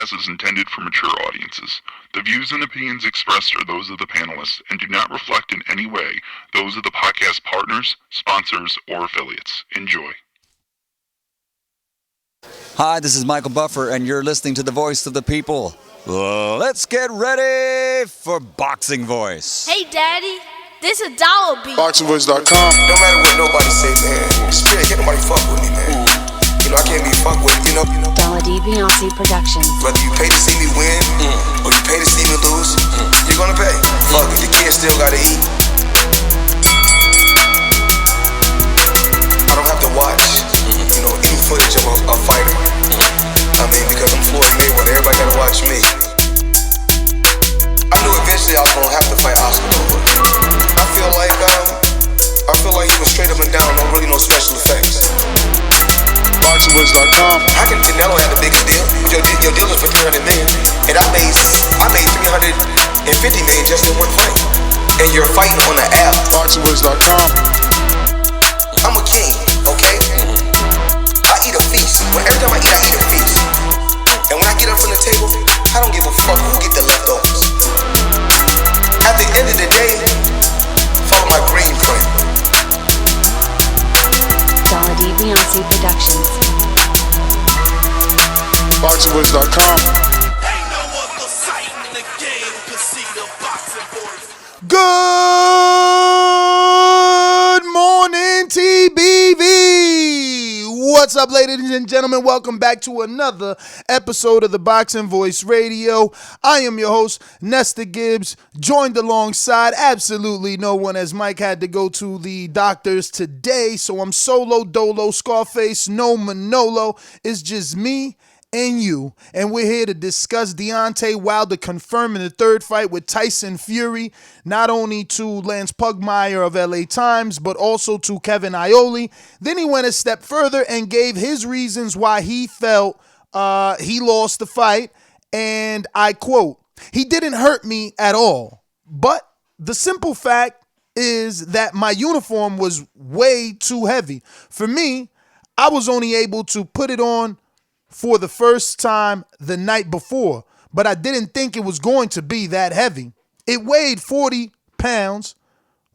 is intended for mature audiences. The views and opinions expressed are those of the panelists and do not reflect in any way those of the podcast partners, sponsors, or affiliates. Enjoy. Hi, this is Michael Buffer, and you're listening to the voice of the people. Let's get ready for Boxing Voice. Hey, Daddy, this a dollar beat. ThaBoxingvoice.com. No matter what nobody say, man. Spirit, can't nobody fuck with me, man. You know, I can't be fucked with, you know. Dollar D Beyonce Productions. Whether you pay to see me win, or you pay to see me lose, you're gonna pay. Fuck it, the kids still gotta eat. I don't have to watch, you know, any footage of a fighter. I mean, because I'm Floyd Mayweather, everybody gotta watch me. I knew eventually I was gonna have to fight Oscar, but I feel like he was straight up and down, no special effects. ThaBoxingvoice.com. Canelo had the biggest deal. Your deal is for 300 million, and I made 350 million just in one fight. And you're fighting on the app. ThaBoxingvoice.com. I'm a king, okay? I eat a feast. Every time I eat a feast. And when I get up from the table, I don't give a fuck who get the leftovers. At the end of the day, follow my green print. Dollar D Beyonce Productions. ThaBoxingvoice.com. Ain't no other sight in the game to see the boxing voice. Good morning, TBV. What's up, ladies and gentlemen? Welcome back to another episode of the Boxing Voice Radio. I am your host, Nestor Gibbs, joined alongside absolutely no one, as Mike had to go to the doctors today. So I'm solo dolo, Scarface, no Manolo. It's just me and you, and we're here to discuss Deontay Wilder confirming the third fight with Tyson Fury, not only to Lance Pugmire of LA Times, but also to Kevin Iole. Then he went a step further and gave his reasons why he felt he lost the fight, and I quote, "He didn't hurt me at all, but the simple fact is that my uniform was way too heavy. For me, I was only able to put it on for the first time the night before, but I didn't think it was going to be that heavy. It weighed 40 pounds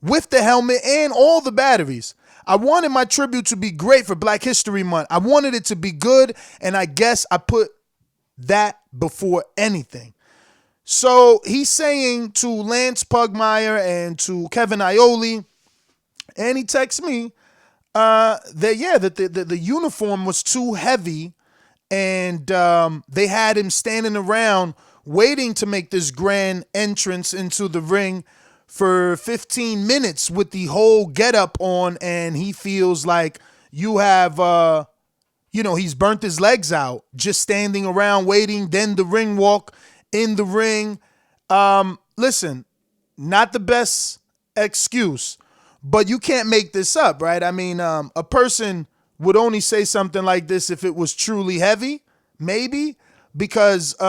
with the helmet and all the batteries. I wanted my tribute to be great for Black History Month. I wanted it to be good, and I guess I put that before anything." So he's saying to Lance Pugmire and to Kevin Iole, and he texts me, that the uniform was too heavy, and they had him standing around waiting to make this grand entrance into the ring for 15 minutes with the whole getup on, and he feels like you have, he's burnt his legs out just standing around waiting, then the ring walk in the ring. Listen, not the best excuse, but you can't make this up, right? I mean, a person would only say something like this if it was truly heavy, maybe, because it's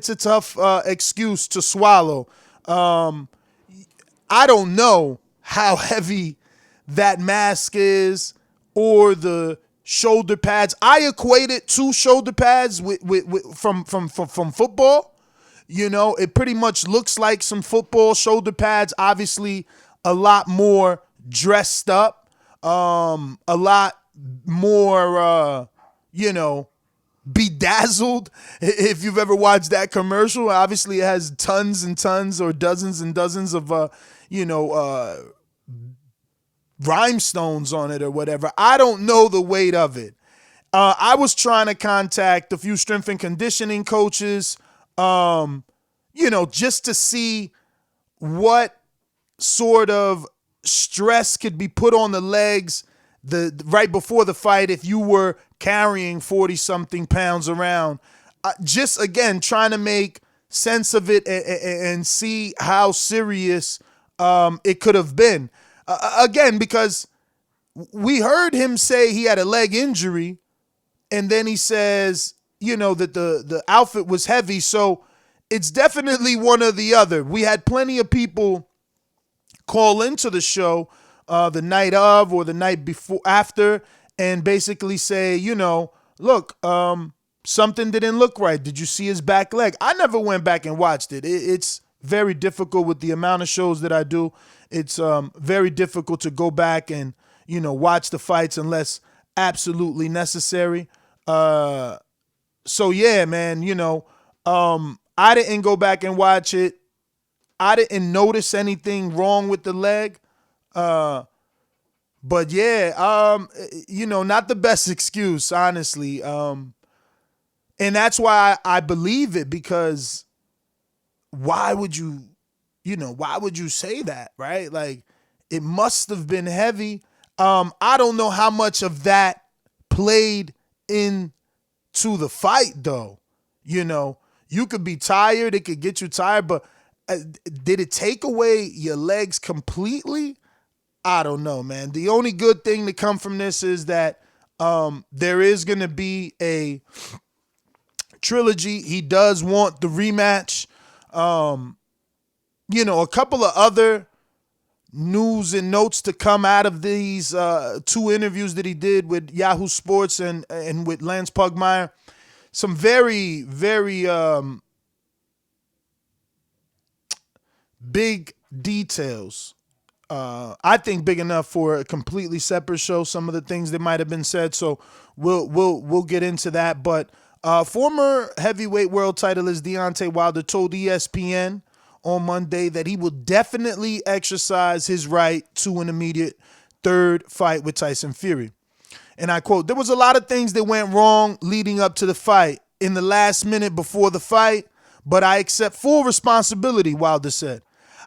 a tough excuse to swallow. I don't know how heavy that mask is or the shoulder pads. I equate it to shoulder pads from football. You know, it pretty much looks like some football shoulder pads, obviously a lot more dressed up, a lot more, bedazzled. If you've ever watched that commercial, obviously it has tons and tons or dozens and dozens of, rhinestones on it or whatever. I don't know the weight of it. I was trying to contact a few strength and conditioning coaches, just to see what sort of stress could be put on the legs right before the fight if you were carrying 40-something pounds around. Just, again, trying to make sense of it and see how serious it could have been. Again, because we heard him say he had a leg injury, and then he says, that the outfit was heavy. So it's definitely one or the other. We had plenty of people call into the show the night of or the night before after and basically say, look, something didn't look right. Did you see his back leg? I never went back and watched it. It's very difficult with the amount of shows that I do. It's very difficult to go back and, watch the fights unless absolutely necessary. So yeah, man, I didn't go back and watch it. I didn't notice anything wrong with the leg. But yeah, not the best excuse, honestly. And that's why I believe it, because why would you say that, right? Like, it must have been heavy. I don't know how much of that played into the fight, though. You could be tired. It could get you tired, but did it take away your legs completely? I don't know, man. The only good thing to come from this is that there is going to be a trilogy. He does want the rematch. A couple of other news and notes to come out of these 2 interviews that he did with Yahoo Sports and with Lance Pugmire. Some very, very big details. I think big enough for a completely separate show. Some of the things that might have been said, so we'll get into that. But former heavyweight world titleist Deontay Wilder told ESPN on Monday that he will definitely exercise his right to an immediate third fight with Tyson Fury. And I quote, "There was a lot of things that went wrong leading up to the fight in the last minute before the fight, but I accept full responsibility," Wilder said.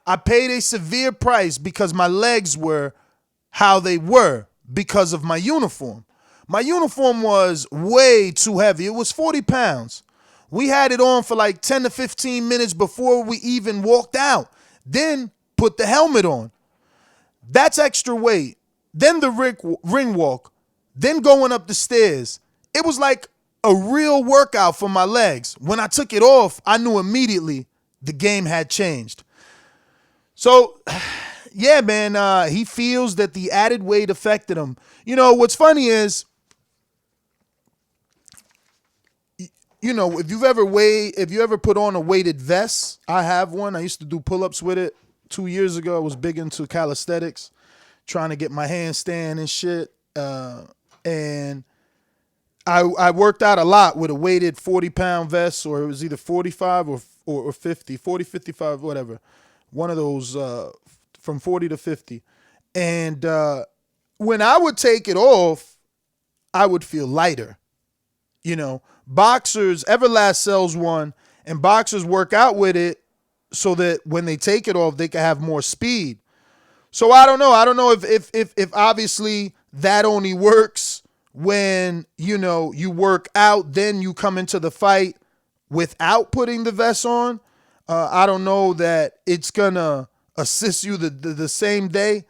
"I paid a severe price because my legs were how they were because of my uniform. My uniform was way too heavy. It was 40 pounds. We had it on for like 10 to 15 minutes before we even walked out. Then put the helmet on. That's extra weight. Then the ring walk. Then going up the stairs. It was like a real workout for my legs. When I took it off, I knew immediately the game had changed." So, yeah, man, he feels that the added weight affected him. What's funny is, if you ever put on a weighted vest, I have one. I used to do pull-ups with it 2 years ago. I was big into calisthenics, trying to get my handstand and shit. And I worked out a lot with a weighted 40-pound vest, or it was either 45 or 50, 40, 55, whatever. One of those from 40 to 50. And when I would take it off, I would feel lighter. Boxers, Everlast sells one, and boxers work out with it so that when they take it off, they can have more speed. So I don't know. I don't know if obviously that only works when, you work out, then you come into the fight without putting the vest on. I don't know that it's going to assist you the same day.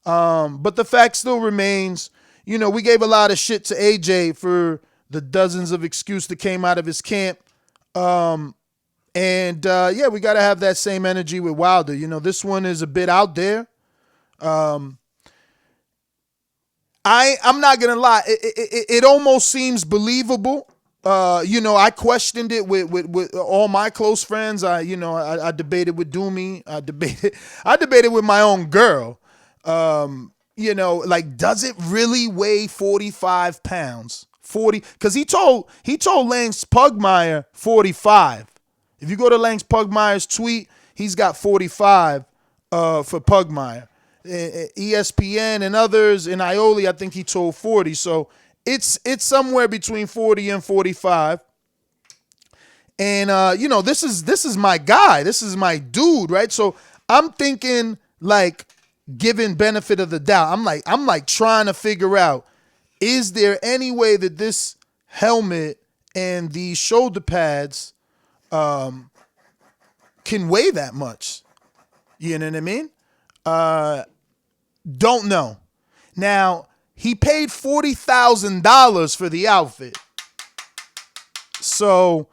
But the fact still remains, we gave a lot of shit to AJ for the dozens of excuses that came out of his camp. Yeah, we got to have that same energy with Wilder. This one is a bit out there. I'm not going to lie. It almost seems believable. I questioned it with all my close friends. I debated with Doomy. I debated with my own girl. Does it really weigh 45 pounds? 40? Because he told Lance Pugmire 45. If you go to Lance Pugmire's tweet, he's got 45 for Pugmire. ESPN and others, and Ioli, I think he told 40. So it's somewhere between 40 and 45. And this is my guy. This is my dude, right? So I'm thinking, like, giving benefit of the doubt. I'm like trying to figure out, is there any way that this helmet and these shoulder pads can weigh that much? You know what I mean? Don't know. Now, he paid $40,000 for the outfit. So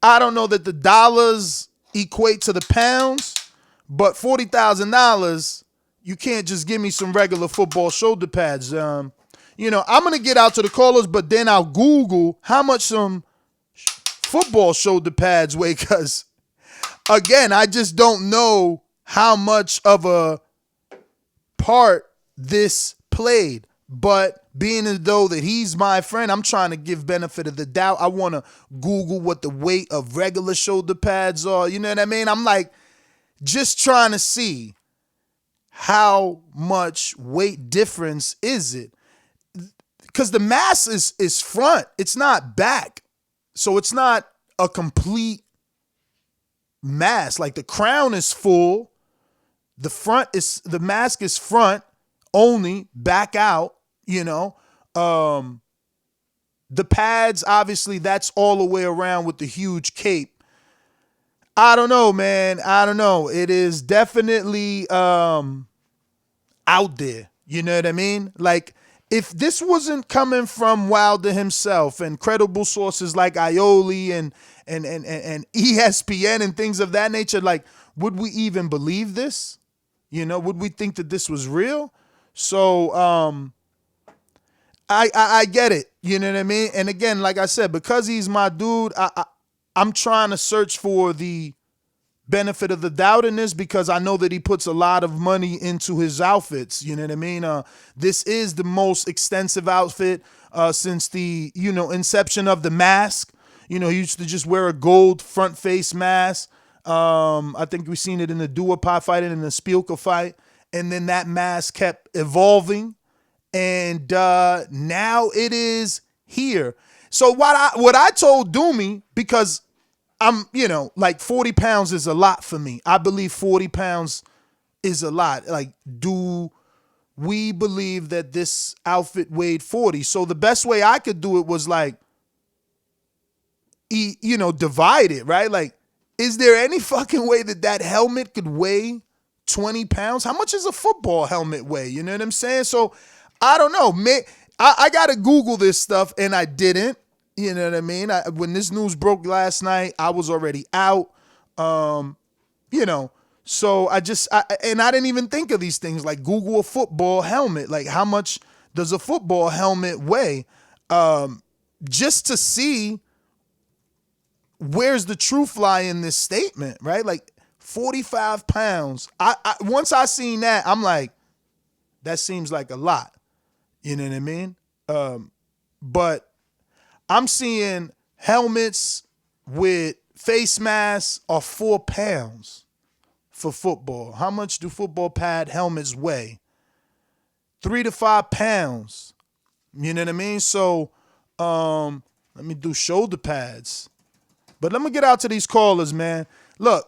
I don't know that the dollars equate to the pounds, but $40,000, you can't just give me some regular football shoulder pads. I'm going to get out to the callers, but then I'll Google how much some football shoulder pads weigh, because, again, I just don't know how much of a part this played. But being as though that he's my friend, I'm trying to give benefit of the doubt. I want to Google what the weight of regular shoulder pads are. You know what I mean? I'm like just trying to see how much weight difference is it. Because the mass is front. It's not back. So it's not a complete mass. Like the crown is full. The mask is front only, back out. The pads, obviously, that's all the way around with the huge cape. I don't know, man. I don't know. It is definitely out there. You know what I mean? Like, if this wasn't coming from Wilder himself and credible sources like Ioli and ESPN and things of that nature, like, would we even believe this? Would we think that this was real? So, I get it. You know what I mean? And again, like I said, because he's my dude, I'm trying to search for the benefit of the doubt in this, because I know that he puts a lot of money into his outfits. You know what I mean? This is the most extensive outfit since the, inception of the mask. He used to just wear a gold front face mask. I think we've seen it in the Duopa fight and in the Spielka fight. And then that mask kept evolving. And now it is here. So what I told Doomy, because I'm, like 40 pounds is a lot for me. I believe 40 pounds is a lot. Like, do we believe that this outfit weighed 40? So the best way I could do it was like, divide it, right? Like, is there any fucking way that helmet could weigh 20 pounds? How much does a football helmet weigh? You know what I'm saying? So I don't know. I got to Google this stuff, and I didn't. You know what I mean? When this news broke last night, I was already out. So I didn't even think of these things, like Google a football helmet. Like, how much does a football helmet weigh? Just to see where's the truth lie in this statement, right? Like 45 pounds. Once I seen that, I'm like, that seems like a lot. You know what I mean? But I'm seeing helmets with face masks are 4 pounds for football. How much do football pad helmets weigh? 3 to 5 pounds. You know what I mean? So let me do shoulder pads. But let me get out to these callers, man. Look,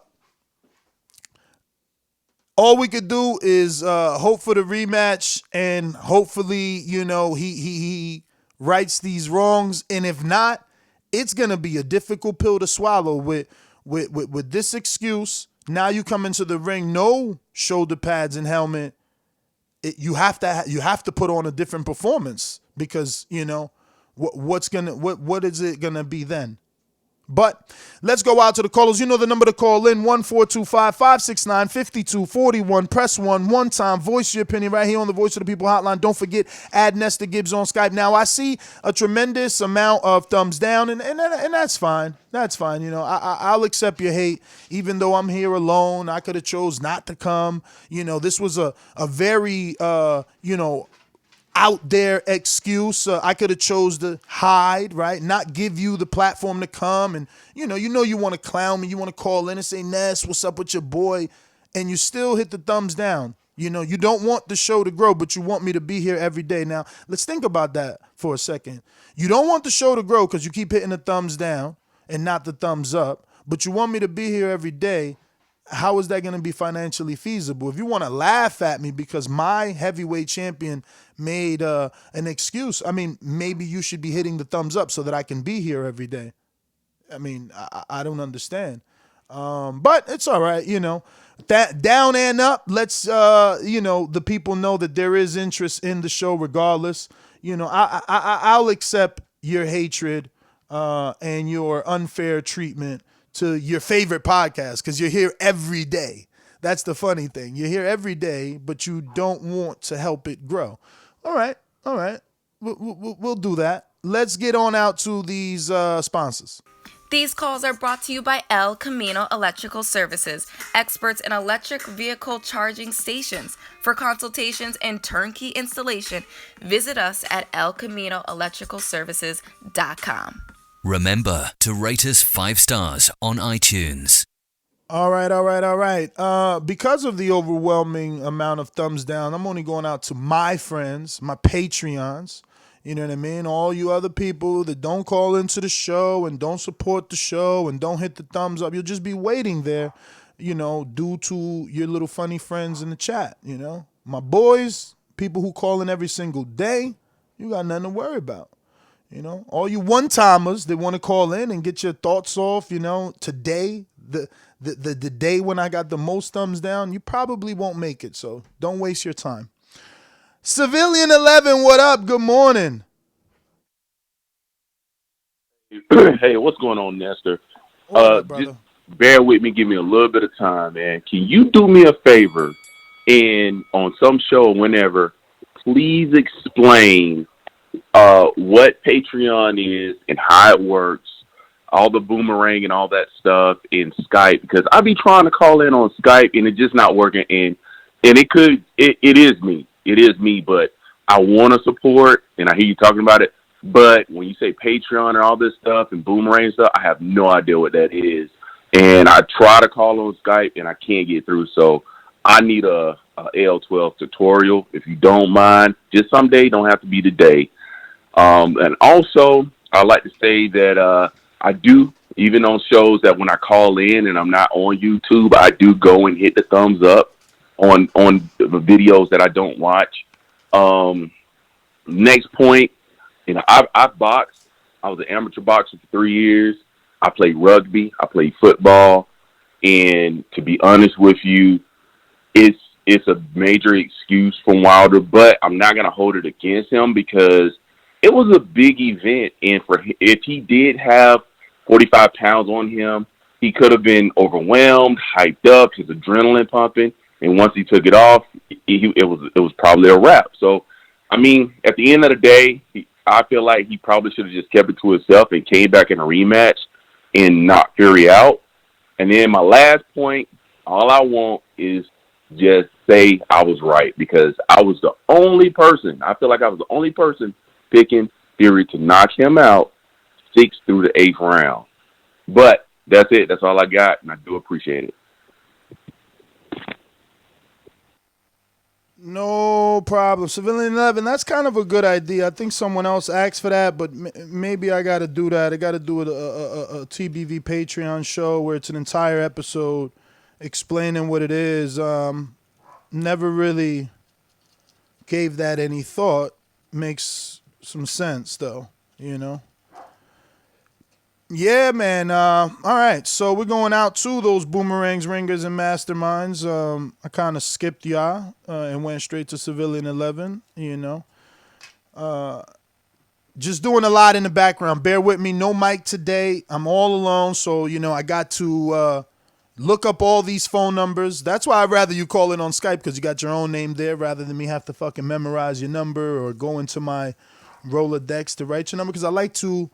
all we could do is hope for the rematch, and hopefully, he rights these wrongs. And if not, it's gonna be a difficult pill to swallow with this excuse. Now you come into the ring, no shoulder pads and helmet. You have to put on a different performance, because what is it gonna be then? But let's go out to the callers. You know the number to call in, 1-425-569-5241. Press 1 time. Voice your opinion right here on the Voice of the People hotline. Don't forget, add Nesta Gibbs on Skype. Now, I see a tremendous amount of thumbs down, and that's fine. That's fine. I'll accept your hate, even though I'm here alone. I could have chose not to come. This was a very, out there excuse. I could have chose to hide, right? Not give you the platform to come. And you want to clown me. You want to call in and say, Ness, what's up with your boy? And you still hit the thumbs down. You don't want the show to grow, but you want me to be here every day. Now, let's think about that for a second. You don't want the show to grow because you keep hitting the thumbs down and not the thumbs up, but you want me to be here every day. How is that going to be financially feasible? If you want to laugh at me because my heavyweight champion made an excuse, maybe you should be hitting the thumbs up so that I can be here every day. I don't understand. But it's all right, that down and up. Let's, the people know that there is interest in the show regardless. I'll accept your hatred and your unfair treatment to your favorite podcast because you're here every day. That's the funny thing. You're here every day, but you don't want to help it grow. All right. We'll do that. Let's get on out to these sponsors. These calls are brought to you by El Camino Electrical Services, experts in electric vehicle charging stations. For consultations and turnkey installation, visit us at elcaminoelectricalservices.com. Remember to rate us 5 stars on iTunes. All right. Because of the overwhelming amount of thumbs down, I'm only going out to my friends, my Patreons. You know what I mean? All you other people that don't call into the show and don't support the show and don't hit the thumbs up, you'll just be waiting there, due to your little funny friends in the chat, My boys, people who call in every single day, you got nothing to worry about. All you one-timers that want to call in and get your thoughts off, today, the day when I got the most thumbs down, you probably won't make it, so don't waste your time. Civilian 11, what up? Good morning. Hey, what's going on, Nestor? Just bear with me. Give me a little bit of time, man. Can you do me a favor and on some show, whenever, please explain what Patreon is and how it works, all the boomerang and all that stuff in Skype, because I be trying to call in on Skype and it's just not working. And it is me. It is me, but I want to support, and I hear you talking about it. But when you say Patreon and all this stuff and boomerang stuff, I have no idea what that is. And I try to call on Skype, and I can't get through. So I need a L12 tutorial, if you don't mind. Just someday, don't have to be today. And also, I'd like to say that I do, even on shows that when I call in and I'm not on YouTube, I do go and hit the thumbs up on the videos that I don't watch. Next point, I've boxed. I was an amateur boxer for 3 years. I played rugby. I played football. And to be honest with you, it's a major excuse from Wilder, but I'm not going to hold it against him because it was a big event. And if he did have 45 pounds on him, he could have been overwhelmed, hyped up, his adrenaline pumping. And once he took it off, it was probably a wrap. So, I mean, at the end of the day, I feel like he probably should have just kept it to himself and came back in a rematch and knocked Fury out. And then my last point, all I want is just say I was right, because I was the only person, I feel like I was the only person picking Fury to knock him out 6th through the 8th round. But that's it. That's all I got, and I do appreciate it. No problem. Civilian 11, that's kind of a good idea. I think someone else asked for that, but maybe I got to do that. I got to do a TBV Patreon show where it's an entire episode explaining what it is. Never really gave that any thought. Makes some sense, though, Yeah, man. All right, so we're going out to those boomerangs, ringers, and masterminds. I kind of skipped y'all and went straight to Civilian 11, Just doing a lot in the background. Bear with me. No mic today. I'm all alone, so, I got to look up all these phone numbers. That's why I'd rather you call in on Skype, because you got your own name there rather than me have to fucking memorize your number or go into my Rolodex to write your number, because I like to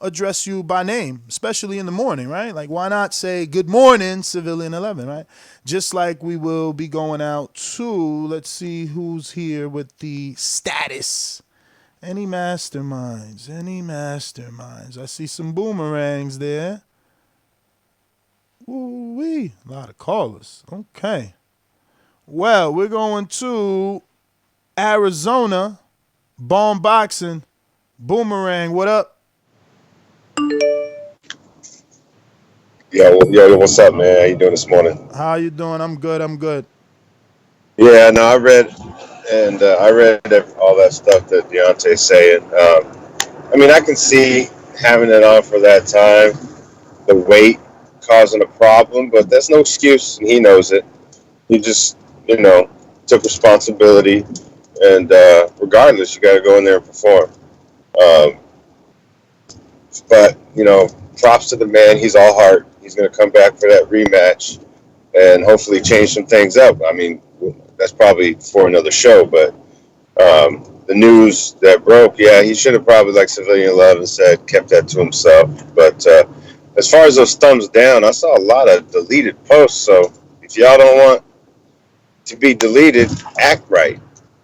address you by name, especially in the morning, right? Like, why not say, good morning, Civilian 11, right? Just like we will be going out to, let's see who's here with the status. Any masterminds? I see some boomerangs there. Ooh-wee, a lot of callers. Okay. Well, we're going to Arizona, Bomb Boxing, Boomerang, what up? Yo, what's up, man? How you doing this morning? How you doing? I'm good. Yeah, no, I read all that stuff that Deontay's saying. I can see having it on for that time, the weight causing a problem, but that's no excuse, and he knows it. He just, took responsibility, and regardless, you got to go in there and perform. But, props to the man. He's all heart. He's going to come back for that rematch. and hopefully change some things up. I mean, that's probably for another show, but the news that broke, yeah, he should have probably, like Civilian Love and said, kept that to himself. But as far as those thumbs down, I saw a lot of deleted posts. So if y'all don't want to be deleted, act right.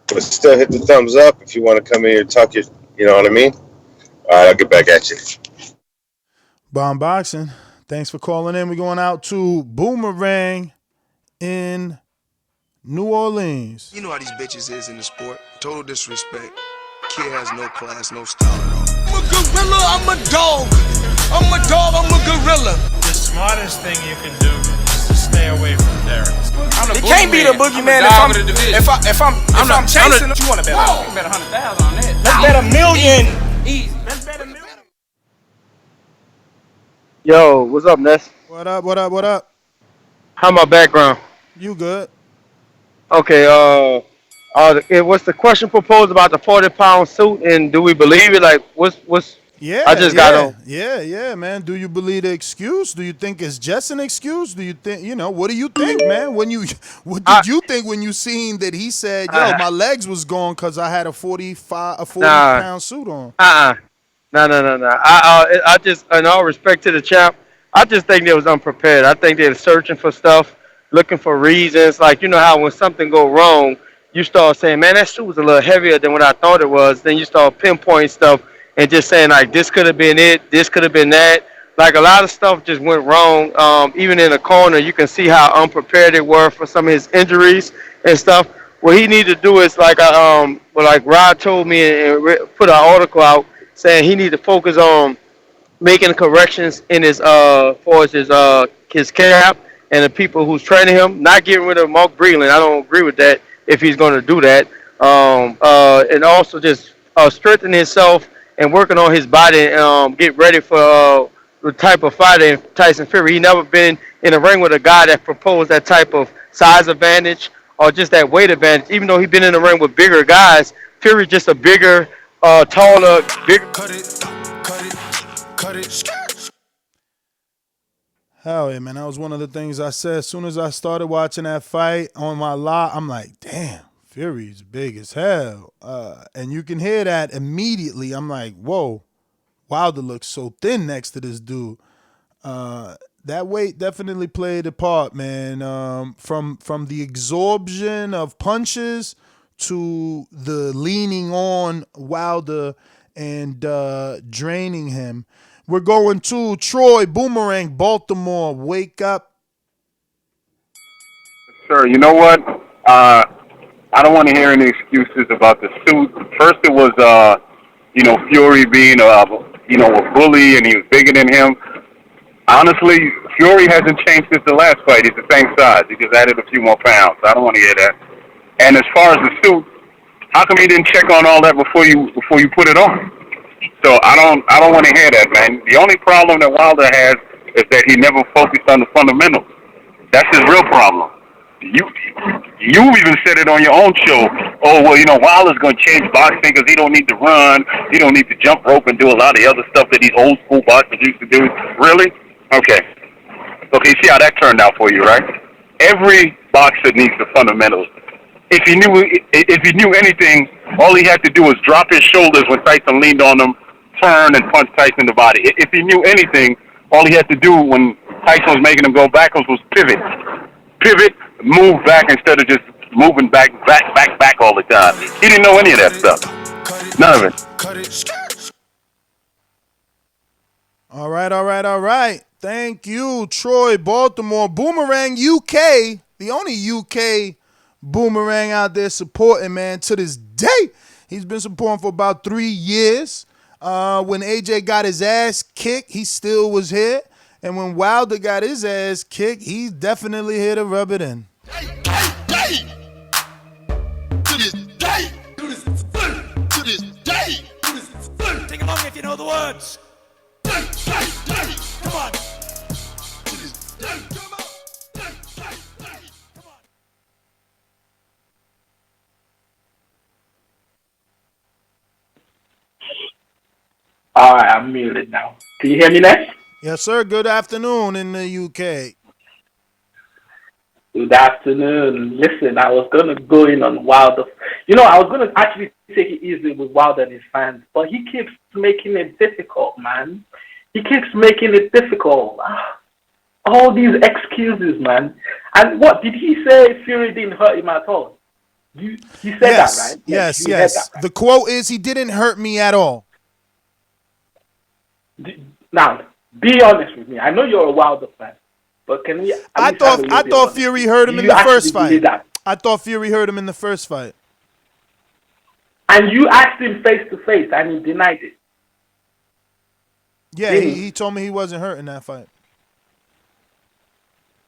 But still hit the thumbs up if you want to come in here and talk your, you know what I mean? All right, I'll get back at you. Bomb Boxing, thanks for calling in. We're going out to Boomerang in New Orleans. You know how these bitches is in the sport. Total disrespect. Kid has no class, no style at all. I'm a gorilla, I'm a dog. I'm a dog, I'm a gorilla. The smartest thing you can do is to stay away from Derek. It can't be the boogeyman if I'm chasing. You want to bet? You can bet 100,000 on that. Let's bet $1 million. Easy. Let's bet $1 million. Yo, what's up, Ness? What up, what up, what up? How my background? You good. Okay, what's the question proposed about the 40-pound suit, and do we believe it? Like, what's Yeah, I just got on. Yeah, man. Do you believe the excuse? Do you think it's just an excuse? Do you think, what do you think, man? What did you think when you seen that he said, yo, my legs was gone because I had a 40-pound suit on? No. I just, in all respect to the champ, I just think they was unprepared. I think they were searching for stuff, looking for reasons. Like, you know how when something go wrong, you start saying, man, that suit was a little heavier than what I thought it was. Then you start pinpointing stuff and just saying, like, this could have been it, this could have been that. Like, a lot of stuff just went wrong. Even in the corner, you can see how unprepared they were for some of his injuries and stuff. What he needed to do is, like Rod told me and put an article out saying he needed to focus on making corrections in his for his camp and the people who's training him, not getting rid of Mark Breland. I don't agree with that if he's going to do that. And also just strengthening himself and working on his body and get ready for the type of fighter Tyson Fury. He never been in a ring with a guy that proposed that type of size advantage or just that weight advantage. Even though he's been in the ring with bigger guys, Fury just a bigger, taller, bigger. Cut it. Hell yeah, man. That was one of the things I said. As soon as I started watching that fight on my lot, I'm like, damn, Fury's big as hell. And you can hear that immediately. I'm like, whoa, Wilder looks so thin next to this dude. That weight definitely played a part, man. From the absorption of punches to the leaning on Wilder and draining him. We're going to Troy, Boomerang, Baltimore. Wake up. Sir, you know what? I don't want to hear any excuses about the suit. First it was, Fury being, a bully and he was bigger than him. Honestly, Fury hasn't changed since the last fight. He's the same size. He just added a few more pounds. I don't want to hear that. And as far as the suit, how come you didn't check on all that before you put it on? So I don't want to hear that, man. The only problem that Wilder has is that he never focused on the fundamentals. That's his real problem. You even said it on your own show. Oh, well, Wilder's going to change boxing because he don't need to run. He don't need to jump rope and do a lot of the other stuff that these old school boxers used to do. Really? Okay, see how that turned out for you, right? Every boxer needs the fundamentals. If he knew anything, all he had to do was drop his shoulders when Tyson leaned on him, turn and punch Tyson in the body. If he knew anything, all he had to do when Tyson was making him go backwards was pivot, move back instead of just moving back all the time. He didn't know any of that stuff. None of it. All right. Thank you, Troy, Baltimore, Boomerang, UK. The only UK Boomerang out there supporting, man, to this day. He's been supporting for about 3 years. When AJ got his ass kicked, he still was here. And when Wilder got his ass kicked, he's definitely here to rub it in. To this day. Sing along if you know the words. Come on. All right, I'm muted now. Can you hear me now? Yes, sir. Good afternoon in the UK. Good afternoon. Listen, I was gonna go in on Wilder. I was gonna actually take it easy with Wilder and his fans, but he keeps making it difficult, man. He keeps making it difficult. All these excuses, man. And what did he say? Fury didn't hurt him at all. He said that, right? Yes. You heard that, right? The quote is, "He didn't hurt me at all." Now, be honest with me. I know you're a Wilder fan, but can we? I thought Fury hurt him in the first fight. I thought Fury hurt him in the first fight. And you asked him face to face, and he denied it. Yeah, he told me he wasn't hurt in that fight.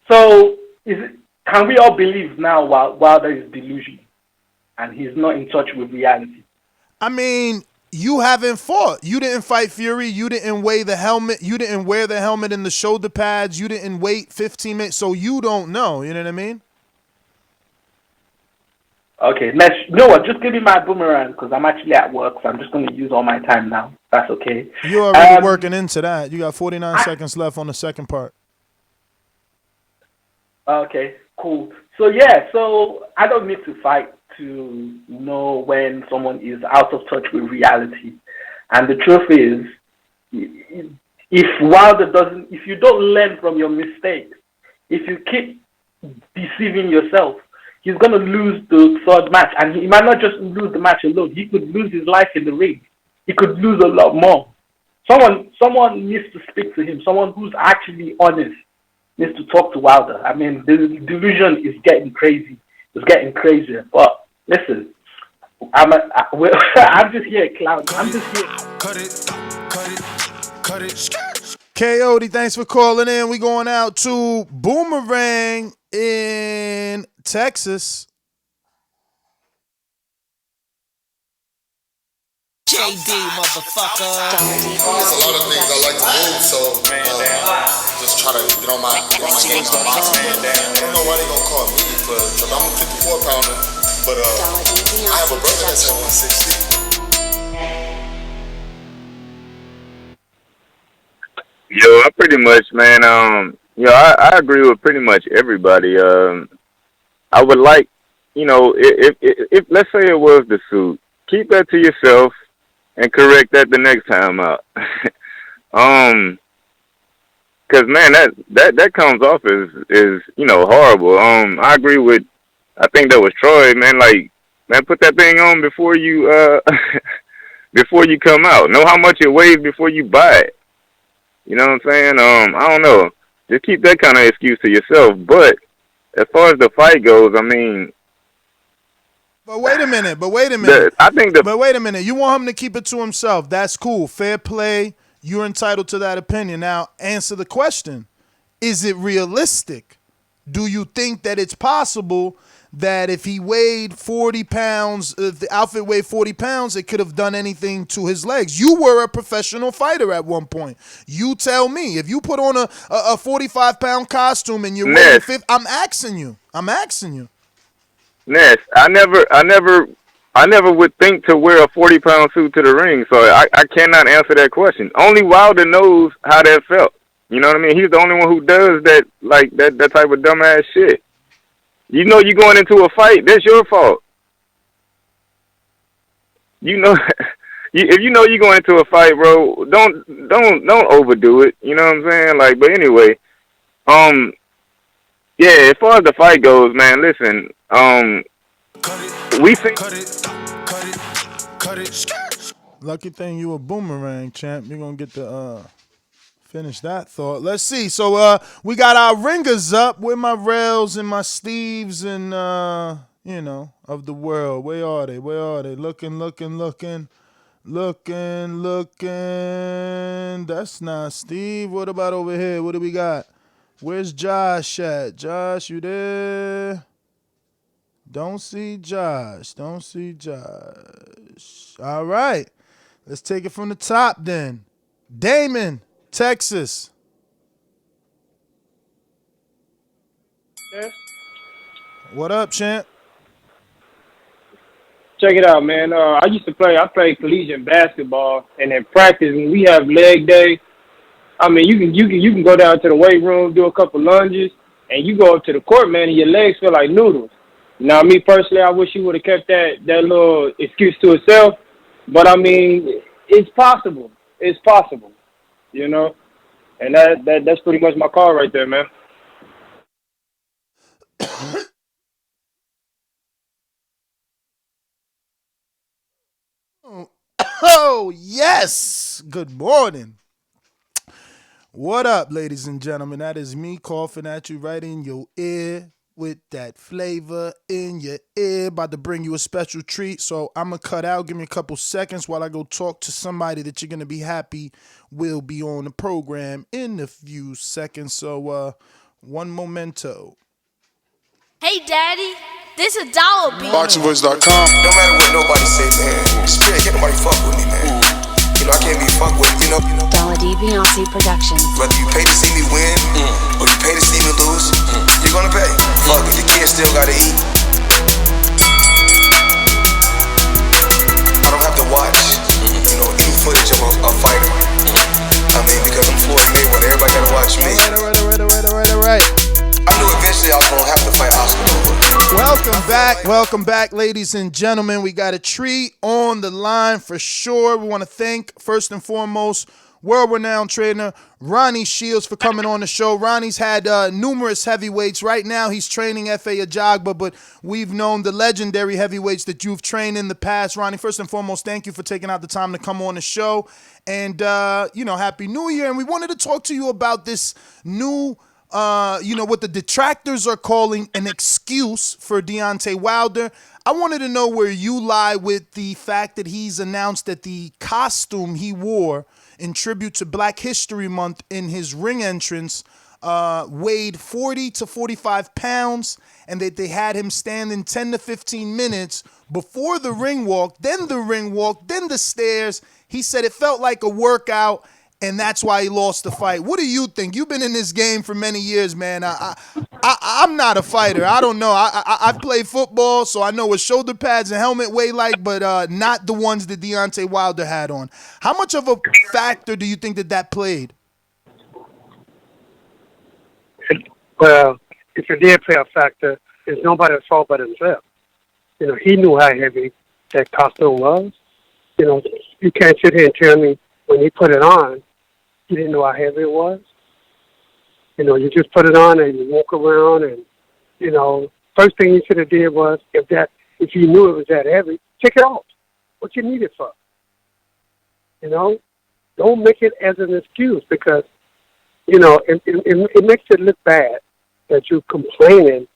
So, can we all believe now Wilder is delusional and he's not in touch with reality? I mean, you haven't fought. You didn't fight Fury. You didn't weigh the helmet. You didn't wear the helmet and the shoulder pads. You didn't wait 15 minutes. So you don't know. You know what I mean? Okay, you know what? Just give me my boomerang because I'm actually at work, so I'm just going to use all my time now. That's okay. You're already working into that. You got 49 seconds left on the second part. Okay, cool. So I don't need to fight to know when someone is out of touch with reality. And the truth is, if you don't learn from your mistakes, if you keep deceiving yourself, he's going to lose the third match. And he might not just lose the match alone. He could lose his life in the ring. He could lose a lot more. Someone needs to speak to him. Someone who's actually honest needs to talk to Wilder. I mean, the delusion is getting crazy. It's getting crazier. But listen, I'm just here, clown. I'm just here. Cut it. Coyote, thanks for calling in. We going out to Boomerang in Texas. JD, motherfucker. There's a lot of things I like to move, so just try to get on my game. I don't know why they gonna call me, but I'm a 54-pounder. But I have a brother that's at 160. Yo, I pretty much, man. I agree with pretty much everybody. I would like, if let's say it was the suit, keep that to yourself and correct that the next time out. Cause man, that comes off as horrible. I agree with, I think that was Troy, man. Like, man, put that thing on before you before you come out. Know how much it weighs before you buy it. You know what I'm saying? I don't know. Just keep that kind of excuse to yourself. But as far as the fight goes, I mean. But wait a minute. But wait a minute. You want him to keep it to himself. That's cool. Fair play. You're entitled to that opinion. Now, answer the question. Is it realistic? Do you think that it's possible that if he weighed 40 pounds, if the outfit weighed 40 pounds, it could have done anything to his legs? You were a professional fighter at one point. You tell me. If you put on a 45-pound costume and you're weighing 50, I'm asking you. Ness, I never would think to wear a 40-pound suit to the ring, so I cannot answer that question. Only Wilder knows how that felt. You know what I mean? He's the only one who does that, like that type of dumbass shit. You know you're going into a fight, that's your fault. You know, if you know you're going into a fight, bro, don't overdo it. You know what I'm saying? Like, but anyway, yeah, as far as the fight goes, man, listen, we think. Cut it. Lucky thing you a Boomerang, champ. You're going to get to finish that thought. Let's see. So we got our ringers up. Where my Rails and my Steves and, of the world. Where are they? Looking. That's not Steve. What about over here? What do we got? Where's Josh at? Josh, you there? Don't see Josh. All right. Let's take it from the top then. Damon, Texas. Yes. What up, champ? Check it out, man. I played collegiate basketball, and in practice, when we have leg day, I mean, you can go down to the weight room, do a couple lunges, and you go up to the court, man, and your legs feel like noodles. Now, me personally, I wish he would have kept that little excuse to himself. But, I mean, it's possible. It's possible, you know. And that's pretty much my call right there, man. Oh, yes. Good morning. What up, ladies and gentlemen? That is me coughing at you right in your ear with that flavor in your ear. About to bring you a special treat. So I'm going to cut out. Give me a couple seconds while I go talk to somebody that you're going to be happy will be on the program in a few seconds. So one momento. Hey, Daddy, this a dollar bill. ThaBoxingvoice.com. No matter what nobody say, man. Spirit, can't nobody fuck with me, man. You know, I can't be fucked with, you know. Dazn Productions. Whether you pay to see me win or you pay to see me lose, you're gonna pay. Fuck it, your kids still gotta eat. I don't have to watch, you know, any footage of a fighter. I mean, because I'm Floyd Mayweather, everybody gotta watch me. All right. I knew eventually I was gonna have to fight Oscar. Welcome back, ladies and gentlemen. We got a treat on the line for sure. We want to thank, first and foremost, world-renowned trainer Ronnie Shields for coming on the show. Ronnie's had numerous heavyweights. Right now, he's training F.A. Ajagba, but we've known the legendary heavyweights that you've trained in the past. Ronnie, first and foremost, thank you for taking out the time to come on the show. And, Happy New Year. And we wanted to talk to you about this new what the detractors are calling an excuse for Deontay Wilder. I wanted to know where you lie with the fact that he's announced that the costume he wore in tribute to Black History Month in his ring entrance weighed 40 to 45 pounds, and that they had him standing 10 to 15 minutes before the ring walk, then the stairs. He said it felt like a workout, and that's why he lost the fight. What do you think? You've been in this game for many years, man. I'm not a fighter. I don't know. I've played football, so I know what shoulder pads and helmet weigh like, but not the ones that Deontay Wilder had on. How much of a factor do you think that played? Well, if it did play a factor, it's nobody's fault but himself. You know, he knew how heavy that costume was. You know, you can't sit here and tell me when he put it on, he didn't know how heavy it was. You know, you just put it on and you walk around and, you know, first thing you should have did was, if you knew it was that heavy, take it off. What you need it for? You know, don't make it as an excuse because, you know, it makes it look bad that you're complaining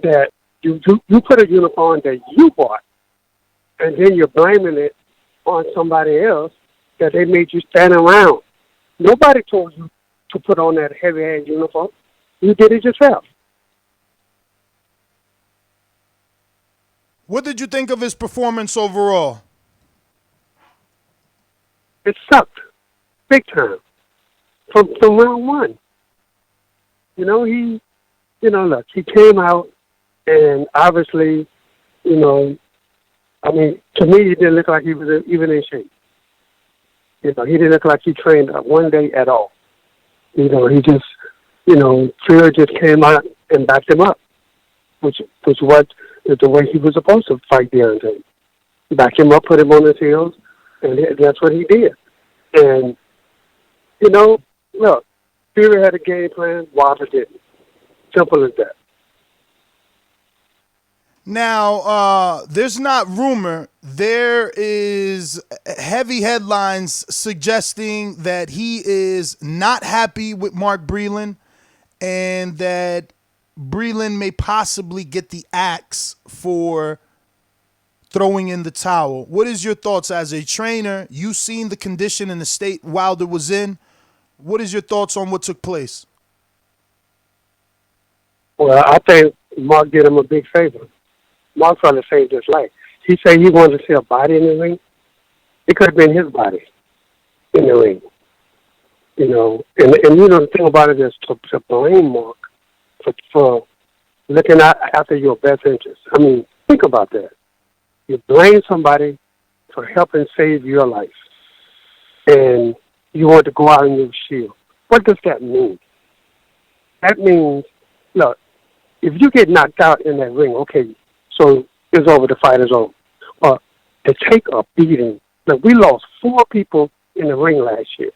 that you put a uniform that you bought and then you're blaming it on somebody else that they made you stand around. Nobody told you to put on that heavy-ass uniform. You did it yourself. What did you think of his performance overall? It sucked. Big time. From round one. You know, look, he came out and obviously, you know, I mean, to me, he didn't look like he was even in shape. You know, he didn't look like he trained one day at all. You know, he just, you know, Fury just came out and backed him up, which is the way he was supposed to fight Deontay. Back him up, put him on his heels, and that's what he did. And, you know, look, Fury had a game plan, Wilder didn't. Simple as that. Now, there's not rumor. There is heavy headlines suggesting that he is not happy with Mark Breland and that Breland may possibly get the axe for throwing in the towel. What is your thoughts as a trainer? You've seen the condition and the state Wilder was in. What is your thoughts on what took place? Well, I think Mark did him a big favor. Mark probably saved his life. He said he wanted to see a body in the ring. It could have been his body in the ring. You know, and you know, the thing about it is to blame Mark for looking after your best interest. I mean, think about that. You blame somebody for helping save your life, and you want to go out and use shield. What does that mean? That means look, if you get knocked out in that ring, okay, so it's over, the fight is over. But to take a beating, look, we lost 4 people in the ring last year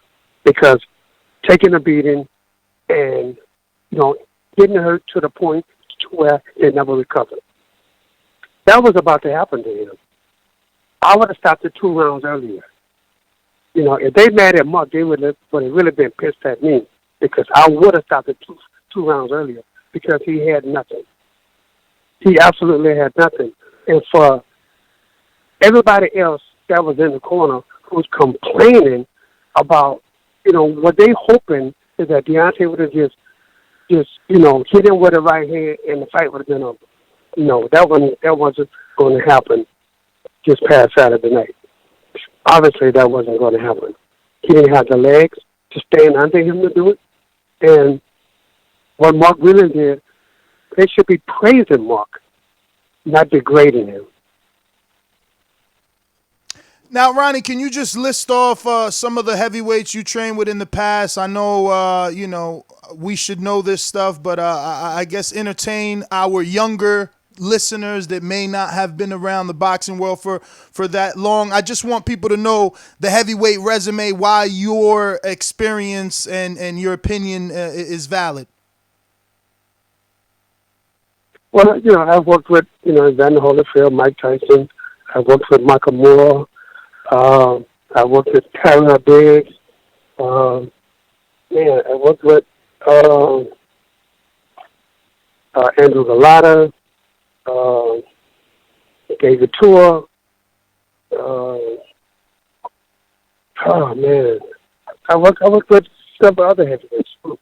because taking a beating and, getting hurt to the point to where they never recovered. That was about to happen to him. I would have stopped it 2 rounds earlier. If they mad at Mark, they would have really been pissed at me because I would have stopped it two rounds earlier because he had nothing. He absolutely had nothing. And for everybody else that was in the corner who's complaining about, what they hoping is that Deontay would have just hit him with the right hand and the fight would have been over. No, that wasn't going to happen just past Saturday night. Obviously, that wasn't going to happen. He didn't have the legs to stand under him to do it. And what Mark really did, they should be praising Mark, not degrading him. Now, Ronnie, can you just list off some of the heavyweights you trained with in the past? I know, we should know this stuff, but I guess entertain our younger listeners that may not have been around the boxing world for that long. I just want people to know the heavyweight resume, why your experience and your opinion is valid. Well, I've worked with, Evander Holyfield, Mike Tyson. I've worked with Michael Moore. I worked with Tyler Biggs. I worked with Andrew Galata, David Tour. I worked with several other heavyweights, but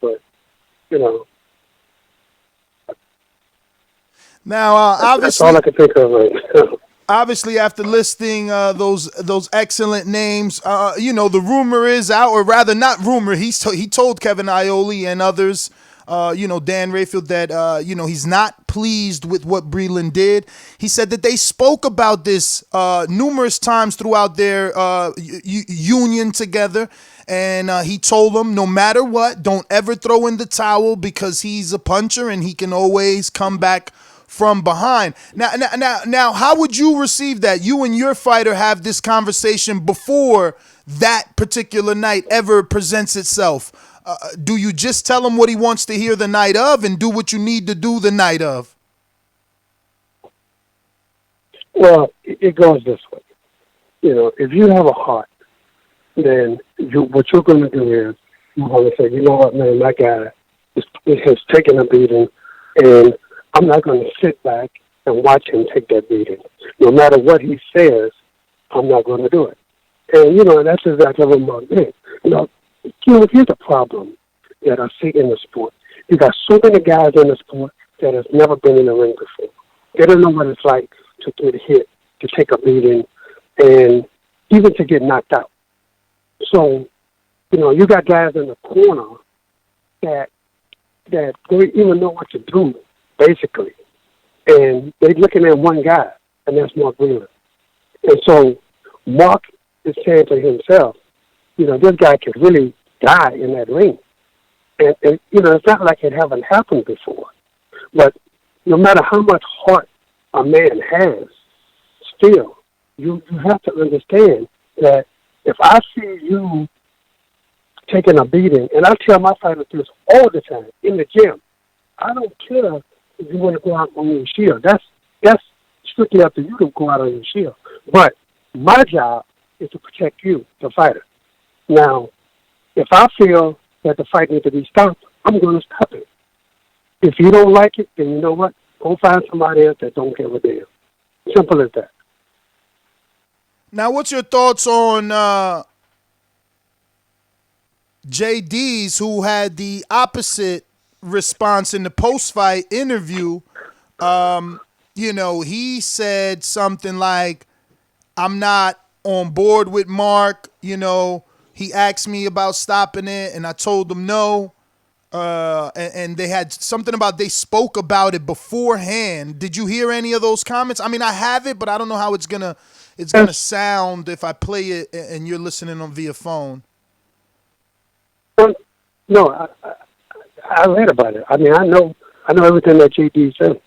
Now, obviously, that's all I can think of right now. Obviously, after listing those excellent names, the rumor is out, or rather, not rumor. He told Kevin Iole and others, Dan Rayfield, that he's not pleased with what Breland did. He said that they spoke about this numerous times throughout their union together, and he told them, no matter what, don't ever throw in the towel because he's a puncher and he can always come back from behind. Now, how would you receive that? You and your fighter have this conversation before that particular night ever presents itself. Do you just tell him what he wants to hear the night of and do what you need to do the night of? Well, it goes this way. If you have a heart, then what you're going to do is you're going to say, you know what, man, my guy has taken a beating, and I'm not going to sit back and watch him take that beating. No matter what he says, I'm not going to do it. And, that's exactly what Mark did. Here's the problem that I see in the sport. You got so many guys in the sport that has never been in the ring before. They don't know what it's like to get hit, to take a beating, and even to get knocked out. So, you got guys in the corner that don't even know what to do, basically. And they're looking at one guy, and that's Mark Breland. And so Mark is saying to himself, this guy could really die in that ring. And it's not like it haven't happened before. But no matter how much heart a man has, still, you have to understand that if I see you taking a beating, and I tell my fighters this all the time in the gym, I don't care if you want to go out on your shield. That's strictly up to you to go out on your shield. But my job is to protect you, the fighter. Now, if I feel that the fight needs to be stopped, I'm going to stop it. If you don't like it, then you know what? Go find somebody else that don't give a damn. Simple as that. Now, what's your thoughts on JD's, who had the opposite response in the post-fight interview? He said something like, I'm not on board with Mark. He asked me about stopping it, and I told him no. And they had something about they spoke about it beforehand. Did you hear any of those comments? I mean, I have it, but I don't know how it's gonna sound if I play it and you're listening on via phone. No, I read about it. I mean, I know I know everything that JD said.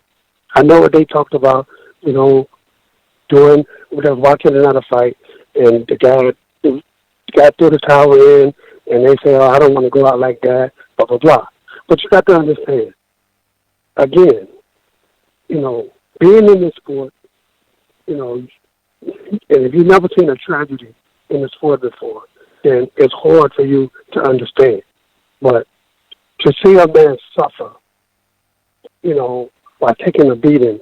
I know what they talked about, doing, whatever, watching another fight, and the guy threw the towel in, and they say, oh, I don't want to go out like that, blah, blah, blah. But you got to understand, again, being in this sport, and if you've never seen a tragedy in the sport before, then it's hard for you to understand. But to see a man suffer, by taking a beating,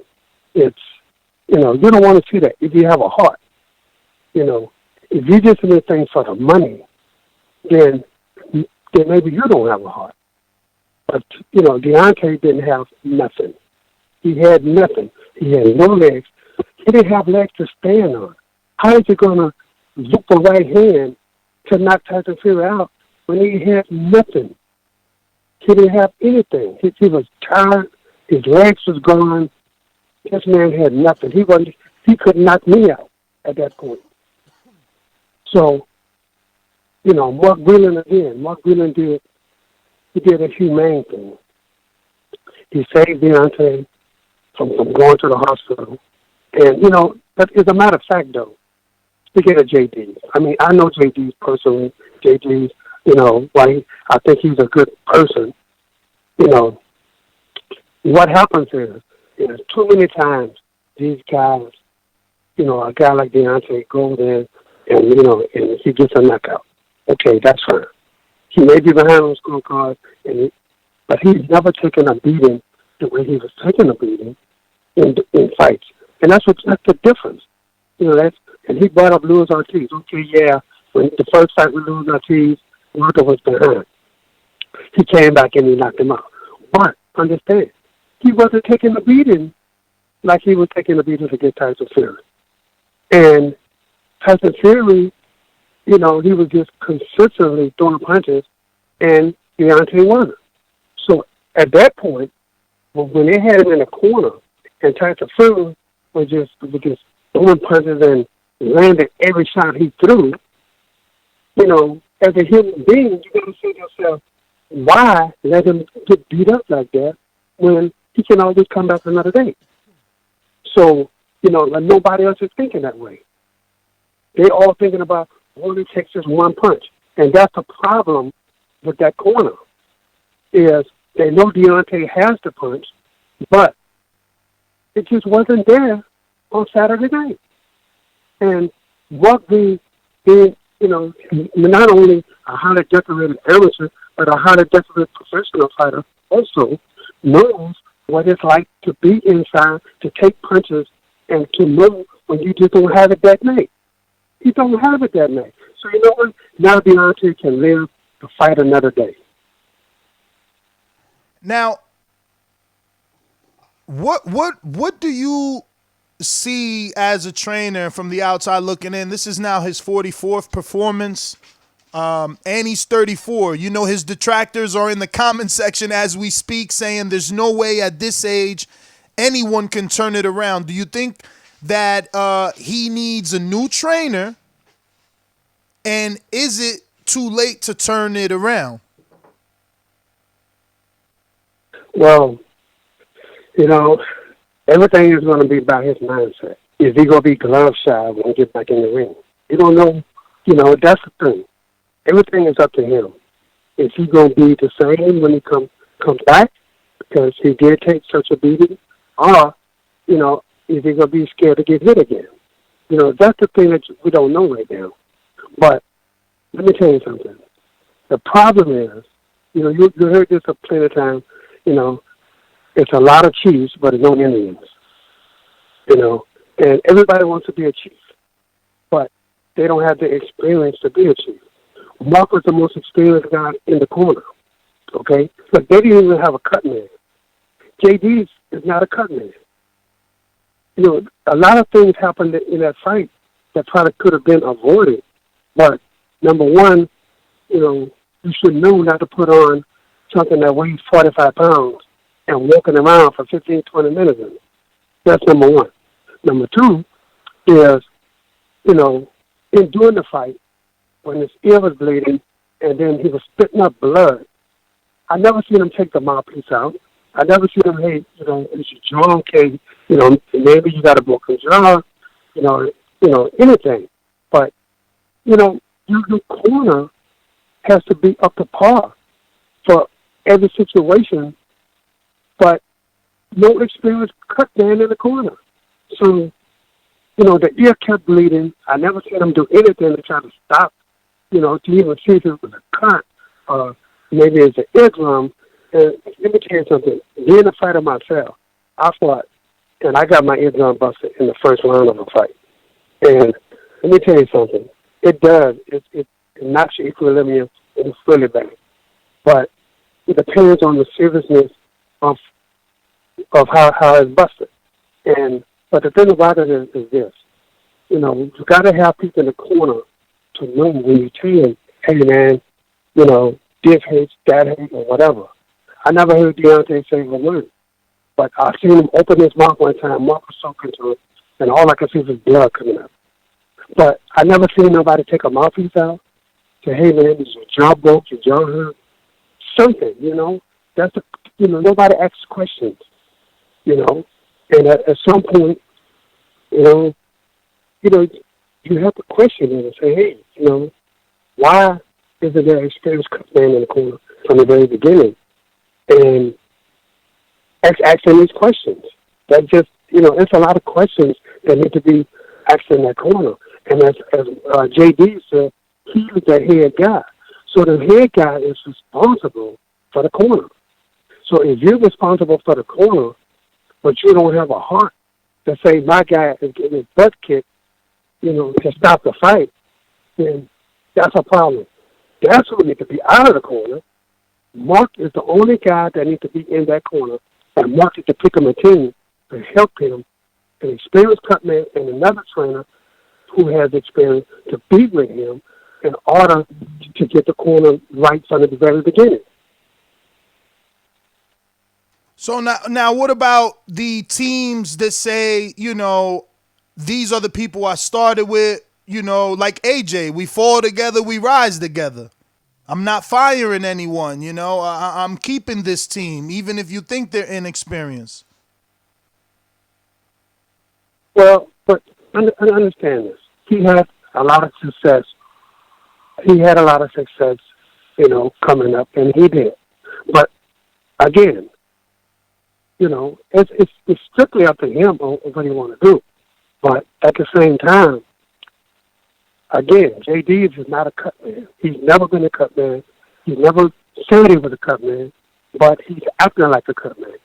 it's, you don't want to see that if you have a heart. If you just do things for the money, then maybe you don't have a heart. But, Deontay didn't have nothing. He had nothing. He had no legs. He didn't have legs to stand on. How is he going to look the right hand to knock Tyson Fury out when he had nothing? He didn't have anything. He was tired. His legs was gone. This man had nothing. He could knock me out at that point. So, Mark Whelan did a humane thing. He saved Deontay from going to the hospital. And, but as a matter of fact, though, speaking of JD, I mean, I know JD personally. JD, I think he's a good person. What happens is too many times these guys, a guy like Deontay goes in and he gets a knockout. Okay, that's fine. He may be behind on the scorecard, but he's never taken a beating the way he was taking a beating in fights. And that's the difference. And he brought up Luis Ortiz. Okay, yeah, when the first fight with Luis Ortiz, Walter was behind. He came back and he knocked him out. But understand, he wasn't taking a beating like he was taking a beating against Tyson Fury. And Tyson Fury, he was just consistently throwing punches, and Deontay won. So at that point, when they had him in the corner, and Tyson Fury was just throwing punches and landed every shot he threw, as a human being, you got to say to yourself, why let him get beat up like that when he can always come back another day? So, like nobody else is thinking that way. They're all thinking about only takes just one punch. And that's the problem with that corner, is they know Deontay has the punch, but it just wasn't there on Saturday night. And Rugby being, not only a highly decorated amateur, but a highly decorated professional fighter also knows what it's like to be inside, to take punches, and to know when you just don't have it that night. You don't have it that night. So you know what? Now Deontay can live to fight another day. Now, what do you see as a trainer from the outside looking in? This is now his 44th performance, and he's 34. His detractors are in the comment section as we speak saying there's no way at this age anyone can turn it around. Do you think that he needs a new trainer, and is it too late to turn it around? Well, everything is going to be about his mindset. Is he going to be glove shy when he gets back in the ring? You don't know. That's the thing. Everything is up to him. Is he going to be the same when he comes back because he did take such a beating? Or, is he going to be scared to get hit again? That's the thing that we don't know right now. But let me tell you something. The problem is, you heard this a plenty of times, it's a lot of chiefs, but it's no Indians. And everybody wants to be a chief, but they don't have the experience to be a chief. Mark was the most experienced guy in the corner, okay? But they didn't even have a cut man. JD is not a cut man. A lot of things happened in that fight that probably could have been avoided. But, number one, you should know not to put on something that weighs 45 pounds and walking around for 15, 20 minutes. That's number one. Number two is, in doing the fight, when his ear was bleeding and then he was spitting up blood, I never seen him take the mouthpiece out. I never see them, hey, is your jaw okay? Maybe you got a broken jaw, anything. But, your corner has to be up to par for every situation, but no experience cut man in the corner. So, the ear kept bleeding. I never seen him do anything to try to stop, to even see if it was a cut or maybe it's an eardrum. And let me tell you something. Being a fighter myself, I fought, and I got my eardrum busted in the first round of a fight. And let me tell you something. It does. It knocks your equilibrium. It's really bad. But it depends on the seriousness of how it's busted. But the thing about it is this. You got to have people in the corner to know when you tell them, hey, man, this hates, that hates, or whatever. I never heard Deontay say a word. But I seen him open his mouth one time, Mark was soaking to it, and all I could see was blood coming out. But I never seen nobody take a mouthpiece out, say, hey, man, is your jaw broke, your jaw hurt? Something, That's nobody asks questions, And at some point, you have to question it and say, hey, why isn't there experienced cut man in the corner from the very beginning? And asking these questions. That just, it's a lot of questions that need to be asked in that corner. And as JD said, he's the head guy. So the head guy is responsible for the corner. So if you're responsible for the corner, but you don't have a heart to say my guy is getting his butt kicked, to stop the fight, then that's a problem. That's who needs to be out of the corner. Mark is the only guy that needs to be in that corner, and Mark is to pick him a team to help him, an experienced cutman and another trainer who has experience to be with him in order to get the corner right from the very beginning. So now what about the teams that say, these are the people I started with, like AJ, we fall together, we rise together. I'm not firing anyone, I'm keeping this team, even if you think they're inexperienced. Well, but I understand this. He had a lot of success. Coming up, and he did. But again, it's strictly up to him on what he want to do. But at the same time, again, JD is not a cut man. He's never been a cut man. He's never said he was a cut man, but he's acting like a cut man.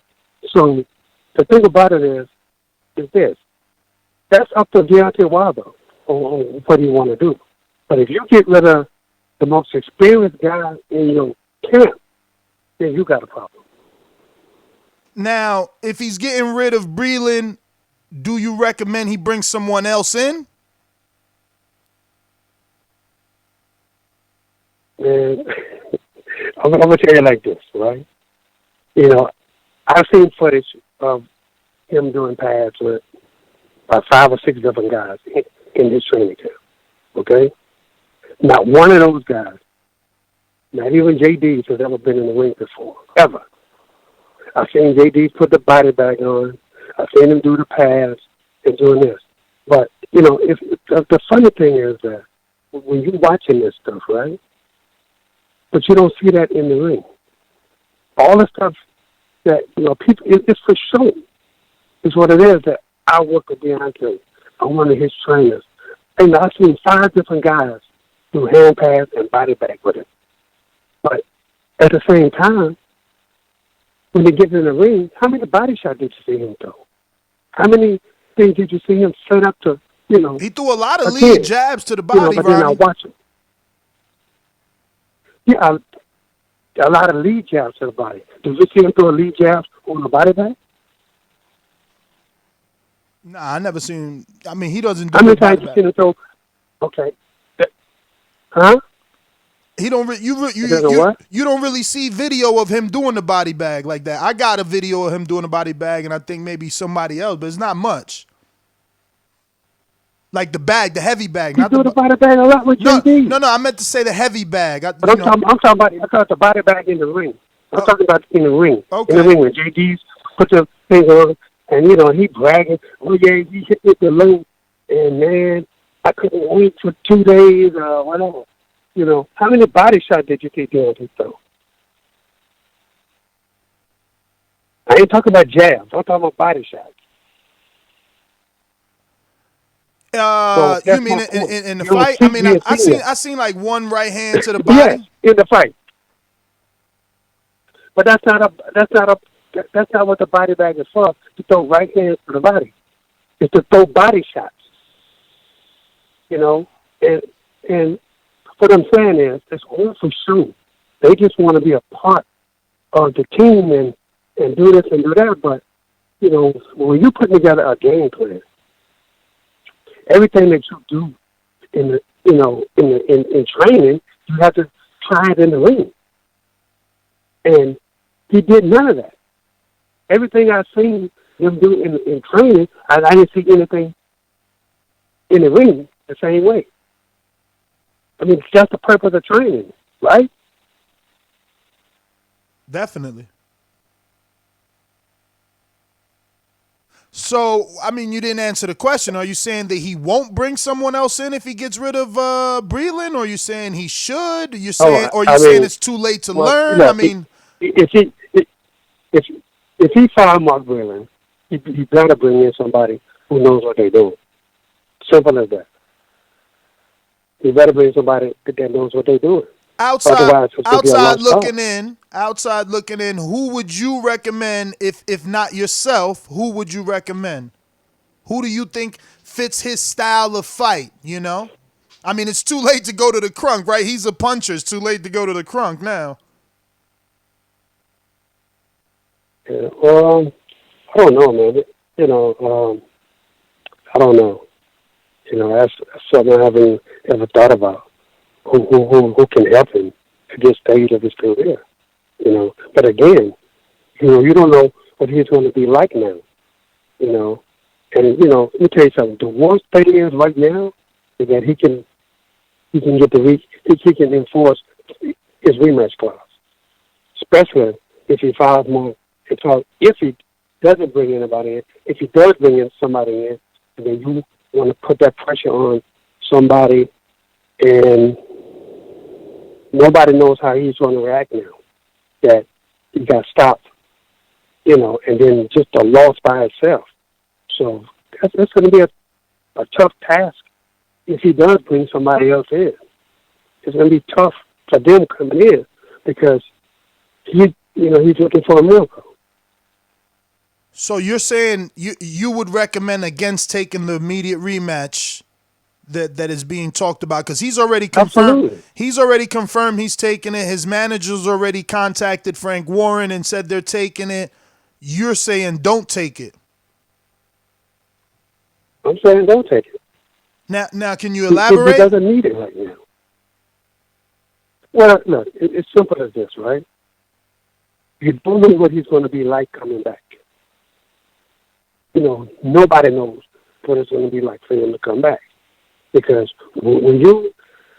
So the thing about it is this. That's up to Deontay Wilder on what he want to do. But if you get rid of the most experienced guy in your camp, then you got a problem. Now, if he's getting rid of Breland, do you recommend he brings someone else in? And I'm going to tell you like this, right? I've seen footage of him doing pads with about 5 or 6 different guys in his training camp, okay? Not one of those guys, not even JD, has ever been in the ring before, ever. I've seen JD put the body bag on. I've seen him do the pads and doing this. But, the funny thing is that when you're watching this stuff, right, but you don't see that in the ring. All the stuff that, people, it's for show. It's what it is that I work with Deontay. I'm one of his trainers. And I've seen 5 different guys do hand pads and body bag with him. But at the same time, when they get in the ring, how many body shots did you see him throw? How many things did you see him set up to, He threw a lot of lead jabs to the body, but then I watch him. Yeah, a lot of lead jabs to the body. Did you see him throw a lead jabs on the body bag? Nah, I never seen. I mean, he doesn't do. How many times you seen him throw? Okay. Huh? He don't. You don't really see video of him doing the body bag like that. I got a video of him doing the body bag, and I think maybe somebody else, but it's not much. Like the bag, the heavy bag. You do the body bag a lot with JD. No. I meant to say the heavy bag. I'm talking about the body bag in the ring. I'm talking about in the ring. Okay. In the ring when JD's put the thing on, and he bragging. Oh yeah, he hit me the low, and man, I couldn't wait for 2 days or whatever. How many body shots did you see Deontay throw? I ain't talking about jabs. I'm talking about body shots. You mean in the fight? I mean, I seen like one right hand to the body. Yeah, in the fight. But that's not what the body bag is for. To throw right hands to the body. It's to throw body shots. And what I'm saying is, it's all for show. They just want to be a part of the team and do this and do that. But when you're putting together a game plan, everything that you do in training, you have to try it in the ring. And he did none of that. Everything I've seen him do in training, I didn't see anything in the ring the same way. I mean, that's the purpose of training, right? Definitely. So, I mean, you didn't answer the question. Are you saying that he won't bring someone else in if he gets rid of Breland, or are you saying he should? You're saying, saying it's too late to learn? Yeah, I mean, if he fired Mark Breland, he better bring in somebody who knows what they're doing. Simple as that. He better bring somebody that knows what they're doing. Outside looking in, who would you recommend if not yourself? Who would you recommend? Who do you think fits his style of fight? I mean, it's too late to go to the crunk, right? He's a puncher. It's too late to go to the crunk now. Yeah, I don't know, man. I don't know. That's something I haven't ever thought about. Who can help him at this stage of his career? But again, you don't know what he's going to be like now. And let me tell you something. The worst thing is right now is that he can get he can enforce his rematch clause, especially if he files more. If he doesn't bring anybody in, if he does bring in somebody in, then you want to put that pressure on somebody, and nobody knows how he's going to react now that he got stopped, and then just a loss by itself. So that's going to be a tough task if he does bring somebody else in. It's going to be tough for them coming in because he's looking for a miracle. So you're saying you would recommend against taking the immediate rematch that is being talked about, because he's already confirmed. Absolutely. He's already confirmed he's taking it. His manager's already contacted Frank Warren and said they're taking it. You're saying don't take it. I'm saying don't take it. Now, can you elaborate? He doesn't need it right now. Well, look, it's simple as this, right? You don't know what he's going to be like coming back. Nobody knows what it's going to be like for him to come back. Because when you,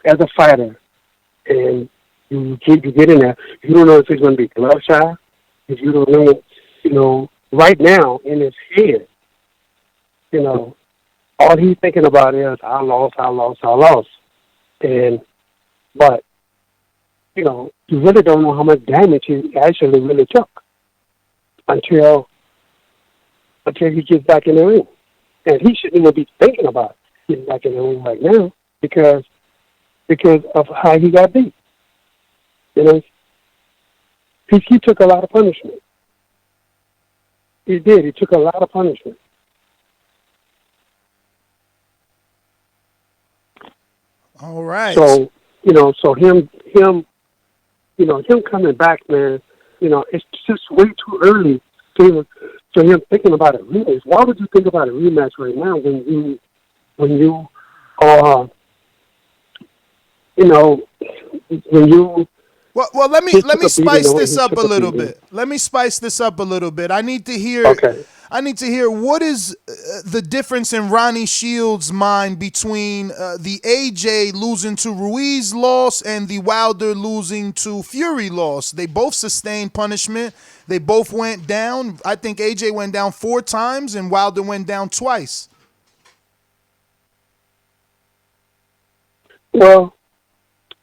as a fighter, and you get in there, you don't know if it's going to be glove shy. If you don't know, right now in his head, all he's thinking about is I lost. But you really don't know how much damage he actually really took until he gets back in the ring. And he shouldn't even be thinking about getting back in the ring right now because of how he got beat. He took a lot of punishment. He did. He took a lot of punishment. All right. So him coming back, man, it's just way too early for him thinking about a rematch. Why would you think about a rematch right now when you Well, let me spice this up a little bit. I need to hear. Okay. I need to hear what is the difference in Ronnie Shields' mind between the AJ losing to Ruiz loss and the Wilder losing to Fury loss. They both sustained punishment. They both went down. I think AJ went down 4 times and Wilder went down twice. Well,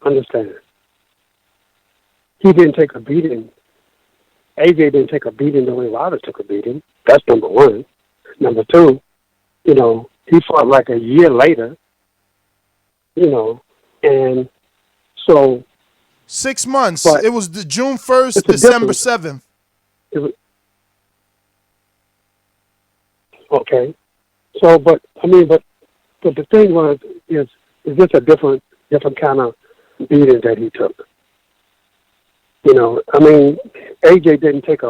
understand. He didn't take a beating. AJ didn't take a beating the way Wilder took a beating. That's number one. Number two, he fought like a year later, and so 6 months. It was the June 1st, December 7th. Okay. So, but the thing was, is this a different kind of beating that he took? AJ didn't take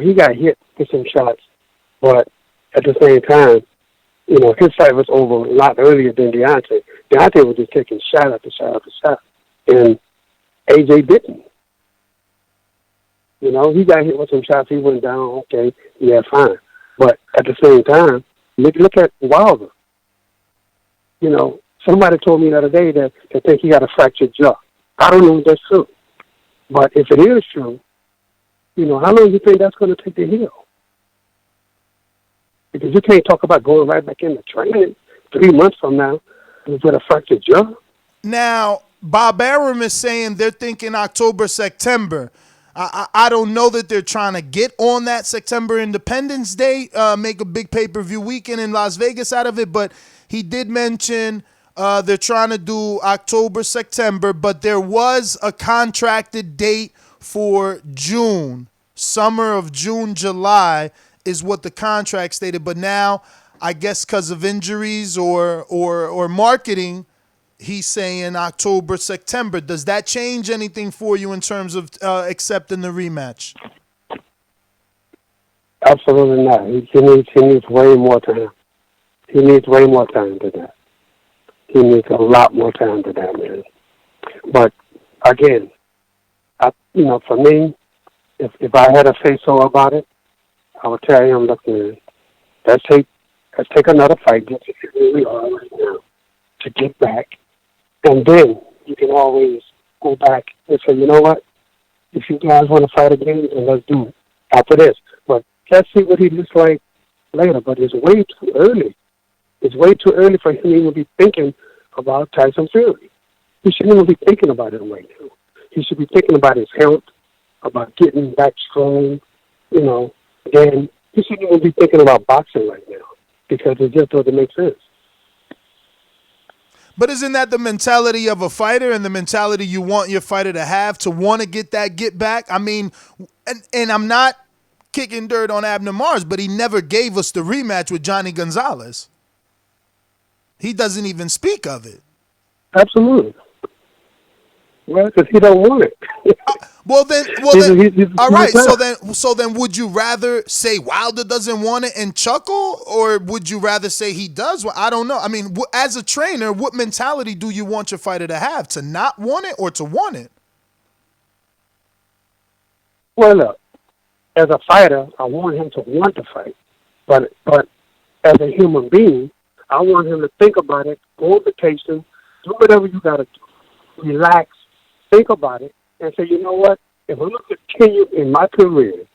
he got hit with some shots, but at the same time, his fight was over a lot earlier than Deontay. Deontay was just taking shot after shot after shot, and AJ didn't. He got hit with some shots. He went down. Okay, yeah, fine. But at the same time, look at Wilder. Somebody told me the other day that they think he got a fractured jaw. I don't know if that's true. But if it is true, how long do you think that's going to take to heal? Because you can't talk about going right back into training 3 months from now with a fractured jaw. Now, Bob Arum is saying they're thinking October, September. I don't know that they're trying to get on that September Independence Day, make a big pay-per-view weekend in Las Vegas out of it, but he did mention they're trying to do October, September, but there was a contracted date for June. Summer of June, July is what the contract stated. But now, I guess because of injuries or marketing, he's saying October, September. Does that change anything for you in terms of accepting the rematch? Absolutely not. He needs way more time. He needs way more time than that. He needs a lot more time than that, man. But again, for me, if I had a say so about it, I would tell him, look, man, let's take another fight, get to where we are right now, to get back, and then you can always go back and say, you know what, if you guys want to fight again, then let's do it after this. But let's see what he looks like later. But it's way too early. It's way too early for him to even be thinking about Tyson Fury. He shouldn't even be thinking about it right now. He should be thinking about his health, about getting back strong, Then he shouldn't even be thinking about boxing right now because it just doesn't make sense. But isn't that the mentality of a fighter and the mentality you want your fighter to want to get that get back? I mean, and I'm not kicking dirt on Abner Mars, but he never gave us the rematch with Johnny Gonzalez. He doesn't even speak of it. Absolutely. Well, because he don't want it. Well then, all right. So then, would you rather say Wilder doesn't want it and chuckle, or would you rather say he does? Well, I don't know. I mean, as a trainer, what mentality do you want your fighter to have? To not want it or to want it? Well, look, as a fighter, I want him to want to fight, but as a human being, I want him to think about it, go on vacation, do whatever you got to do, relax, think about it, and say, you know what? If I'm going to continue in my career,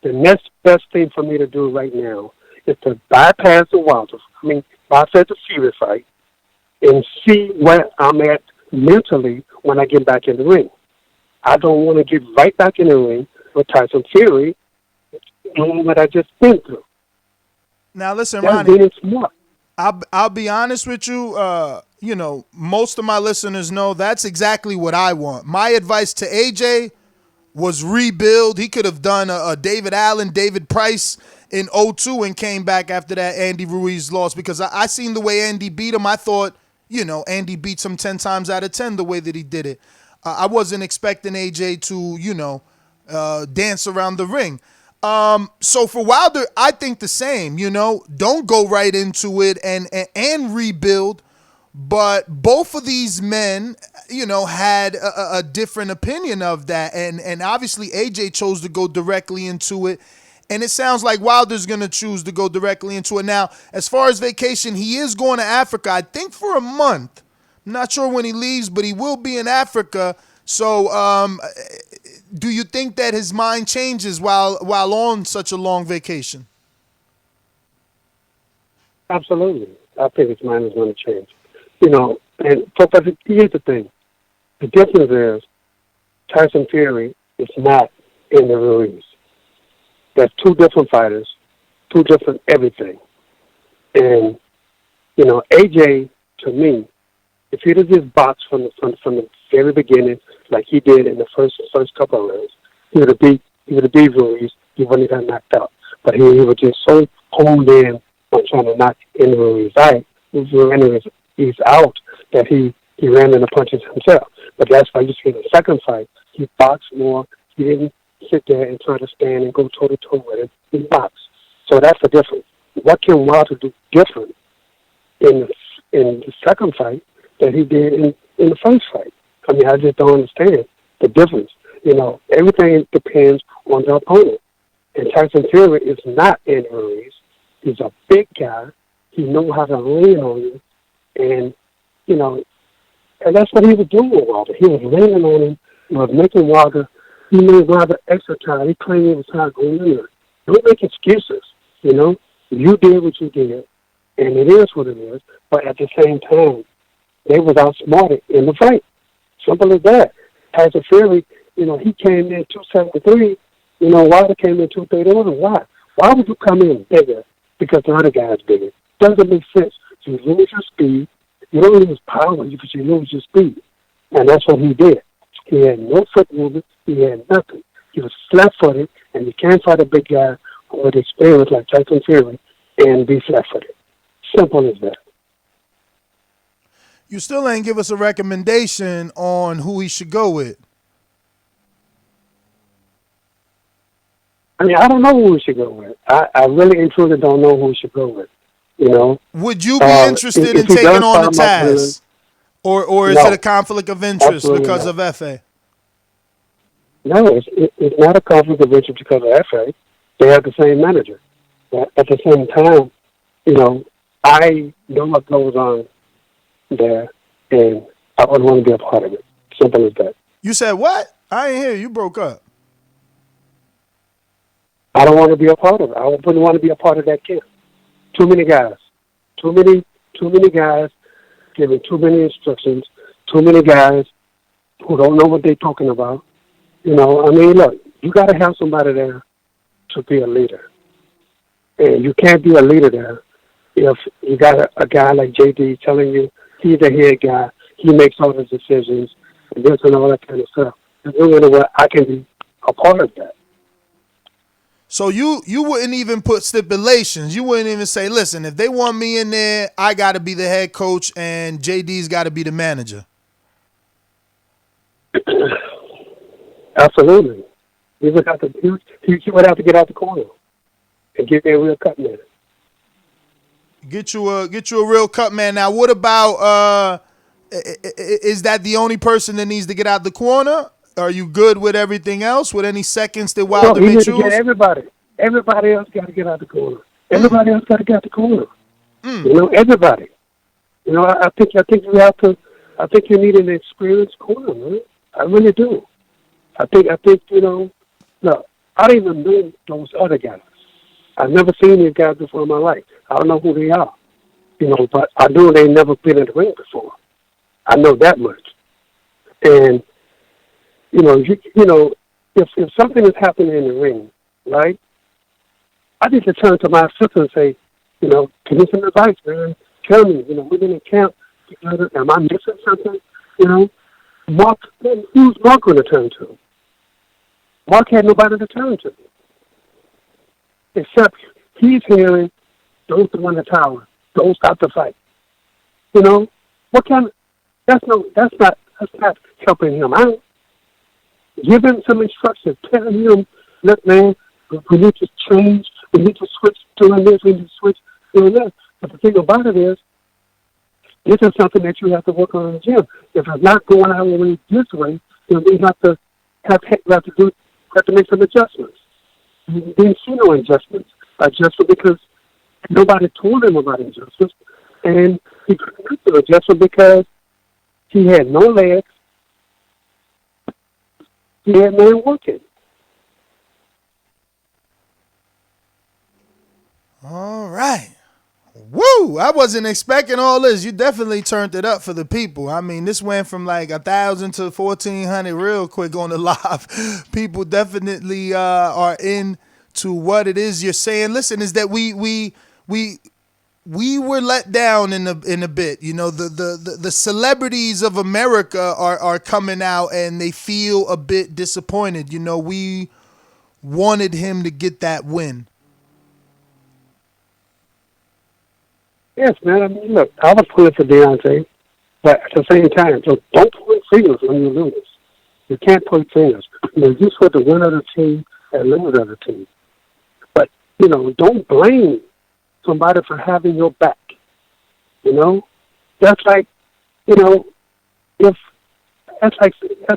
the next best thing for me to do right now is to bypass the Fury fight, and see where I'm at mentally when I get back in the ring. I don't want to get right back in the ring with Tyson Fury, knowing what I just been through. Now, listen, That's Ronnie. being smart. I'll be honest with you. Most of my listeners know that's exactly what I want. My advice to AJ was rebuild. He could have done a David Allen, David Price in 2002 and came back after that Andy Ruiz loss, because I seen the way Andy beat him. I thought, Andy beats him 10 times out of 10 the way that he did it. I wasn't expecting AJ to, dance around the ring. So for Wilder, I think the same, don't go right into it and rebuild. But both of these men, had a different opinion of that. And obviously AJ chose to go directly into it. And it sounds like Wilder's going to choose to go directly into it. Now, as far as vacation, he is going to Africa, I think for a month. I'm not sure when he leaves, but he will be in Africa. So do you think that his mind changes while on such a long vacation? Absolutely. I think his mind is going to change. And but here's the thing. The difference is Tyson Fury is not in the Ruiz. That's two different fighters, two different everything. And, AJ, to me, if he'd have just boxed from the very beginning, like he did in the first couple of rounds, he would have beat Ruiz. He wouldn't have got knocked out. But he was just so honed in on trying to knock in Ruiz out that he ran into punches himself. But that's why you see the second fight, he boxed more. He didn't sit there and try to stand and go toe-to-toe with him. He boxed. So that's the difference. What can Wilder do different in the second fight that he did in the first fight? I mean, I just don't understand the difference. Everything depends on the opponent. And Tyson Fury is not in Ruiz. He's a big guy. He knows how to lean on you. And, and that's what he was doing with Wilder. He was leaning on him. He was making Wilder. He made Wilder extra time. He claimed he was trying to go in there. Don't make excuses, You did what you did, and it is what it is. But at the same time, they was outsmarted in the fight. Simple as that. Tyson Fury, he came in 273. Wilder came in 231. Why? Why would you come in bigger because the other guy's bigger? Doesn't make sense. You lose your speed. You don't lose power because you lose your speed. And that's what he did. He had no foot movement. He had nothing. He was flat-footed, and you can't fight a big guy with experience like Tyson Fury and be flat-footed. Simple as that. You still ain't give us a recommendation on who he should go with. I mean, I don't know who we should go with. I really and truly don't know who we should go with. Would you be interested in taking on the Dazn? Or is it a conflict of interest because of FA? No, it's not a conflict of interest because of FA. They have the same manager. But at the same time, I know what goes on there, and I wouldn't want to be a part of it. Simple as that. You said what? I ain't hear you. You broke up. I don't want to be a part of it. I wouldn't want to be a part of that camp. Too many guys. Too many guys giving too many instructions. Too many guys who don't know what they're talking about. Look, you got to have somebody there to be a leader. And you can't be a leader there if you got a guy like JD telling you he's the head guy, he makes all the decisions, and this and all that kind of stuff. There's no way where I can be a part of that. So you wouldn't even put stipulations. You wouldn't even say, listen, if they want me in there, I got to be the head coach and JD's got to be the manager. Absolutely. He would have to get out the corner and get a real cut man. Get you a real cut man. Now, what about is that the only person that needs to get out the corner? Are you good with everything else? With any seconds that Wilder may choose? Everybody else got to get out the corner. Everybody else got to get out the corner. Everybody. I think you have to. I think you need an experienced corner, man. I really do. I think. Look, I don't even know those other guys. I've never seen these guys before in my life. I don't know who they are. But I know they never been in the ring before. I know that much. And if something is happening in the ring, right? I need to turn to my assistant and say, give me some advice, man. Tell me, we've been in camp together. Am I missing something? Mark, who's Mark going to turn to? Mark had nobody to turn to. Except he's hearing, don't throw in the towel. Don't stop the fight. What kind of, that's not helping him out. Give him some instructions. Tell him, look, man, we need to change. We need to switch doing this. We need to switch doing that. But the thing about it is, this is something that you have to work on in the gym. If it's not going our way this way, then we have to make some adjustments. He didn't see no adjustments because nobody told him about adjustments, and he couldn't do the adjustment because he had no legs. He had man working. All right. Woo! I wasn't expecting all this. You definitely turned it up for the people. I mean, this went from like 1,000 to 1,400 real quick on the live. People definitely are into what it is you're saying. Listen, is that we were let down in a bit. You know, the celebrities of America are coming out and they feel a bit disappointed. You know, we wanted him to get that win. Yes, man. I mean, look, I was pulling for Deontay, but at the same time, so don't point fingers when you lose. You can't point fingers. You know, you for the win of the team and lose of the team. But, you know, don't blame somebody for having your back. You know? That's like, you know, that's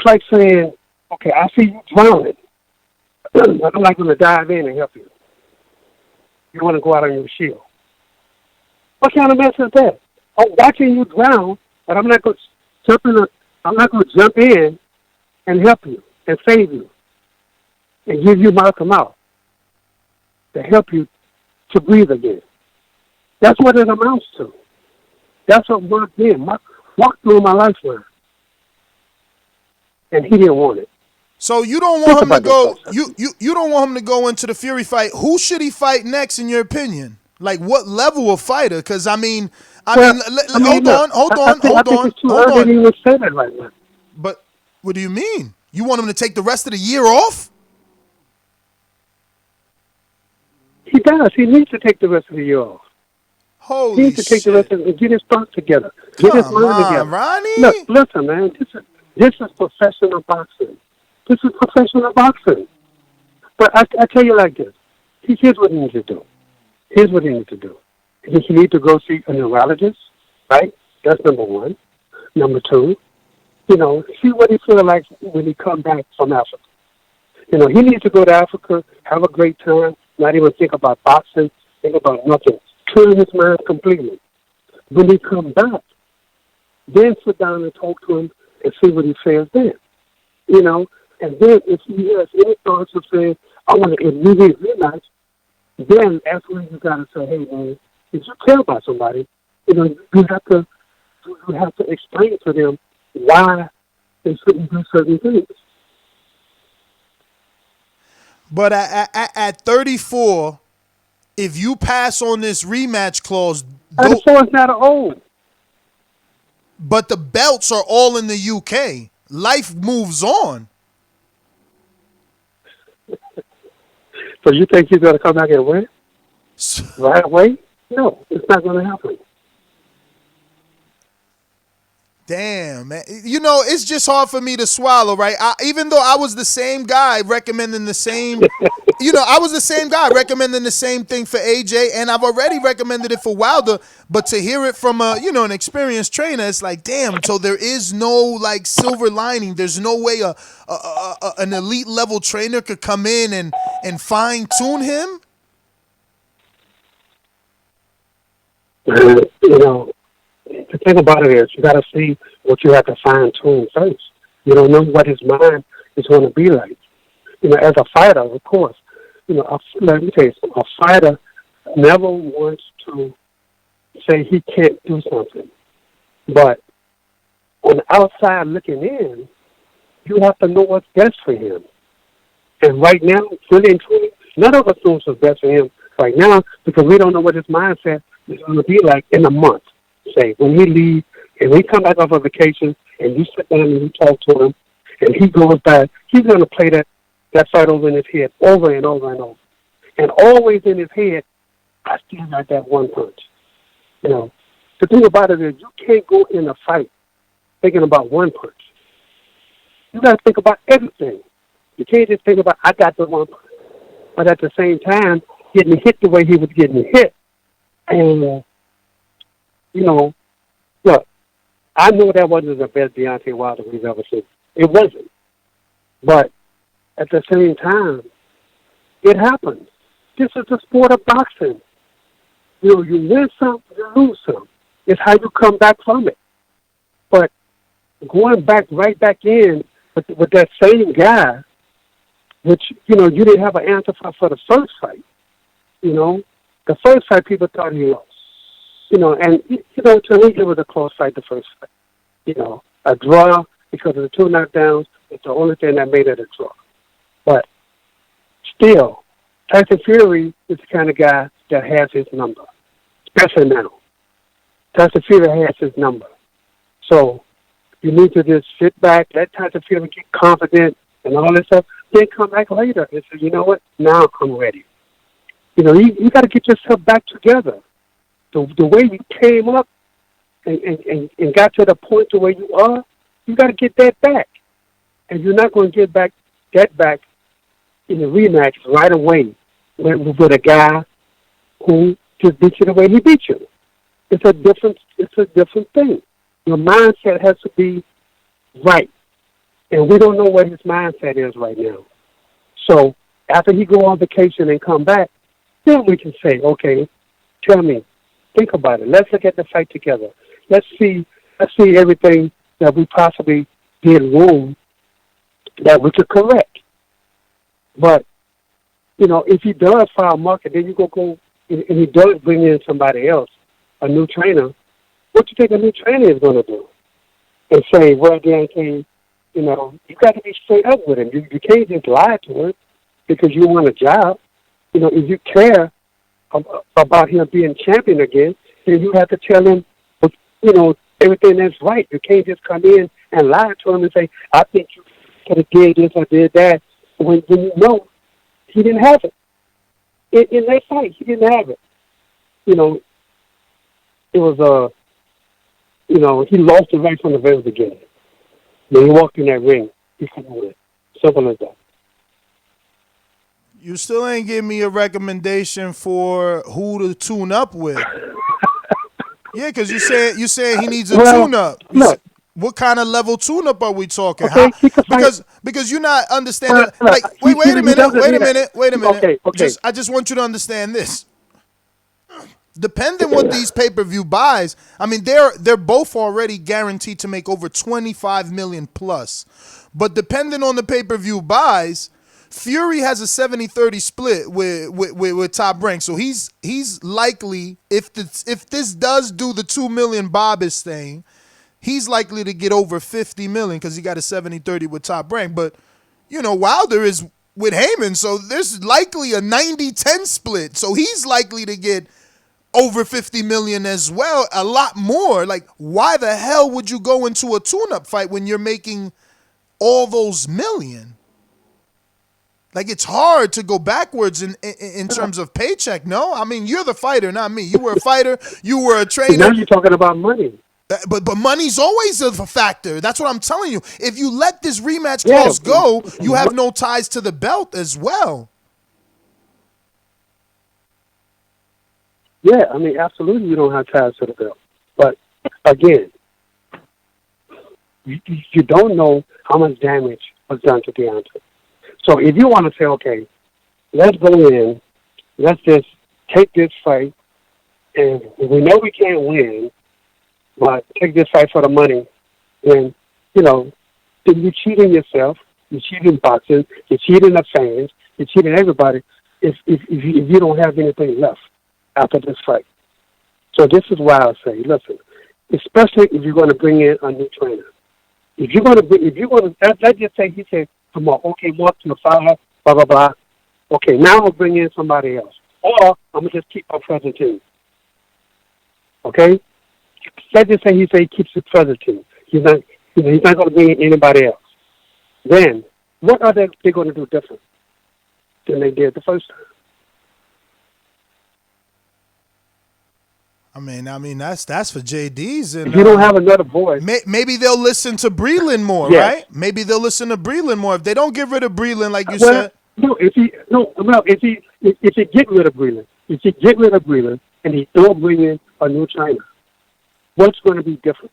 like saying, okay, I see you drowning. I'm not going to dive in and help you. You want to go out on your shield. What kind of mess is that? I'm watching you drown, but I'm not going to jump in and help you and save you and give you mouth to mouth to help you to breathe again. That's what it amounts to. That's what Mark did. Mark walked through my lifeline, and he didn't want it. So you don't want him to go. You don't want him to go into the Fury fight. Who should he fight next, in your opinion? Like what level of fighter? Because I mean, hold on. But what do you mean? You want him to take the rest of the year off? He does. He needs to take the rest of the year off. Holy he needs to take the rest of it and get his thoughts together. Get his mind together. Ronnie. Look, listen, man. This is professional boxing. This is professional boxing. But I tell you like this. Here's what he needs to do. Here's what he needs to do. He needs to go see a neurologist, right? That's number one. Number two, you know, see what he feels like when he comes back from Africa. You know, he needs to go to Africa, have a great time, not even think about boxing, think about nothing. Clear his mind completely. When he comes back, then sit down and talk to him and see what he says then. You know, and then if he has any thoughts of saying, I want to immediate rematch, then that's when you got to say, hey, man, if you care about somebody, you know, you have to explain to them why they shouldn't do certain things. But at 34, if you pass on this rematch clause, 34 is not old. But the belts are all in the UK. Life moves on. So you think he's going to come back and win right away? No, it's not going to happen. Damn, man. You know, it's just hard for me to swallow, right? Even though I was the same guy recommending the same, I was the same guy recommending the same thing for AJ, and I've already recommended it for Wilder, but to hear it from an experienced trainer, it's like, damn, so there is no, like, silver lining. There's no way an elite level trainer could come in and fine-tune him? You know, the thing about it is you got to see what you have to fine-tune first. You don't know what his mind is going to be like. You know, as a fighter, of course, you know, let me tell you something. A fighter never wants to say he can't do something. But on the outside looking in, you have to know what's best for him. And right now, really and truly, none of us knows what's best for him right now because we don't know what his mindset is going to be like in a month. Say, when he leaves and we come back off of vacation and you sit down and you talk to him and he goes back, he's going to play that fight over in his head over and over and over. And always in his head, I still got that one punch. You know, the thing about it is you can't go in a fight thinking about one punch. You got to think about everything. You can't just think about, I got the one punch. But at the same time, getting hit the way he was getting hit. And, you know, look, I know that wasn't the best Deontay Wilder we've ever seen. It wasn't. But at the same time, It happens. This is the sport of boxing. You know, you win some, you lose some. It's how you come back from it. But going back right back in with that same guy, which, you know, you didn't have an answer for the first fight. You know, the first fight people thought he lost. You know, and, you know, to me it was a close fight, the first fight. You know, a draw because of the 2 knockdowns. It's the only thing that made it a draw. But still, Tyson Fury is the kind of guy that has his number, especially now. Tyson Fury has his number. So you need to just sit back, let Tyson Fury get confident and all this stuff, then come back later and say, you know what, now I'm ready. You know, you got to get yourself back together. The way you came up and got to the point to where you are, you got to get that back. And you're not going to get that back in the rematch right away with a guy who just beat you the way he beat you. It's a different thing. Your mindset has to be right. And we don't know what his mindset is right now. So after he go on vacation and come back, then we can say, okay, tell me, think about it. Let's look at the fight together. Let's see everything that we possibly did wrong that we could correct. But, you know, if he does file market, then you go and he does bring in somebody else, a new trainer, what do you think a new trainer is going to do? And say, well, Deontay, you know, you got to be straight up with him. You can't just lie to him because you want a job. You know, if you care about him being champion again, then you have to tell him, you know, everything that's right. You can't just come in and lie to him and say, I think you could have did this or did that, when you know he didn't have it. In that fight, he didn't have it. You know, it was you know, he lost it right from the very beginning. When he walked in that ring, he couldn't win. Simple as that. You still ain't give me a recommendation for who to tune up with. Yeah, because you said he needs a tune-up. What kind of level tune-up are we talking? Okay, because you're not understanding. Like, wait a minute. Okay. I just want you to understand this. Depending what these pay-per-view buys, I mean, they're both already guaranteed to make over $25 million plus. But depending on the pay-per-view buys, Fury has a 70-30 split with Top Rank, so he's likely, if this does do the $2 million Bob is saying, he's likely to get over $50 million because he got a 70-30 with Top Rank. But you know, Wilder is with Heyman, so there's likely a 90-10 split, so he's likely to get over $50 million as well, a lot more. Like, why the hell would you go into a tune-up fight when you're making all those million? Like, it's hard to go backwards in terms of paycheck, no? I mean, you're the fighter, not me. You were a fighter. You were a trainer. Now you're talking about money. But money's always a factor. That's what I'm telling you. If you let this rematch clause go, you have no ties to the belt as well. Yeah, I mean, absolutely you don't have ties to the belt. But, again, you don't know how much damage was done to Deontay. So if you want to say, okay, let's go in, let's just take this fight, and we know we can't win, but take this fight for the money, then, you know, then you're cheating yourself, you're cheating boxing, you're cheating the fans, you're cheating everybody if you don't have anything left after this fight. So this is why I say, listen, especially if you're going to bring in a new trainer. If you're going to, let's just say he said, come on, okay, walk to the fire, blah, blah, blah. Okay, now I'll bring in somebody else. Or I'm going to just keep my present team. Okay? Let's just say he keeps his present team. He's not going to bring in anybody else. Then, what are they going to do different than they did the first time? I mean that's for JD's. And if you don't have another voice, maybe they'll listen to Breland more, right? Maybe they'll listen to Breland more. If they don't get rid of Breland, like you said. If he get rid of Breland, and he don't bring in a new trainer, what's going to be different?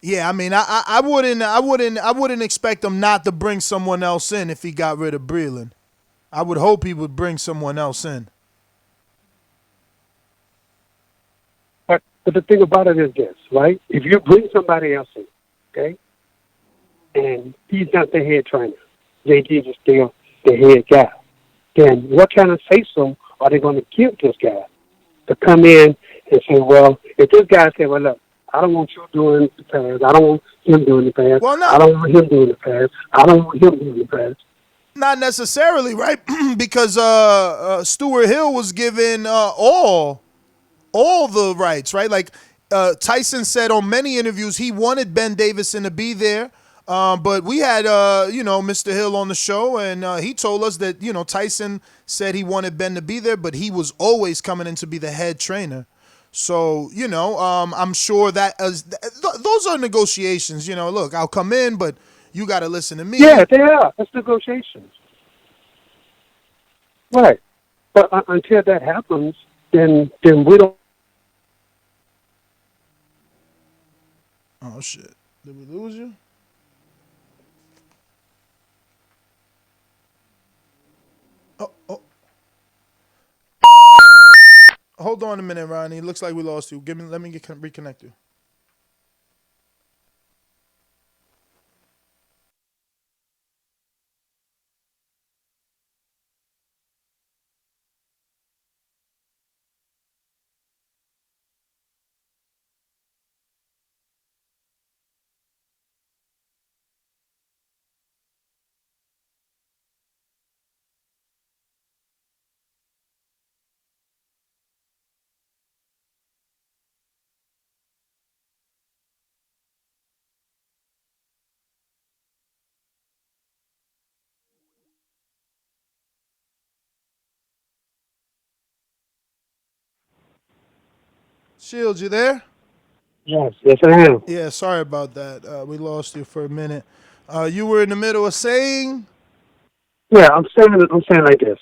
Yeah, I mean, I wouldn't expect him not to bring someone else in if he got rid of Breland. I would hope he would bring someone else in. But the thing about it is this, right? If you bring somebody else in, okay, and he's not the head trainer, JD is still the head guy, then what kind of say-so are they going to give this guy to come in and say, well, if this guy say, well, look, I don't want you doing the pass, I don't want him doing the pass, I don't want him doing the pass, I don't want him doing the pass. Not necessarily, right? Because Stuart Hill was given all the rights, right? Like Tyson said on many interviews, he wanted Ben Davison to be there. But we had, Mr. Hill on the show, and he told us that, Tyson said he wanted Ben to be there, but he was always coming in to be the head trainer. So, I'm sure that those are negotiations. Look, I'll come in, but you got to listen to me. Yeah, they are. That's negotiations. Right. But until that happens, then we don't. Oh, shit. Did we lose you? Oh. Hold on a minute, Ronnie. Looks like we lost you. Let me reconnect you. Shields, you there? Yes, I am. Yeah, sorry about that. We lost you for a minute. You were in the middle of saying? Yeah, I'm saying like this.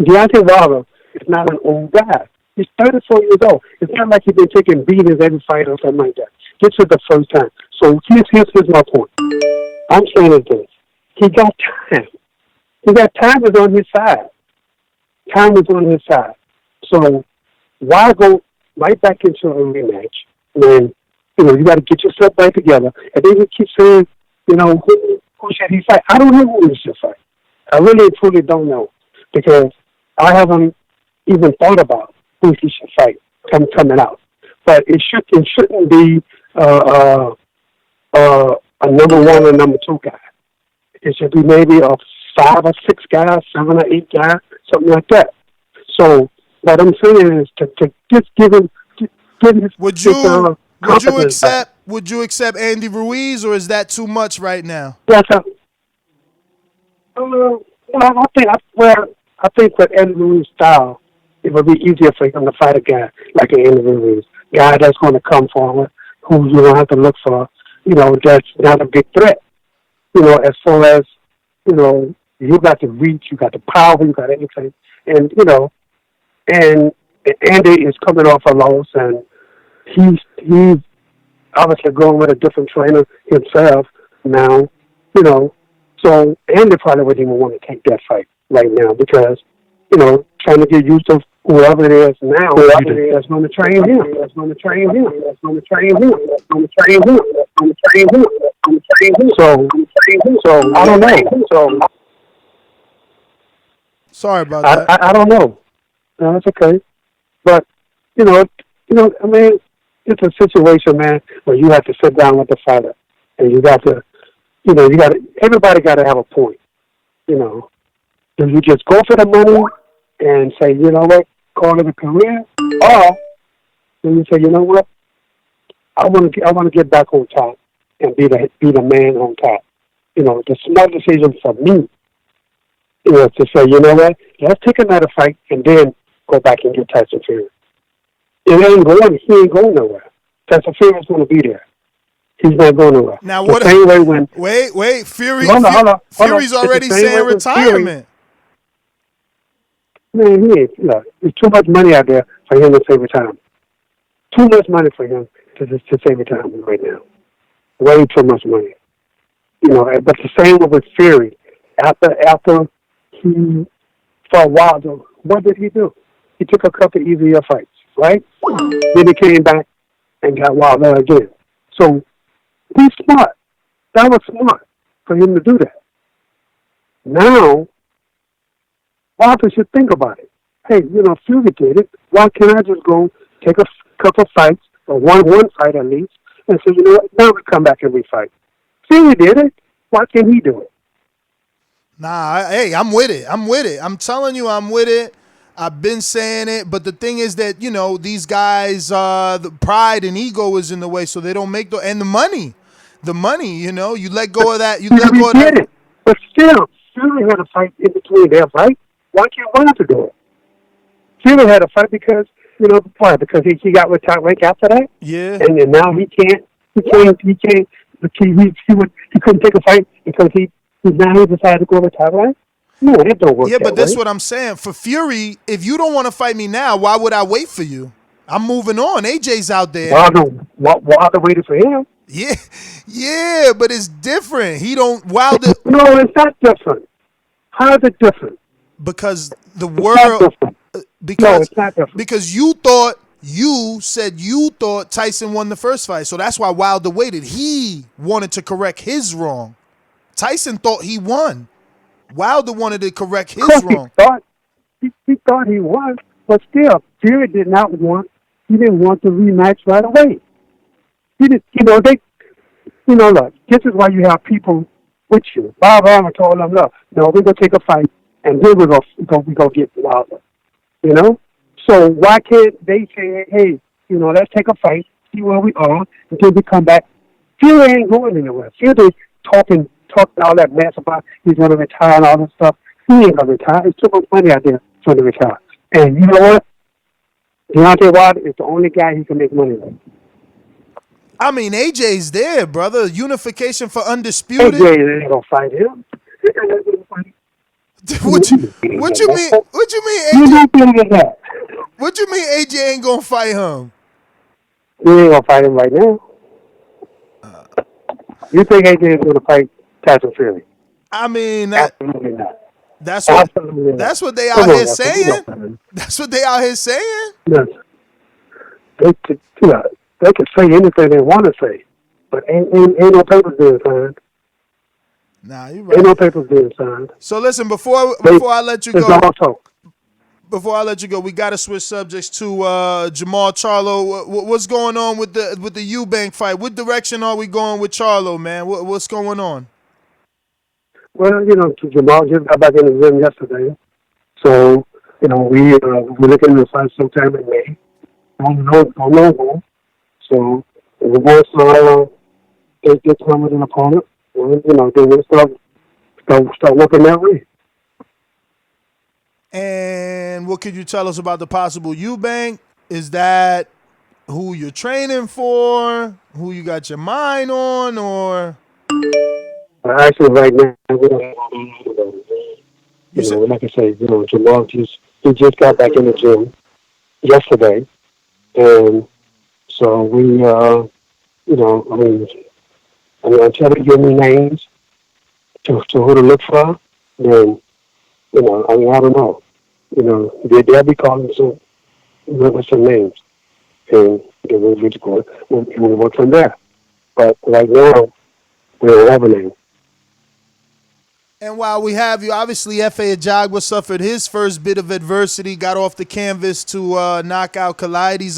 Deontay Wilder is not an old guy. He's 34 years old. It's not like he's been taking beatings every fight or something like that. This is the first time. So here's my point. I'm saying is this. He got time. Time is on his side. Time is on his side. So why go right back into a rematch when, you got to get yourself back together, and then you keep saying, who should he fight? I don't know who he should fight. I really truly don't know, because I haven't even thought about who he should fight coming out. But it shouldn't be a number one or number two guy. It should be maybe a 5 or 6 guy, 7 or 8 guy, something like that. So what I'm saying is to just give him his Would you accept Andy Ruiz, or is that too much right now? Yes, I think with Andy Ruiz's style, it would be easier for him to fight a guy like an Andy Ruiz, guy that's going to come forward, who you don't have to look for, that's not a big threat. As far as, you got the reach, you got the power, you got everything, and and Andy is coming off a loss, and he's obviously going with a different trainer himself now, so Andy probably wouldn't even want to take that fight right now because, trying to get used to whoever it is now that's going to train him. So I don't know. Sorry about that. I don't know. No, that's okay. But, I mean, it's a situation, man, where you have to sit down with the fighter, and you got to, everybody got to have a point. Do you just go for the money and say, you know what, call it a career, or do you say, you know what, I want to get back on top and be the man on top. The smart decision for me, to say, you know what, let's take another fight and then go back and get Tyson Fury. He ain't going nowhere. Tyson Fury's going to be there. He's not going nowhere. Now what? Same way when wait, Fury's hold already saying retirement. Man, he ain't. There's too much money out there for him to say retirement. Too much money for him to say retirement right now. way too much money. But the same with Fury. After he fought Wilder, what did he do? He took a couple easier fights, right? Then he came back and got Wilder again. So he's smart. That was smart for him to do that. Now, Wilder should think about it. Hey, Fury did it. Why can't I just go take a couple fights, or one fight at least, and say, now we come back and we fight. Fury did it. Why can't he do it? Nah, hey, I'm with it. I'm telling you, I'm with it. I've been saying it, but the thing is that, these guys, the pride and ego is in the way, so they don't make and the money, you let go of that. You let go of that. It. But still, Fury had a fight in between there, right? Why can't Wilder do it? Fury had a fight because, why? Because he got with top rank after that? Yeah. And then now he couldn't take a fight because he decided to go with top rank? No, it don't work. Yeah, but that's what I'm saying. For Fury, if you don't want to fight me now, why would I wait for you? I'm moving on. AJ's out there. Wilder waited for him. Yeah, but it's different. Wilder. No, it's not different. How is it different? Because the world. No, it's not different. Because you said you thought Tyson won the first fight, so that's why Wilder waited. He wanted to correct his wrong. Tyson thought he won. Wilder wanted to correct his wrong. He thought he won, but still, Fury did not want. He didn't want the rematch right away. He did. Look. This is why you have people with you. Bob Armour told them, look, we're gonna take a fight, and then we're gonna get Wilder. So why can't they say, hey, let's take a fight, see where we are, until we come back. Fury ain't going anywhere. Fury talking all that mess about he's going to retire and all that stuff. He ain't going to retire. There's too much money out there for him to retire. And you know what? Deontay Wilder is the only guy he can make money with. I mean, AJ's there, brother. Unification for Undisputed. AJ ain't going to fight him. What you mean? What you mean, AJ? You don't think that. What you mean AJ ain't going to fight him? He ain't going to fight him right now. You think AJ is going to fight Tyson Fury? I mean, absolutely not. That's what they out here saying. That's what they out here saying. Yes. They can say anything they want to say, but ain't no papers being signed. Nah, you right. Ain't no papers being signed. So listen, before I let you go, we got to switch subjects to Jamal Charlo. What's going on with the Eubank fight? What direction are we going with Charlo, man? What's going on? Well, Jamal just got back in the gym yesterday, so we're looking to fight sometime in May. Don't know. So we're going to get some with an opponent, and then we'll start working that way. And what could you tell us about the possible Eubank? Is that who you're training for? Who you got your mind on, or? Actually, right now, we don't like I say, Jamal he just got back in the gym yesterday, and so we, until they give me names to who to look for, then, I don't know. They'll be calling some names, and then we'll work from there. But right now, we don't have a name. And while we have you, obviously Efe Ajagba suffered his first bit of adversity, got off the canvas to knock out Kalides.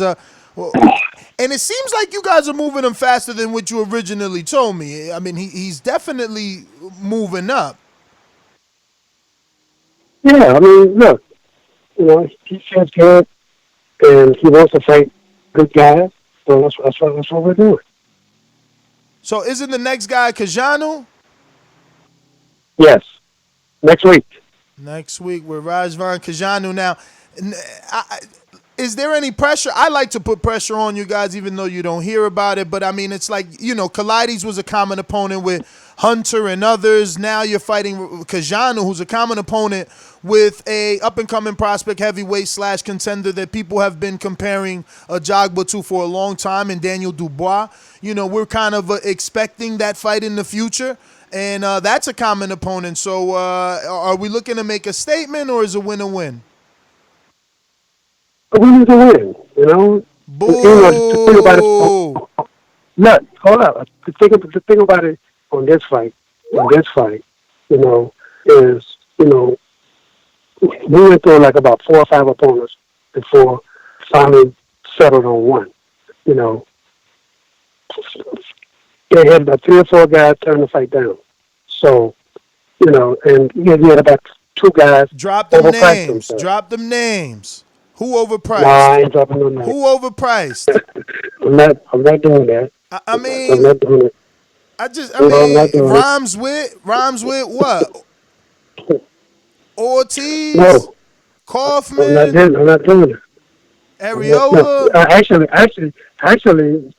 And it seems like you guys are moving him faster than what you originally told me. I mean, he's definitely moving up. Yeah, I mean, look, he feels good, and he wants to fight good guys, so that's what we're doing. So isn't the next guy Kajanu? Yes, next week. Next week with Rajvan Kajanu. Now, is there any pressure? I like to put pressure on you guys, even though you don't hear about it. But I mean, it's like, Kalides was a common opponent with Hunter and others. Now you're fighting Kajanu, who's a common opponent with a up-and-coming prospect heavyweight / contender that people have been comparing Ajagba to for a long time, and Daniel Dubois. You know, we're kind of expecting that fight in the future, and that's a common opponent. So are we looking to make a statement, or is a win a win? A win is a win, you know. Boo! You know, to think about it, look, hold up. To think about it on this fight, you know, is, you know, we went through like about 4 or 5 opponents before finally settled on one. You know, they had about 3 or 4 guys turn the fight down. So, you know, and you had about 2 guys Drop them overpriced names. themselves. Drop them names. Who overpriced? Nah, I ain't dropping no names. Who overpriced? I'm not doing that. I mean, I'm not doing it. Rhymes with what? Ortiz? No. Kaufman? I'm not doing it. Areola? Actually,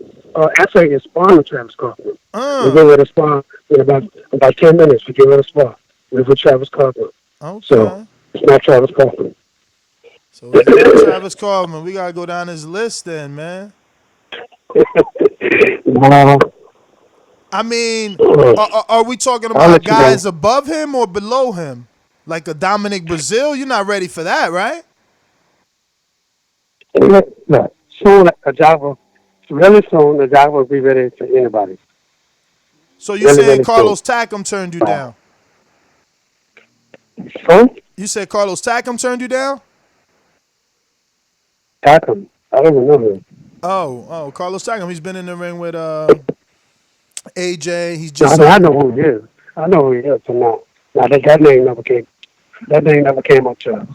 is sparring Travis Kaufman. We're going to spar in about 10 minutes. We get ready to spar with Travis Kaufman. Okay. So it's not Travis Kaufman. So it's not Travis Kaufman. We gotta go down his list then, man. No. I mean, are we talking about guys above him or below him? Like a Dominic Brazil? You're not ready for that, right? No. Soon, really soon, Ajagba will be ready for anybody. So you're saying Carlos Takam turned you down? Huh? You said Carlos Takam turned you down? Takam? I don't even know him. Oh, Carlos Takam. He's been in the ring with AJ. He's just. I know who he is. I know who he is. So now that name never came. That name never came up to us.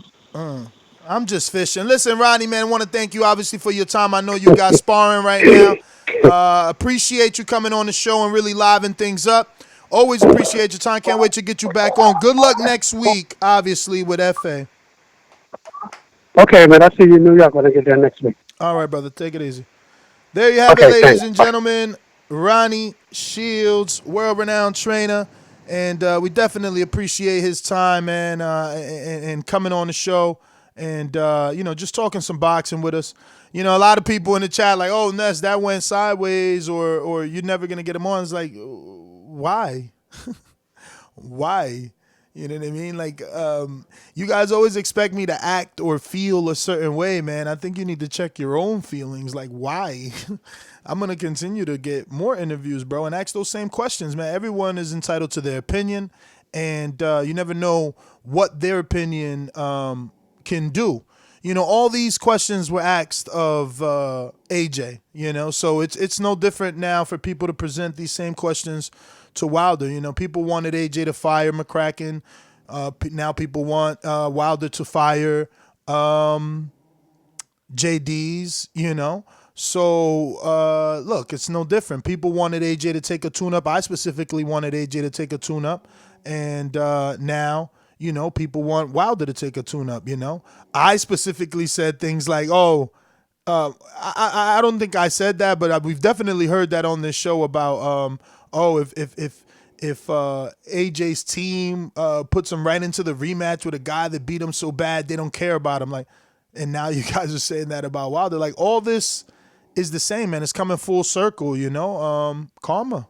I'm just fishing. Listen, Ronnie, man, I want to thank you obviously for your time. I know you got sparring right now. Appreciate you coming on the show and really liven things up. Always appreciate your time. Can't wait to get you back on. Good luck next week, obviously, with FA. Okay, man. I'll see you in New York when I get there next week. All right, brother. Take it easy. There you have it, ladies and gentlemen. Ronnie Shields, world-renowned trainer. And we definitely appreciate his time, man, and coming on the show and, just talking some boxing with us. You know, a lot of people in the chat like, oh, Ness, that went sideways or you're never going to get him on. It's like, why? Why? You know what I mean? Like, you guys always expect me to act or feel a certain way, man. I think you need to check your own feelings. Like, why? I'm going to continue to get more interviews, bro, and ask those same questions, man. Everyone is entitled to their opinion, and you never know what their opinion can do. You know, all these questions were asked of AJ, you know, so it's no different now for people to present these same questions to Wilder. You know, people wanted AJ to fire McCracken. Now people want Wilder to fire JD's, you know. So, look, it's no different. People wanted AJ to take a tune-up. I specifically wanted AJ to take a tune-up. And now, you know, people want Wilder to take a tune-up, you know. I specifically said things like, I don't think I said that, but we've definitely heard that on this show about, if AJ's team puts him right into the rematch with a guy that beat him so bad they don't care about him. Like, and now you guys are saying that about Wilder. Like, all this is the same, man. It's coming full circle, you know. Karma,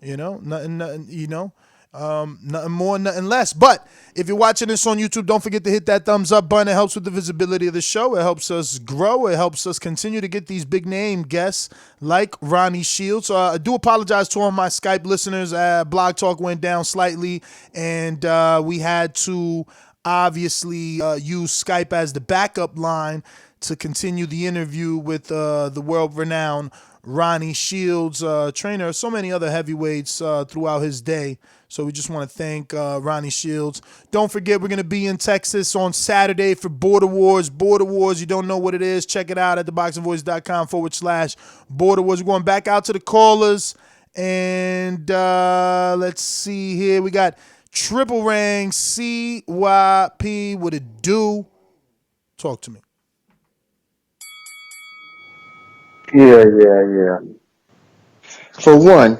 you know, nothing, you know, nothing more, nothing less. But if you're watching this on YouTube, don't forget to hit that thumbs up button. It helps with the visibility of the show. It helps us grow. It helps us continue to get these big name guests like Ronnie Shields. I do apologize to all my Skype listeners. Blog Talk went down slightly, and we had to obviously use Skype as the backup line to continue the interview with the world-renowned Ronnie Shields, trainer of so many other heavyweights throughout his day. So we just want to thank Ronnie Shields. Don't forget, we're going to be in Texas on Saturday for Border Wars. Border Wars, you don't know what it is, check it out at ThaBoxingVoice.com/Border Wars. We're going back out to the callers. And let's see here. We got Triple Rang CYP. What it do? Talk to me. Yeah. For one,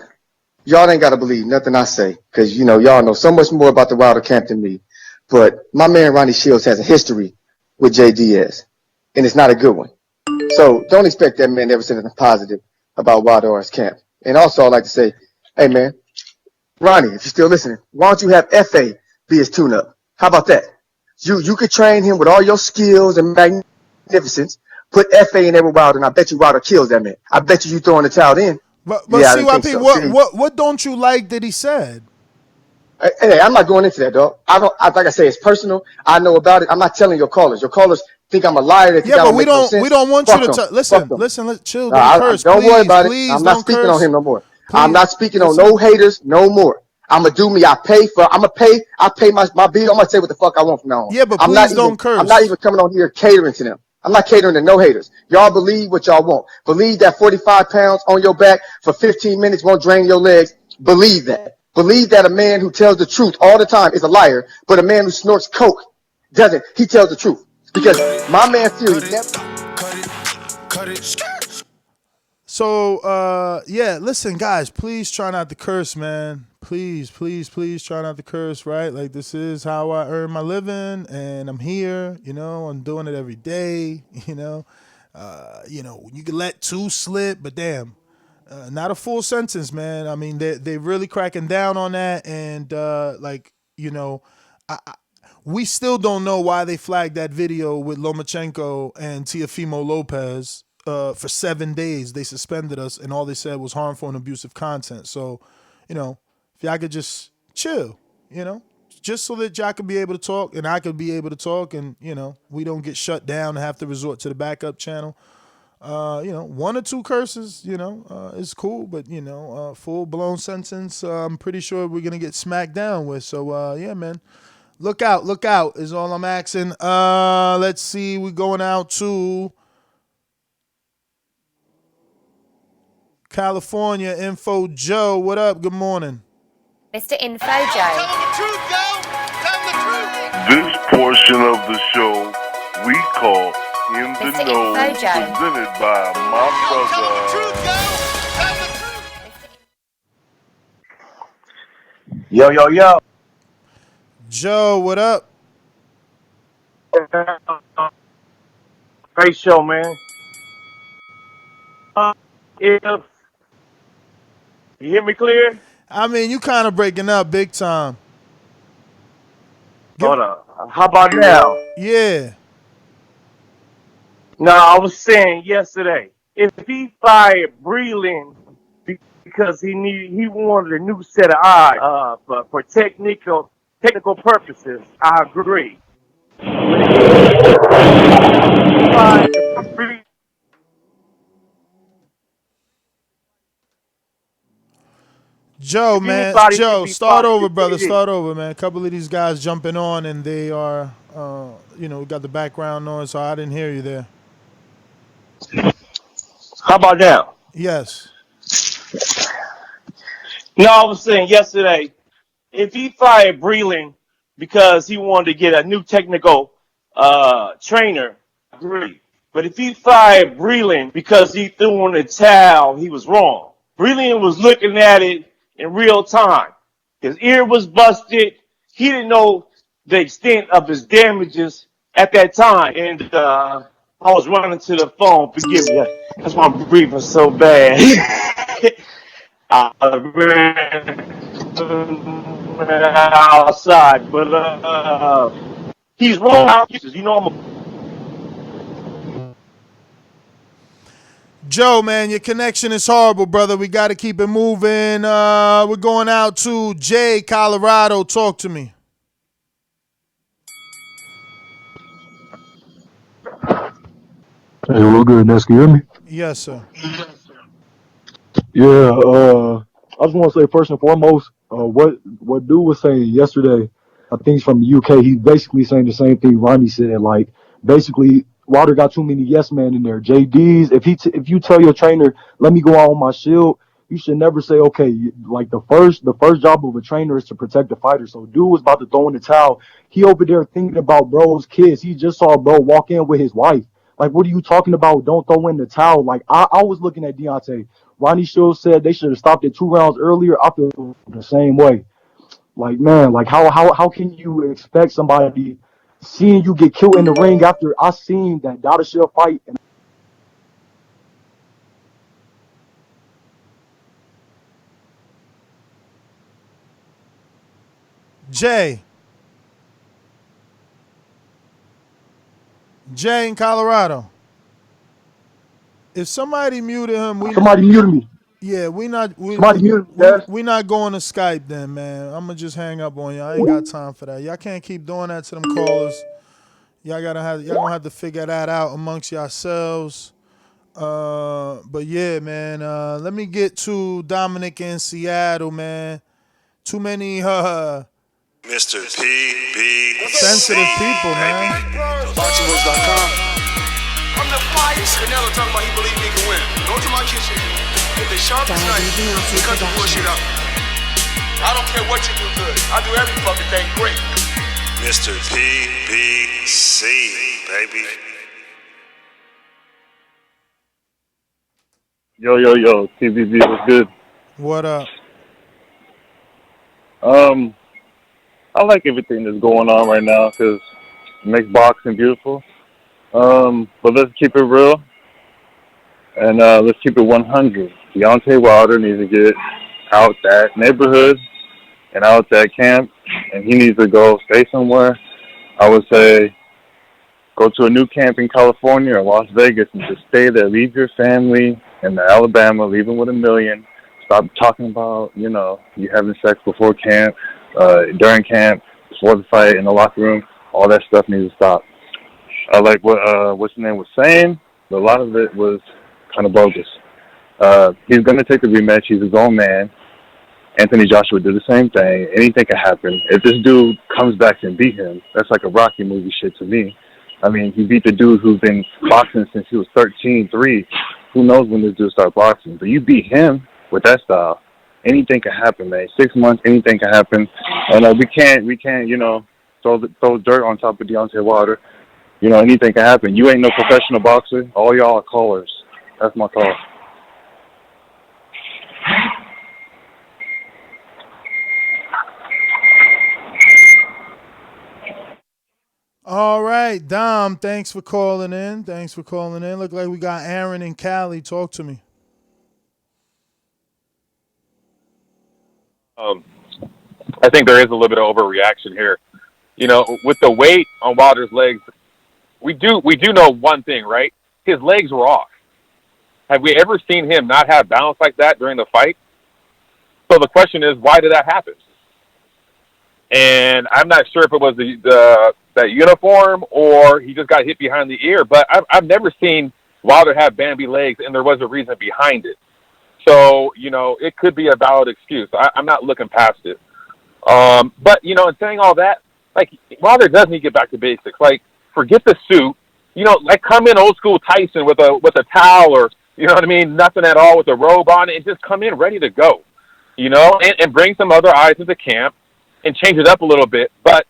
y'all ain't got to believe nothing I say because, you know, y'all know so much more about the Wilder camp than me. But my man Ronnie Shields has a history with Jay Diaz, and it's not a good one. So don't expect that man to ever say anything positive about Wilder or his camp. And also, I'd like to say, hey, man, Ronnie, if you're still listening, why don't you have FA be his tune-up? How about that? You could train him with all your skills and magnificence. Put FA in there with Wilder, and I bet you Wilder kills that man. I bet you throwing the towel in. But yeah, CYP, so. what don't you like that he said? Hey, I'm not going into that, dog. Like I say, it's personal. I know about it. I'm not telling your callers. Your callers think I'm a liar. They think yeah, I but we don't. No sense. We don't want Fuck you to listen. Chill. Don't curse. Don't please, worry about please, it. I'm not speaking curse. on him no more. Please, I'm not speaking on no haters no more. I'm gonna do me. I pay. I pay my bill. I'm gonna say what the fuck I want from now on. Yeah, but I'm please don't curse. I'm not even coming on here catering to them. I'm not catering to no haters. Y'all believe what y'all want. Believe that 45 pounds on your back for 15 minutes won't drain your legs. Believe that. Believe that a man who tells the truth all the time is a liar, but a man who snorts coke doesn't. He tells the truth. Because my man Fury never... Cut it. So, yeah, listen, guys, please try not to curse, man. Please try not to curse, right? Like, this is how I earn my living, and I'm here, I'm doing it every day, you can let two slip, but damn, not a full sentence, man. I mean, they really cracking down on that, and, we still don't know why they flagged that video with Lomachenko and Teofimo Lopez. For 7 days, they suspended us, and all they said was harmful and abusive content. So, if y'all could just chill, just so that y'all could be able to talk and I could be able to talk, and we don't get shut down and have to resort to the backup channel. One or two curses, is cool, but full blown sentence, I'm pretty sure we're gonna get smacked down with. So, yeah, man. Look out is all I'm asking. Let's see, we're going out to California. Info Joe, what up? Good morning. Mr. Info Joe. This portion of the show we call In the Mr. Know, Info Joe. presented by my brother. Yo. Joe, what up? Great show, man. If you hear me clear? I mean, you kind of breaking up big time. Hold up. How about now? Yeah. No, I was saying yesterday, if he fired Breland because he wanted a new set of eyes for technical purposes, I agree. Joe, man. Joe, start over, brother. Start over, man. A couple of these guys jumping on, and they are, we got the background noise, so I didn't hear you there. How about now? Yes. No, I was saying yesterday, if he fired Breland because he wanted to get a new technical trainer, I agree. But if he fired Breland because he threw in the towel, he was wrong. Breland was looking at it in real time. His ear was busted. He didn't know the extent of his damages at that time. And I was running to the phone. Forgive me. That's why I'm breathing so bad. I ran outside. But he's wrong. Joe, man, your connection is horrible, brother. We got to keep it moving. We're going out to Jay, Colorado. Talk to me. Hey, real good, Ness. Can you hear me? Yes, sir. Yeah, I just want to say first and foremost, what dude was saying yesterday, I think he's from the UK. He's basically saying the same thing Ronnie said. Like, basically, Wilder got too many yes men in there. JD's, if you tell your trainer, let me go out on my shield, you should never say, okay, like the first job of a trainer is to protect the fighter. So dude was about to throw in the towel. He over there thinking about bro's kids. He just saw bro walk in with his wife. Like, what are you talking about? Don't throw in the towel. Like, I was looking at Deontay. Ronnie Shields said they should have stopped it 2 rounds earlier. I feel the same way. Like, man, like how can you expect somebody seeing you get killed in the ring after I seen that Dazn fight? And Jay in Colorado. If somebody muted him, somebody muted me. yeah, we not Somebody muted me, Daz. we not going to Skype then, man. I'm gonna just hang up on y'all. I ain't got time for that. Y'all can't keep doing that to them callers. Y'all gonna have to figure that out amongst yourselves. But yeah, man. Let me get to Dominic in Seattle, man. Too many Mr. PB sensitive people, man. ThaBoxingvoice.com. I'm the flyest. Canelo talking about he believe he can win. Go to my kitchen. Get the sharpest knife and cut the bullshit up. I don't care what you do good. I do every fucking thing great. Mr. PBC, baby. Yo, TVB, what's good? What up? I like everything that's going on right now because it makes boxing beautiful. But let's keep it real and let's keep it 100. Deontay Wilder needs to get out that neighborhood and out that camp, and he needs to go stay somewhere. I would say go to a new camp in California or Las Vegas and just stay there. Leave your family in Alabama, leave them with $1 million. Stop talking about, you having sex before camp, during camp, before the fight, in the locker room. All that stuff needs to stop. I like what's his name was saying, but a lot of it was kind of bogus. He's going to take the rematch. He's a grown man. Anthony Joshua did the same thing. Anything can happen. If this dude comes back and beat him, that's like a Rocky movie shit to me. I mean, he beat the dude who's been boxing since he was 13-3. Who knows when this dude starts boxing? But you beat him with that style. Anything can happen, man. 6 months, anything can happen. And we can't, throw dirt on top of Deontay Wilder. Anything can happen. You ain't no professional boxer. All y'all are callers. That's my call. All right, Dom, thanks for calling in. Look like we got Aaron and Cali. Talk to me. I think there is a little bit of overreaction here. With the weight on Wilder's legs, we do know one thing, right? His legs were off. Have we ever seen him not have balance like that during the fight? So the question is, why did that happen? And I'm not sure if it was that uniform or he just got hit behind the ear, but I've never seen Wilder have Bambi legs, and there was a reason behind it. So, it could be a valid excuse. I'm not looking past it. But, in saying all that, Wilder does need to get back to basics. Forget the suit. Come in old school Tyson with a towel or, nothing at all with a robe on, and just come in ready to go, and bring some other eyes into camp and change it up a little bit. But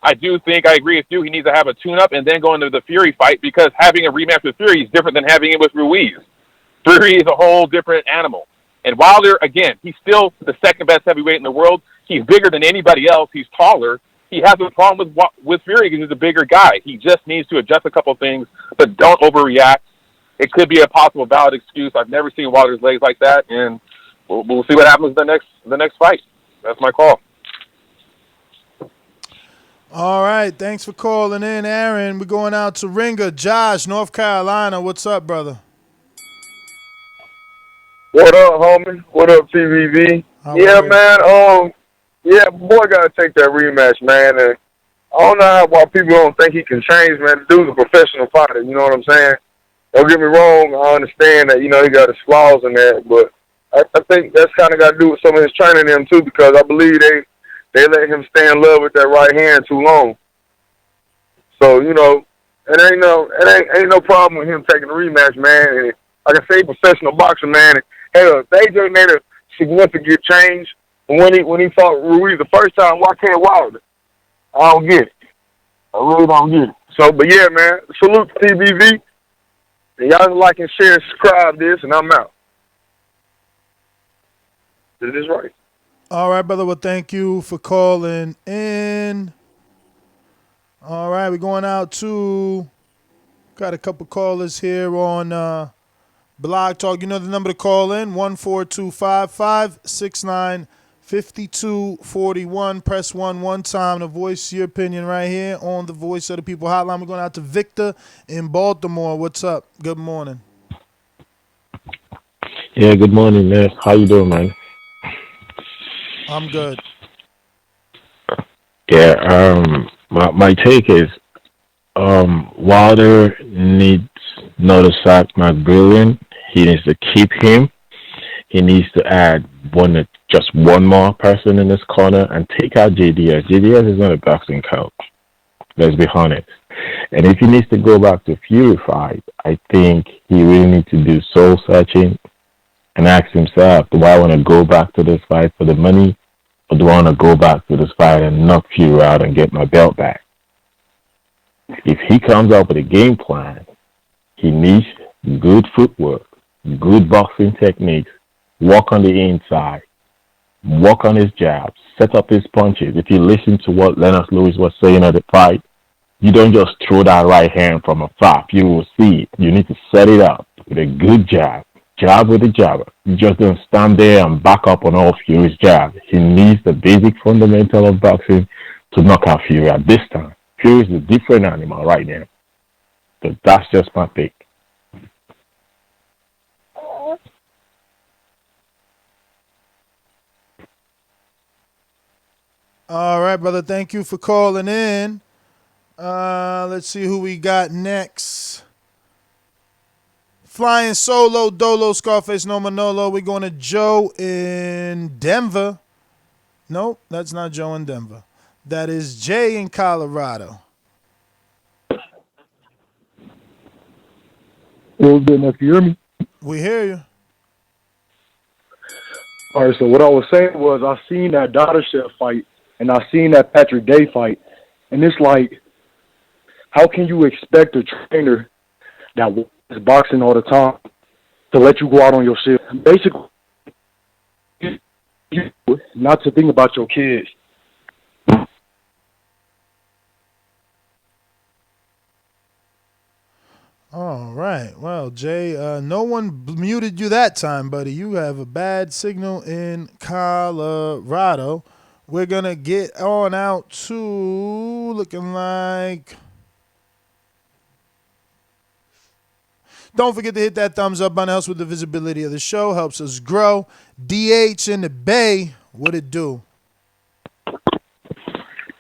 I do think, I agree with you, he needs to have a tune-up and then go into the Fury fight, because having a rematch with Fury is different than having it with Ruiz. Fury is a whole different animal. And Wilder, again, he's still the second best heavyweight in the world. He's bigger than anybody else. He's taller. He has a problem with Fury because he's a bigger guy. He just needs to adjust a couple things, but don't overreact. It could be a possible valid excuse. I've never seen Wilder's legs like that, and we'll see what happens the next fight. That's my call. All right, thanks for calling in, Aaron. We're going out to Ringer. Josh, North Carolina. What's up, brother? What up, homie? What up, TVV? Man. Boy got to take that rematch, man. And I don't know why people don't think he can change, man. The dude's a professional fighter, you know what I'm saying? Don't get me wrong. I understand that, he got his flaws in that, but I think that's kind of got to do with some of his training them too, because I believe they let him stay in love with that right hand too long. So, it ain't no problem with him taking the rematch, man. And like I say, professional boxer, man. And, hell, if AJ made a significant change when he fought Ruiz the first time, why can't Wilder? I don't get it. I really don't get it. So, but yeah, man, salute to TVV. And y'all like and share and subscribe this, and I'm out. Is this right? All right, brother. Well, thank you for calling in. All right, we're going out to, got a couple callers here on Blog Talk. You know the number to call in, 14255-695241. Press 1 one time to voice your opinion right here on the Voice of the People hotline. We're going out to Victor in Baltimore. What's up? Good morning. Yeah, good morning, man. How you doing, man? I'm good. Yeah, my take is Wilder needs not to sack McBrillion. He needs to keep him. He needs to add just one more person in this corner and take out JDS. JDS is not a boxing coach. Let's be honest. And if he needs to go back to Fury fight, I think he really needs to do soul searching and ask himself, do I want to go back to this fight for the money, or do I want to go back to this fight and knock Fury out and get my belt back? If he comes up with a game plan, he needs good footwork, good boxing techniques, work on the inside, work on his jabs, set up his punches. If you listen to what Lennox Lewis was saying at the fight, you don't just throw that right hand from afar. You will see it. You need to set it up with a good jab with a jabber. You just don't stand there and back up on all Fury's jabs. He needs the basic fundamental of boxing to knock out Fury at this time. Fury is a different animal right now. But that's just my pick. All right, brother. Thank you for calling in. Let's see who we got next. Flying Solo, Dolo, Scarface, No Manolo. We're going to Joe in Denver. Nope, that's not Joe in Denver. That is Jay in Colorado. Well, good enough. You hear me? We hear you. All right, so what I was saying was I seen that Dazn fight and I seen that Patrick Day fight, and it's like, how can you expect a trainer that is boxing all the time to let you go out on your shit? Basically, not to think about your kids. All right. Well, Jay, no one muted you that time, buddy. You have a bad signal in Colorado. We're going to get on out to looking like... Don't forget to hit that thumbs up button. Helps with the visibility of the show. Helps us grow. DH in the Bay. What it do?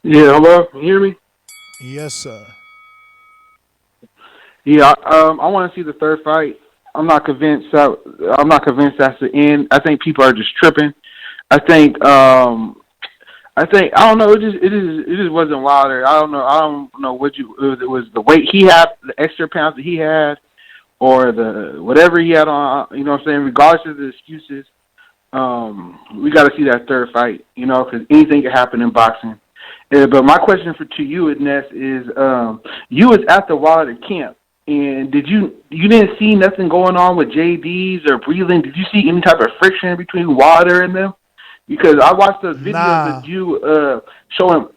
Yeah, hello. Can you hear me? Yes, sir. Yeah, I want to see the third fight. I'm not convinced that's the end. I think people are just tripping. I don't know. It just wasn't Wilder. I don't know what it was the weight he had, the extra pounds that he had, or the whatever he had on. You know what I'm saying? Regardless of the excuses, we got to see that third fight. You know, because anything can happen in boxing. But my question to you, Ness, is you was at the Wilder camp. And you didn't see nothing going on with JDs or Breland? Did you see any type of friction between Wilder and them? Because I watched the videos of you showing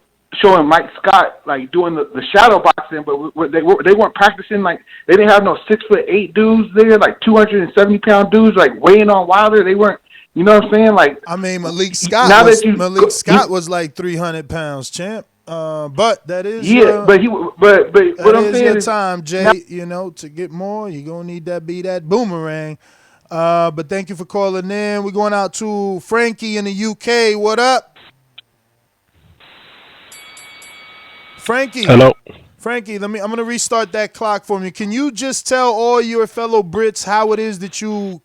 Mike Scott like doing the shadow boxing, but they weren't practicing. Like they didn't have no 6'8" dudes there, like 270-pound dudes like weighing on Wilder. They weren't. You know what I'm saying? Like I mean, Malik Scott was like 300 pounds, champ. But that is but what I'm saying your is time, Jay. You know, to get more, you're gonna need that boomerang. But thank you for calling in. We're going out to Frankie in the UK. What up, Frankie? Hello, Frankie. I'm gonna restart that clock for me. Can you just tell all your fellow Brits how it is that you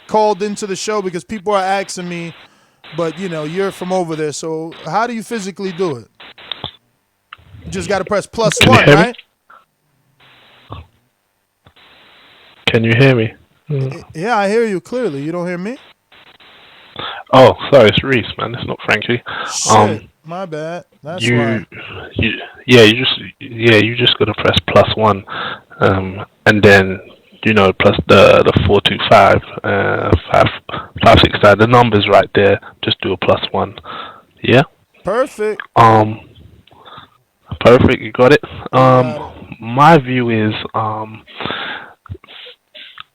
called into the show? Because people are asking me, but you know you're from over there, so how do you physically do it? You just got to press +1, right? Can you hear me? Yeah, I hear you clearly. You don't hear me? Oh, sorry, it's Reese, man. It's not Frankie. Shit, my bad. That's why. You just gotta press +1, and then plus the 425, 565. The numbers right there. Just do a +1. Yeah. Perfect. Perfect. You got it. My view is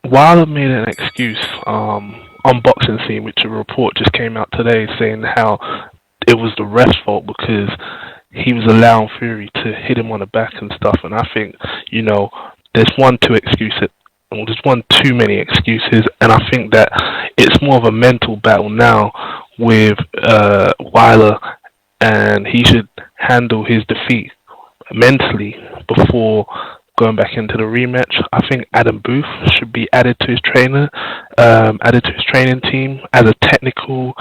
Wilder made an excuse on boxing scene, which a report just came out today saying how it was the ref's fault because he was allowing Fury to hit him on the back and stuff. And I think, there's one too many excuses, and I think that it's more of a mental battle now with Wilder, and he should handle his defeat mentally before going back into the rematch. I think Adam Booth should be added to his training team as a technical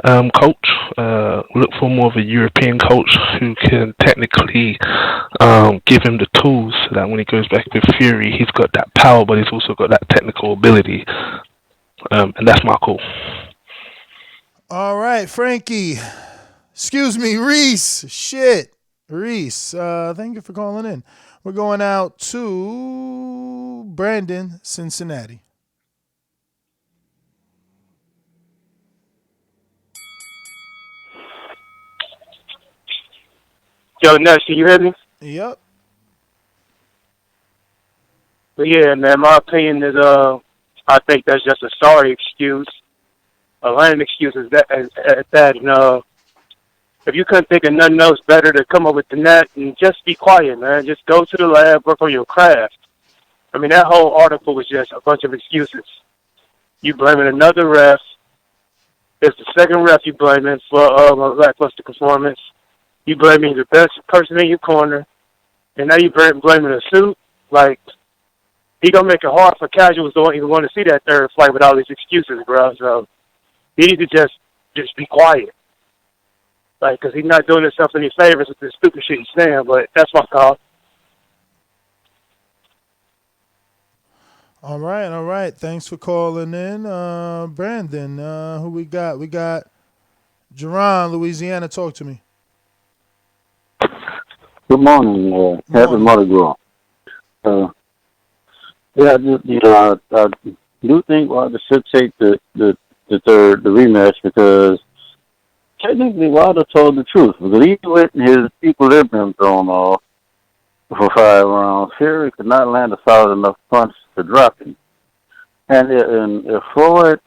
coach. Look for more of a European coach who can technically give him the tools so that when he goes back with Fury, he's got that power, but he's also got that technical ability. And that's my call. All right, Frankie. Excuse me, Reese. Shit. Reese, thank you for calling in. We're going out to Brandon, Cincinnati. Yo, Ness, can you hear me? Yep. But yeah, man, my opinion is, I think that's just a sorry excuse. A lame excuse is that, if you couldn't think of nothing else better to come up with than that, and just be quiet, man. Just go to the lab, work on your craft. I mean, that whole article was just a bunch of excuses. You blaming another ref. It's the second ref you blaming for a lackluster performance. You blaming the best person in your corner. And now you blaming a suit. Like, he gonna make it hard for casuals to even want to see that third fight with all these excuses, bro. So, he needs to just be quiet. Like, because he's not doing himself any favors with this stupid shit he's saying, but that's my call. All right. Thanks for calling in. Brandon, who we got? We got Jerron, Louisiana. Talk to me. Good morning. Happy Mardi Gras. I do think Wilder should take the rematch because technically, Wilder told the truth because he let his equilibrium thrown off for 5 rounds. Fury could not land a solid enough punch to drop him. And if Floyd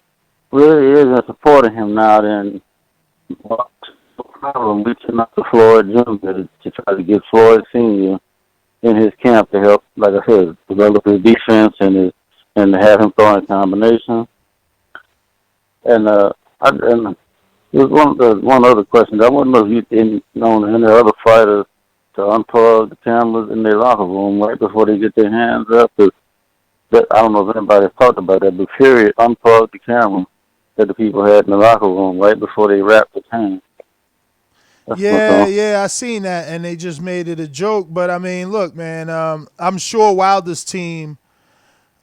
really isn't supporting him now, then problem reaching out to Floyd Jr. to try to get Floyd Sr. in his camp to help, like I said, develop his defense and to have him throw in combination. And there's one other question. I want to know if you known any other fighters to unplug the cameras in their locker room right before they get their hands up. I don't know if anybody's talked about that, but Fury unplugged the camera that the people had in the locker room right before they wrapped his hands. Yeah, I seen that, and they just made it a joke. But, I mean, look, man, I'm sure Wilder's team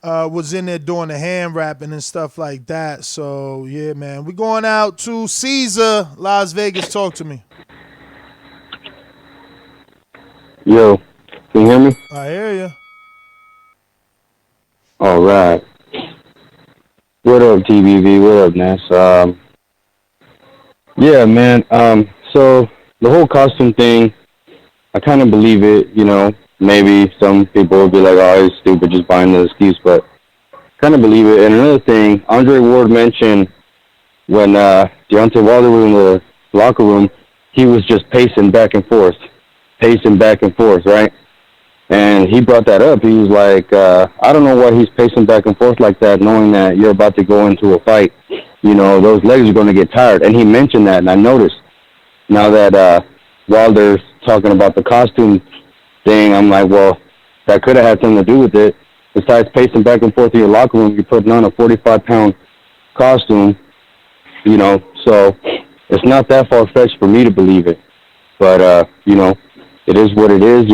was in there doing the hand wrapping and stuff like that. So, yeah, man. We're going out to Caesar, Las Vegas. Talk to me. Yo, can you hear me? I hear you. All right. What up, TBV? What up, Ness? Yeah, man. So the whole costume thing, I kind of believe it. Maybe some people will be like, "Oh, he's stupid, just buying the excuse," but kind of believe it. And another thing, Andre Ward mentioned when Deontay Wilder was in the locker room, he was just pacing back and forth, right? And he brought that up. He was like, I don't know why he's pacing back and forth like that, knowing that you're about to go into a fight. Those legs are going to get tired. And he mentioned that, and I noticed now that Wilder's talking about the costume thing, I'm like, well, that could have had something to do with it. Besides pacing back and forth in your locker room, you're putting on a 45-pound costume, so it's not that far-fetched for me to believe it. But, it is what it is,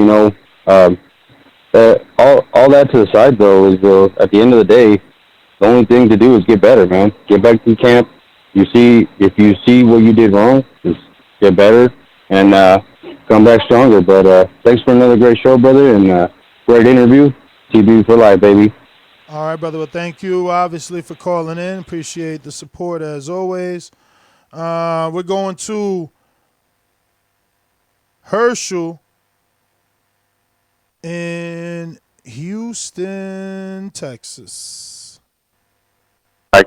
all that to the side, though, is at the end of the day, the only thing to do is get better, man. Get back to camp. If you see what you did wrong, just get better and come back stronger. But thanks for another great show, brother, and great interview. TB for life, baby. All right, brother. Well, thank you, obviously, for calling in. Appreciate the support, as always. We're going to Herschel in Houston, Texas. All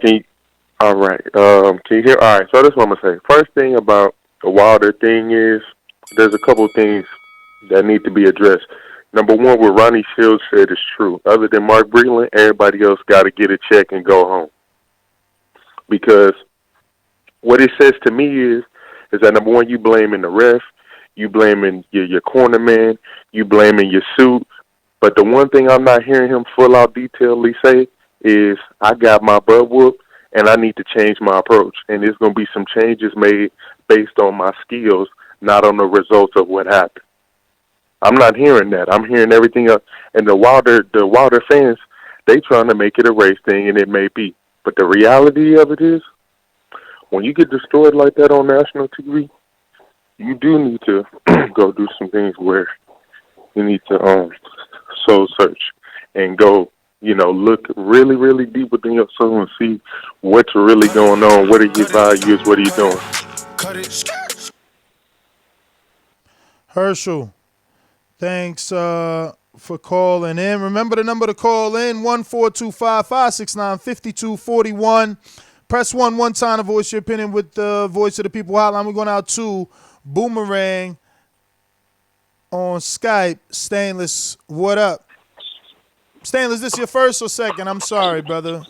right. Can you hear? All right. So this is what I'm gonna say. First thing about the Wilder thing is there's a couple of things that need to be addressed. Number one, what Ronnie Shields said is true. Other than Mark Breland, everybody else got to get a check and go home. Because what it says to me is that number one, you blaming the ref, you blaming your corner man, you blaming your suit. But the one thing I'm not hearing him full out detailedly say is I got my butt whooped and I need to change my approach. And there's going to be some changes made based on my skills, not on the results of what happened. I'm not hearing that. I'm hearing everything else. And the Wilder fans, they trying to make it a race thing, and it may be. But the reality of it is, when you get destroyed like that on national TV, you do need to go do some things where you need to soul search and go, look really, really deep within your soul and see what's really going on. What are your values? What are you doing? Herschel, thanks for calling in. Remember the number to call in, 1-425-569-5241. Press 1 one time to voice your opinion with the Voice of the People hotline. We're going out to Boomerang on Skype. Stainless, what up? Stainless, this your first or second? I'm sorry, brother.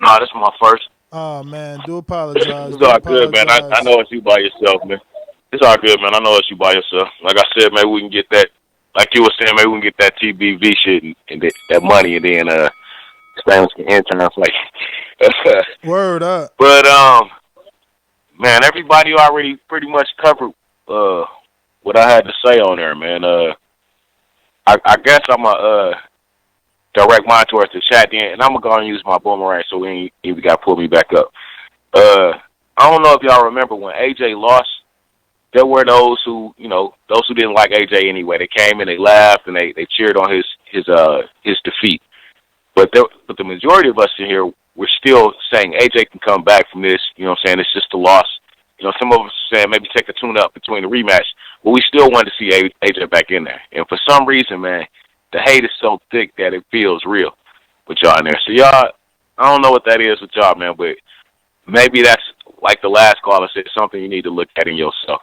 Nah, this is my first. Oh, man, do apologize. It's all good, man. I know it's you by yourself, man. It's all good, man. I know it's you by yourself. Like I said, maybe we can get that, like you were saying, maybe we can get that TBV shit and that money, and then Stainless can intern us like. Word up. But man, everybody already pretty much covered what I had to say on there, man. I guess I'm gonna direct mine towards the chat, and I'm gonna go and use my boomerang so we ain't even got to pull me back up. I don't know if y'all remember when AJ lost. There were those who didn't like AJ anyway. They came and they laughed and they cheered on his defeat. But the majority of us in here, we're still saying AJ can come back from this. You know what I'm saying? It's just a loss. Some of us are saying maybe take a tune-up between the rematch. But we still wanted to see AJ back in there. And for some reason, man, the hate is so thick that it feels real with y'all in there. So y'all, I don't know what that is with y'all, man, but maybe that's, like the last caller said, something you need to look at in yourself.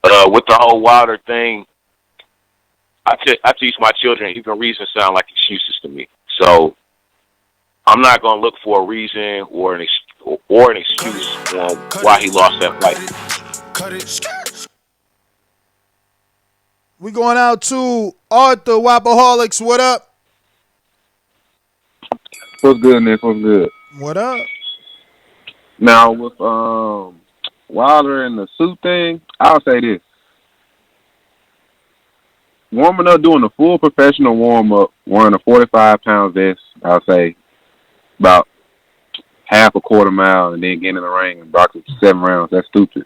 With the whole Wilder thing, I teach my children even reasons sound like excuses to me. So I'm not going to look for a reason or an excuse on why he lost that fight. We going out to Arthur Wapaholics. What up? What's good, Nick? What's good? What up? Now, with Wilder and the suit thing, I'll say this. Warming up, doing a full professional warm-up, wearing a 45-pound vest, I'll say about half a quarter mile, and then getting in the ring and boxing for 7 rounds. That's stupid.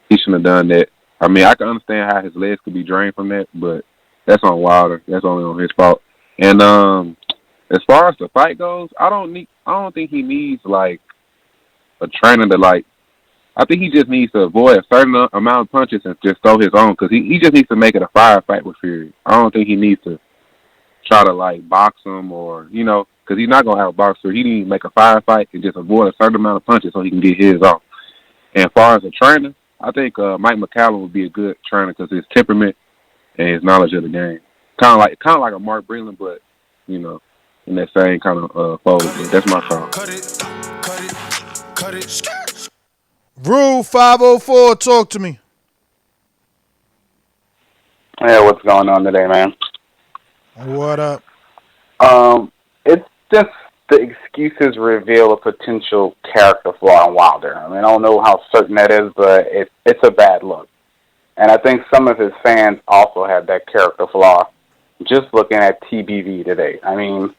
He shouldn't have done that. I mean, I can understand how his legs could be drained from that, but that's on Wilder. That's only on his fault. And as far as the fight goes, I don't think he needs like a trainer to like. I think he just needs to avoid a certain amount of punches and just throw his own, because he just needs to make it a firefight with Fury. I don't think he needs to try to like box him or because he's not gonna have a boxer. He needs to make a firefight and just avoid a certain amount of punches so he can get his off. And as far as a trainer, I think Mike McCallum would be a good trainer because his temperament and his knowledge of the game, kind of like a Mark Breland, but in that same kind of fold. That's my call. Cut it. Rule 504, talk to me. Yeah, what's going on today, man? What up? It's just the excuses reveal a potential character flaw in Wilder. I mean, I don't know how certain that is, but it's a bad look. And I think some of his fans also have that character flaw just looking at TBV today. I mean,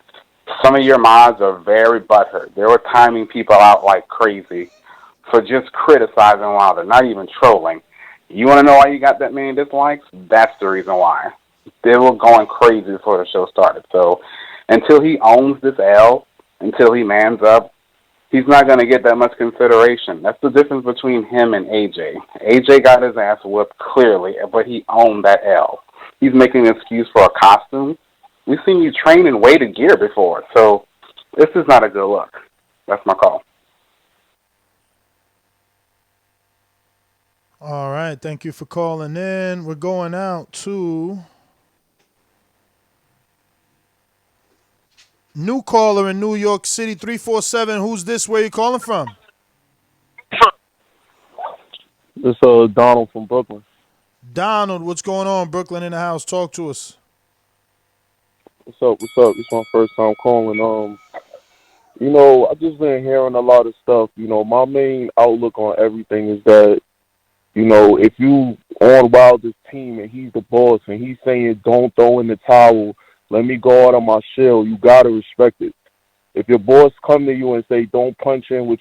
some of your mods are very butthurt. They were timing people out like crazy for just criticizing Wilder, not even trolling. You want to know why you got that many dislikes? That's the reason why. They were going crazy before the show started. So until he owns this L, until he mans up, he's not going to get that much consideration. That's the difference between him and AJ. AJ got his ass whooped clearly, but he owned that L. He's making an excuse for a costume. We've seen you train in weighted gear before, so this is not a good look. That's my call. All right. Thank you for calling in. We're going out to new caller in New York City, 347. Who's this? Where you calling from? It's Donald from Brooklyn. Donald, what's going on? Brooklyn in the house. Talk to us. What's up? It's my first time calling. I've just been hearing a lot of stuff. My main outlook on everything is that, if you on Wilder's team and he's the boss and he's saying don't throw in the towel, let me go out on my shell, you gotta respect it. If your boss come to you and say don't punch in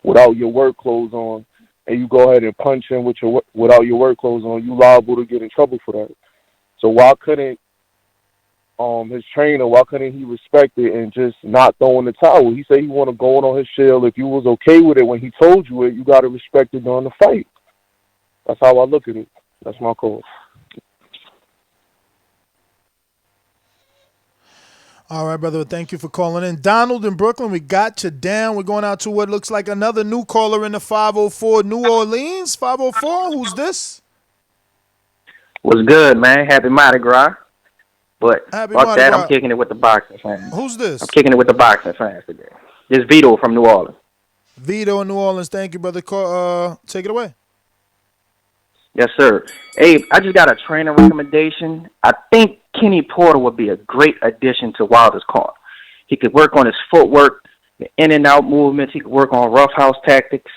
without your work clothes on, and you go ahead and punch in without your work clothes on, you liable to get in trouble for that. So why couldn't his trainer, why couldn't he respect it and just not throw in the towel? He said he want to go on his shell. If you was okay with it when he told you it, you got to respect it during the fight. That's how I look at it. That's my call. All right, brother. Thank you for calling in. Donald in Brooklyn, we got you down. We're going out to what looks like another new caller in the 504, New Orleans. 504, who's this? What's good, man? Happy Mardi Gras. But Happy fuck Mardi that, Gras. I'm kicking it with the boxing fans. Who's this? I'm kicking it with the boxing fans today. This Vito from New Orleans. Vito in New Orleans. Thank you, brother. Take it away. Yes, sir. Hey, I just got a trainer recommendation. I think Kenny Porter would be a great addition to Wilder's corner. He could work on his footwork, the in and out movements. He could work on roughhouse tactics.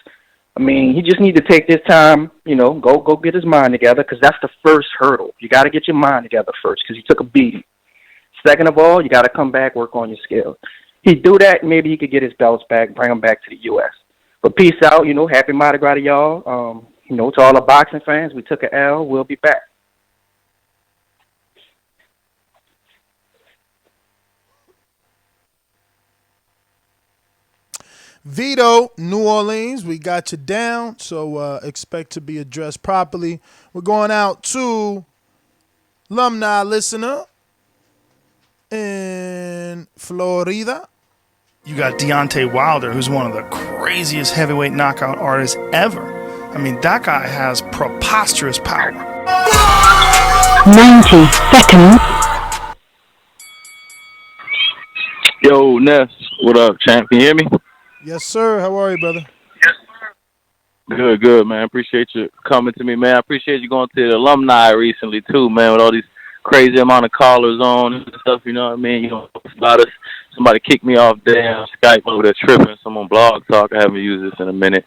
I mean, he just need to take this time, go get his mind together, because that's the first hurdle. You got to get your mind together first, because he took a beating. Second of all, you got to come back, work on your skills. He'd do that, maybe he could get his belts back, bring them back to the U.S. But peace out, happy Mardi Gras to y'all. To all the boxing fans, we took an L. We'll be back. Vito, New Orleans, we got you down, so expect to be addressed properly. We're going out to alumni listener in Florida. You got Deontay Wilder, who's one of the craziest heavyweight knockout artists ever. I mean, that guy has preposterous power. 90 seconds. Yo, Ness, what up, champ? Can you hear me? Yes, sir. How are you, brother? Good, man. Appreciate you coming to me, man. I appreciate you going to the alumni recently, too, man, with all these crazy amount of callers on and stuff, you know what I mean? Somebody kicked me off there on Skype over there tripping. Someone blog talk. I haven't used this in a minute.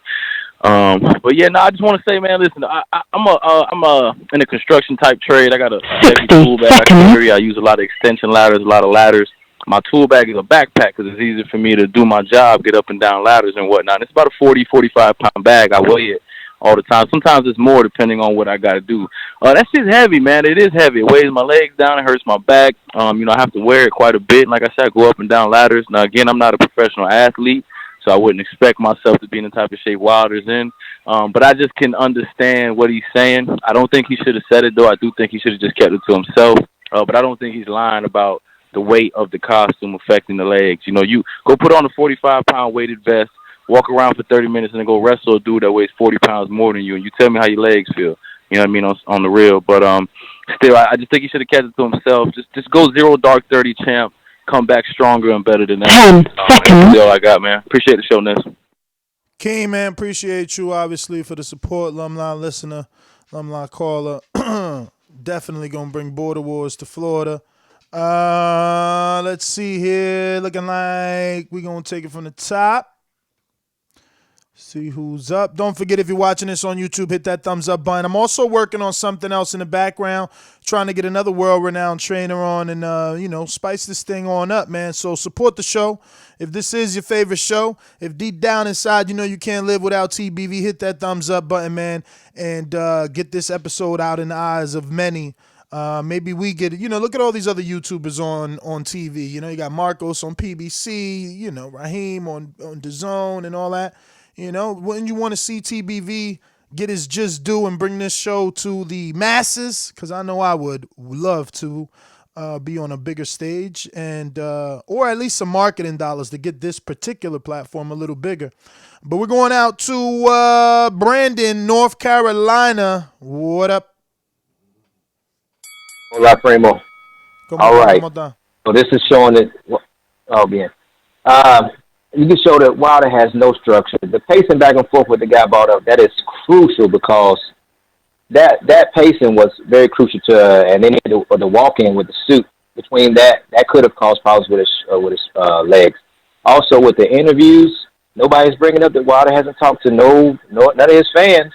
But yeah, I just want to say, man, listen, I'm in a construction type trade. I got a heavy tool bag. I use a lot of extension ladders, a lot of ladders. My tool bag is a backpack because it's easier for me to do my job, get up and down ladders and whatnot. It's about a 40, 45-pound bag. I weigh it all the time. Sometimes it's more depending on what I got to do. That shit's heavy, man. It is heavy. It weighs my legs down. It hurts my back. I have to wear it quite a bit. And like I said, I go up and down ladders. Now, again, I'm not a professional athlete, so I wouldn't expect myself to be in the type of shape Wilder's in. But I just can understand what he's saying. I don't think he should have said it, though. I do think he should have just kept it to himself. But I don't think he's lying about the weight of the costume affecting the legs. You go put on a 45-pound weighted vest, walk around for 30 minutes, and then go wrestle a dude that weighs 40 pounds more than you, and you tell me how your legs feel. You know what I mean, on the real. But still, I just think he should have kept it to himself. Just go 0 dark 30 champ, come back stronger and better than that. 10 seconds. That's all I got, man. Appreciate the show, Ness. King, man, appreciate you, obviously, for the support. Alumni listener, alumni caller. Definitely going to bring border wars to Florida. Let's see here. Looking like we're going to take it from the top. See who's up. Don't forget, if you're watching this on YouTube, hit that thumbs up button. I'm also working on something else in the background, trying to get another world-renowned trainer on and, spice this thing on up, man. So support the show. If this is your favorite show, if deep down inside you can't live without TBV, hit that thumbs up button, man, and get this episode out in the eyes of many Maybe we get, look at all these other YouTubers on TV. You got Marcos on PBC, Raheem on Dazn and all that. When you want to see TBV get his just due and bring this show to the masses, because I know I would love to be on a bigger stage and or at least some marketing dollars to get this particular platform a little bigger. But we're going out to Brandon, North Carolina. What up? Hola, Primo. All right. So this is showing that. Oh, bien. You can show that Wilder has no structure. The pacing back and forth with the guy brought up, that is crucial because that pacing was very crucial to, and then the walk-in with the suit between that could have caused problems with his legs. Also with the interviews, nobody's bringing up that Wilder hasn't talked to none of his fans.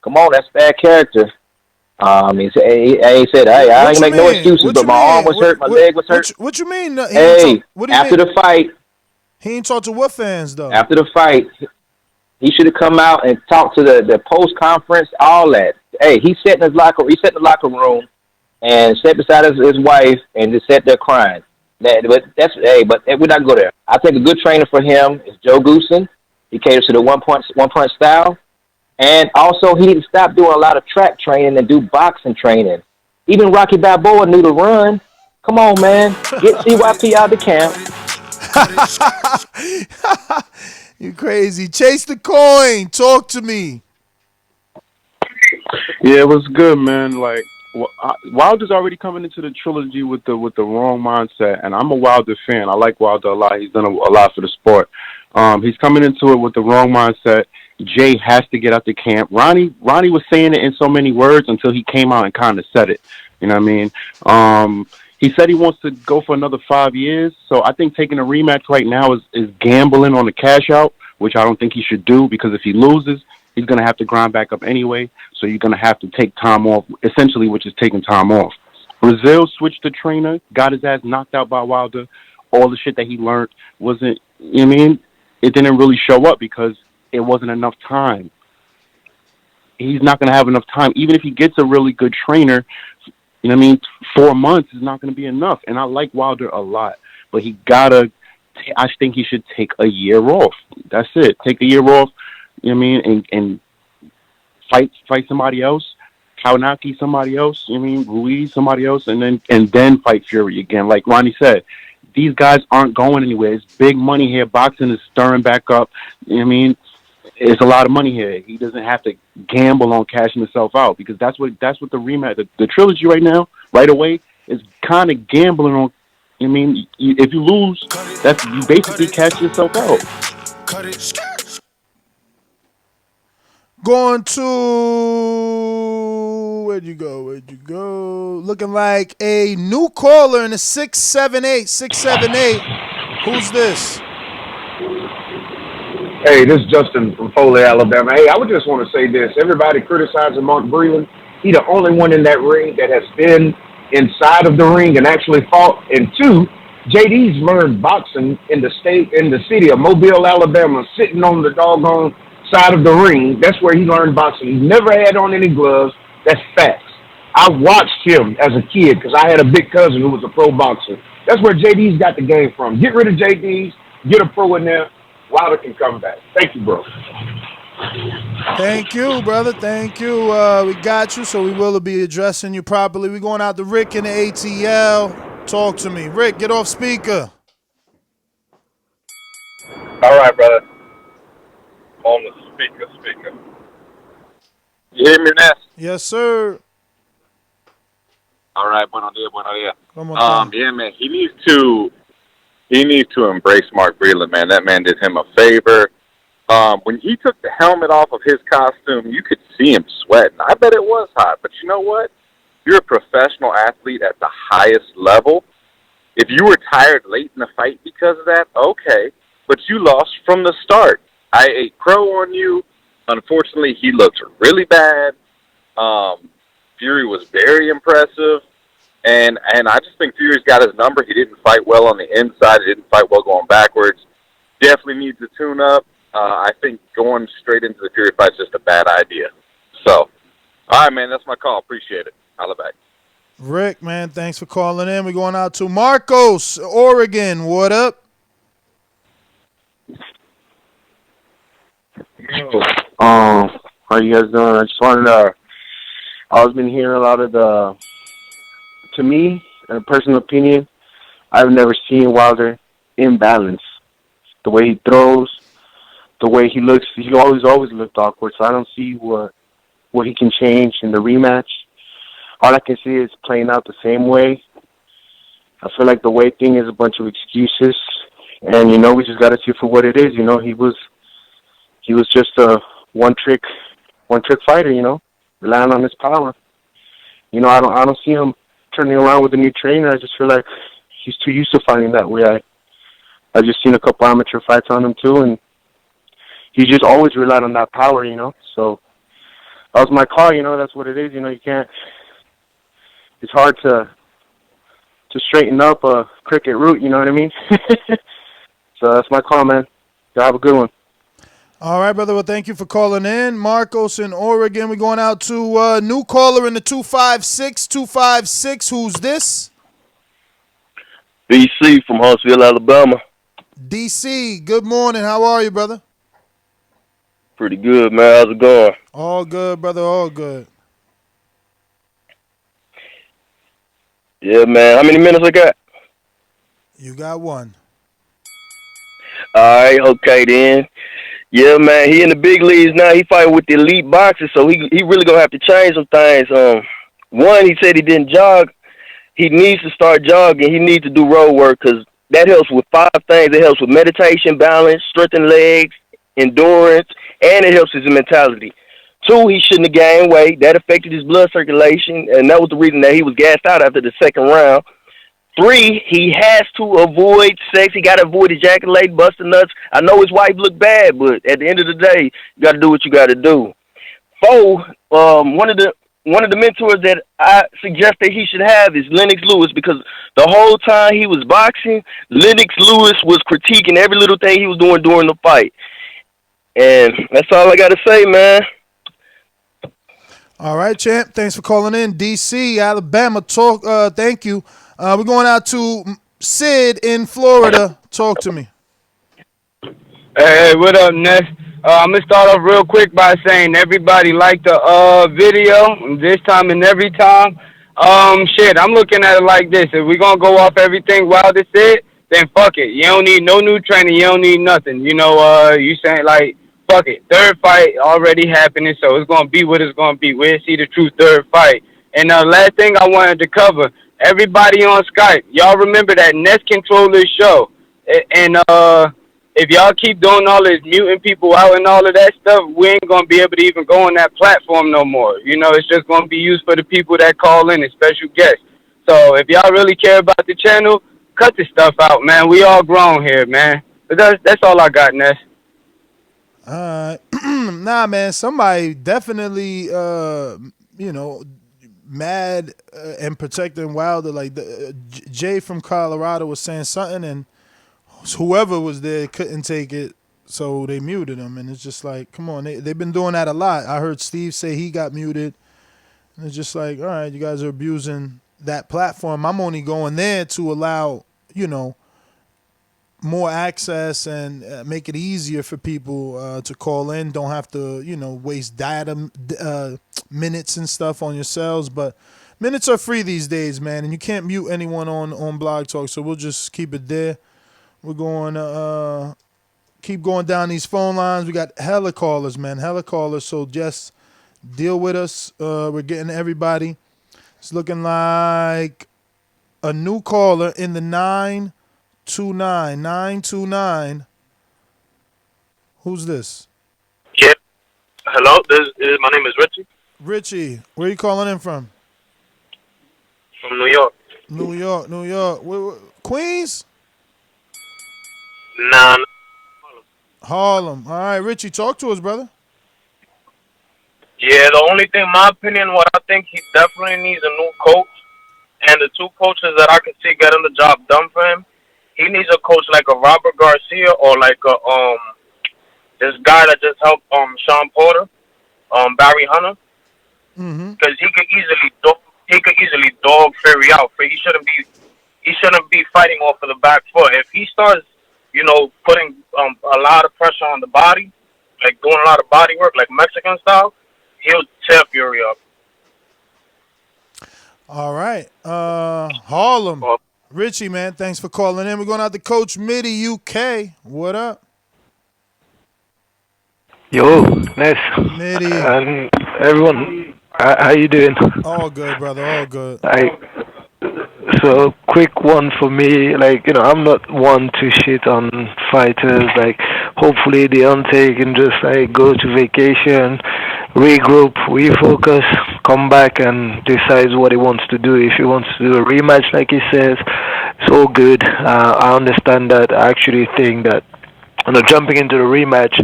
Come on, that's bad character. He said, "Hey, I ain't make no excuses, but my arm was hurt, my leg was hurt." What you mean? Hey, after the fight, he ain't talked to what fans though? After the fight, he should have come out and talked to the post conference, all that. Hey, he sat in the locker room and sat beside his wife and just sat there crying. But we're not gonna go there. I think a good trainer for him is Joe Goosen. He caters to the one punch style. And also, he need to stop doing a lot of track training and do boxing training. Even Rocky Balboa knew to run. Come on, man. Get CYP out the camp. You crazy. Chase the coin. Talk to me. Yeah, it was good, man. Like, Wilder's already coming into the trilogy with the wrong mindset, and I'm a Wilder fan. I like Wilder a lot. He's done a lot for the sport. He's coming into it with the wrong mindset. Jay has to get out the camp. Ronnie was saying it in so many words until he came out and kind of said it. You know what I mean? He said he wants to go for another 5 years. So I think taking a rematch right now is gambling on the cash out, which I don't think he should do because if he loses, he's going to have to grind back up anyway. So you're going to have to take time off, essentially, which is taking time off. Brazil switched the trainer, got his ass knocked out by Wilder. All the shit that he learned wasn't, you know what I mean? It didn't really show up because it wasn't enough time. He's not going to have enough time. Even if he gets a really good trainer, you know what I mean, 4 months is not going to be enough. And I like Wilder a lot. But I think he should take a year off. That's it. Take a year off, you know what I mean, and fight somebody else. Kaunaki somebody else, you know what I mean, Ruiz somebody else, and then fight Fury again. Like Ronnie said, these guys aren't going anywhere. It's big money here. Boxing is stirring back up. You know what I mean? It's a lot of money here. He doesn't have to gamble on cashing himself out because that's what the rematch, the trilogy right now, right away, is kind of gambling on. I mean, if you lose, you basically cash yourself out. Going to where'd you go? Looking like a new caller in the 678. Who's this? Hey, this is Justin from Foley, Alabama. Hey, I would just want to say this. Everybody criticizing Mark Breland. He the only one in that ring that has been inside of the ring and actually fought. And two, JD's learned boxing in the city of Mobile, Alabama, sitting on the doggone side of the ring. That's where he learned boxing. He never had on any gloves. That's facts. I watched him as a kid because I had a big cousin who was a pro boxer. That's where JD's got the game from. Get rid of JD's, get a pro in there. Wilder can come back. Thank you, bro. Thank you, brother. Thank you. We got you, so we will be addressing you properly. We're going out to Rick in the ATL. Talk to me. Rick, get off speaker. All right, brother. On the speaker. You hear me, Ness? Yes, sir. All right, buenos dias. Yeah, man, he needs to embrace Mark Breland, man. That man did him a favor. When he took the helmet off of his costume, you could see him sweating. I bet it was hot, but you know what? You're a professional athlete at the highest level. If you were tired late in the fight because of that, okay, but you lost from the start. I ate crow on you. Unfortunately, he looked really bad. Fury was very impressive. And I just think Fury's got his number. He didn't fight well on the inside. He didn't fight well going backwards. Definitely needs to tune up. I think going straight into the Fury fight is just a bad idea. So, all right, man, that's my call. Appreciate it. Holla back. Rick, man, thanks for calling in. We're going out to Marcos, Oregon. What up? How you guys doing? I just wanted to. I've been hearing a lot of to me, a personal opinion, I've never seen Wilder imbalanced. The way he throws, the way he looks, he always looked awkward. So I don't see what he can change in the rematch. All I can see is playing out the same way. I feel like the weight thing is a bunch of excuses, and we just got to see for what it is. He was just a one trick fighter. Relying on his power. I don't see him turning around with a new trainer. I just feel like he's too used to fighting that way. I just seen a couple amateur fights on him too, and he just always relied on that power. So that was my call. That's what it is. You can't. It's hard to straighten up a cricket root. You know what I mean? So that's my call, man. Y'all have a good one. All right, brother. Well, thank you for calling in. Marcos in Oregon. We're going out to new caller in the 256. 256. Who's this? DC from Huntsville, Alabama. DC, good morning. How are you, brother? Pretty good, man. How's it going? All good, brother. All good. Yeah, man. How many minutes I got? You got one. All right, okay then. Yeah, man. He in the big leagues now. He fighting with the elite boxers, so he really gonna have to change some things. One, he said he didn't jog. He needs to start jogging. He needs to do road work because that helps with 5 things. It helps with meditation, balance, strengthen legs, endurance, and it helps his mentality. 2, he shouldn't have gained weight. That affected his blood circulation, and that was the reason that he was gassed out after the second round. 3, he has to avoid sex. He got to avoid ejaculating, busting nuts. I know his wife looked bad, but at the end of the day, you got to do what you got to do. 4, one of the mentors that I suggest that he should have is Lennox Lewis, because the whole time he was boxing, Lennox Lewis was critiquing every little thing he was doing during the fight. And that's all I got to say, man. All right, champ. Thanks for calling in. DC, Alabama. Thank you. We're going out to Sid in Florida. Talk to me. Hey, what up, Ness? I'm going to start off real quick by saying everybody liked the video this time and every time. I'm looking at it like this. If we're going to go off everything Wilder said, then fuck it. You don't need no new training. You don't need nothing. You saying like, fuck it. Third fight already happening, so it's going to be what it's going to be. We'll see the true third fight. And the last thing I wanted to cover, everybody on Skype, y'all remember that Nest Controller show. And if y'all keep doing all this muting people out and all of that stuff, we ain't going to be able to even go on that platform no more. It's just going to be used for the people that call in and special guests. So if y'all really care about the channel, cut this stuff out, man. We all grown here, man. But that's all I got, Ness. Nah, man. Somebody definitely, mad and protecting Wilder. Like Jay from Colorado was saying something, and whoever was there couldn't take it, so they muted him. And it's just like, come on, they've been doing that a lot. I heard Steve say he got muted, and it's just like, all right, you guys are abusing that platform. I'm only going there to allow, more access and make it easier for people to call in. Don't have to, waste data minutes and stuff on yourselves. But minutes are free these days, man, and you can't mute anyone on Blog Talk. So we'll just keep it there. We're going to keep going down these phone lines. We got hella callers, man, hella callers. So just deal with us. We're getting everybody. It's looking like a new caller in the 929. Who's this? Yeah. Hello. My name is Richie. Richie, where are you calling in from? From New York. New York. Queens? Nah. Harlem. All right, Richie, talk to us, brother. Yeah, the only thing, in my opinion, what I think he definitely needs a new coach. And the 2 coaches that I can see getting the job done for him, he needs a coach like a Robert Garcia or like a this guy that just helped Sean Porter, Barry Hunter, because he could easily dog be out. He shouldn't be fighting off of the back foot. If he starts, putting a lot of pressure on the body, like doing a lot of body work, like Mexican style, he'll tear Fury up. All right. Harlem. Richie, man, thanks for calling in. We're going out to Coach Mitty, UK. What up? Yo, nice. Mitty. And everyone, how you doing? All good, brother, all good. So, quick one for me. I'm not one to shit on fighters. Hopefully Deontay can just, go to vacation, regroup, refocus, come back and decides what he wants to do. If he wants to do a rematch, like he says, it's all good. I understand that. I actually think that jumping into the rematch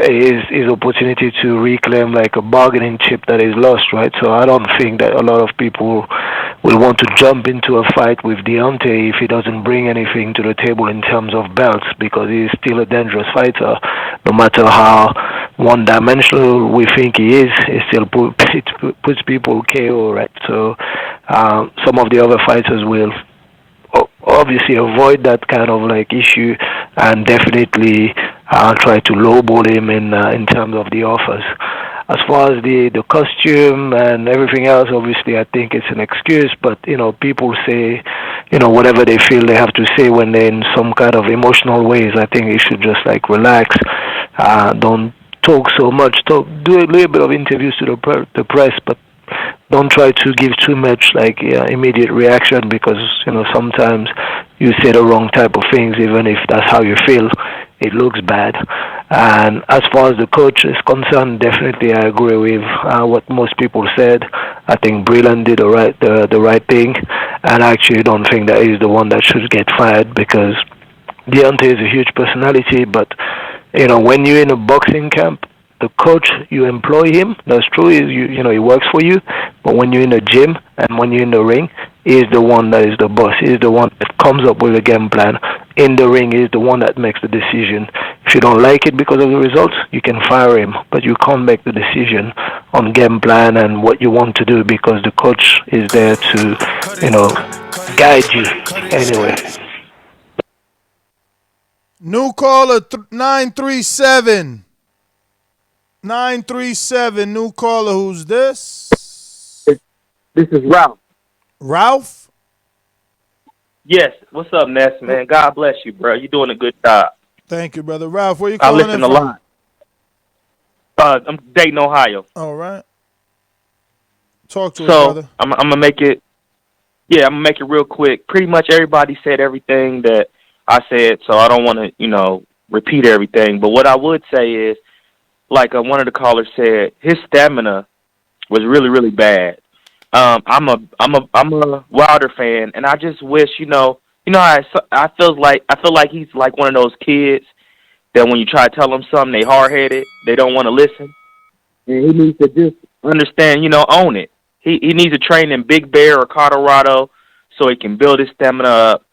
is his opportunity to reclaim a bargaining chip that is lost, right? So I don't think that a lot of people will want to jump into a fight with Deontay if he doesn't bring anything to the table in terms of belts, because he's still a dangerous fighter. No matter how one-dimensional we think he is, it still puts people KO, right? So some of the other fighters will obviously avoid that kind of issue and definitely try to lowball him in terms of the offers. As far as the costume and everything else, obviously I think it's an excuse, but people say whatever they feel they have to say when they're in some kind of emotional ways. I think you should just relax, don't talk so much, do a little bit of interviews to the press, but don't try to give too much immediate reaction, because sometimes you say the wrong type of things, even if that's how you feel, it looks bad. And as far as the coach is concerned, definitely I agree with what most people said. I think Breland did the right thing, and I actually don't think that he's the one that should get fired, because Deontay is a huge personality, but when you're in a boxing camp, the coach, you employ him, that's true, he works for you, but when you're in the gym and when you're in the ring, he's the one that is the boss. He's the one that comes up with a game plan. In the ring, he's the one that makes the decision. If you don't like it because of the results, you can fire him, but you can't make the decision on game plan and what you want to do, because the coach is there to, guide you anyway. New caller, 937. 937, new caller. Who's this? This is Ralph. Ralph? Yes. What's up, Ness, man? God bless you, bro. You're doing a good job. Thank you, brother. Ralph, where you calling in from? I listen a lot. I'm Dayton, Ohio. All right. Talk to us, brother. I'm gonna make it. Yeah, I'm gonna make it real quick. Pretty much everybody said everything that I said, so I don't want to, repeat everything. But what I would say is, like one of the callers said, his stamina was really, really bad. I'm a Wilder fan, and I just wish, I feel like he's like one of those kids that when you try to tell them something, they hard headed, they don't want to listen, and he needs to just understand, own it. He needs to train in Big Bear or Colorado so he can build his stamina up.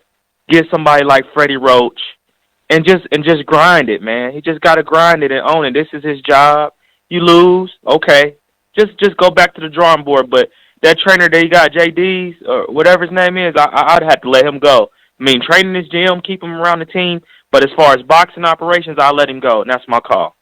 Get somebody like Freddie Roach. And just grind it, man. He just gotta grind it and own it. This is his job. You lose, okay. Just go back to the drawing board. But that trainer that you got, JD's or whatever his name is, I'd have to let him go. I mean, training his gym, keep him around the team. But as far as boxing operations, I'll let him go, and that's my call.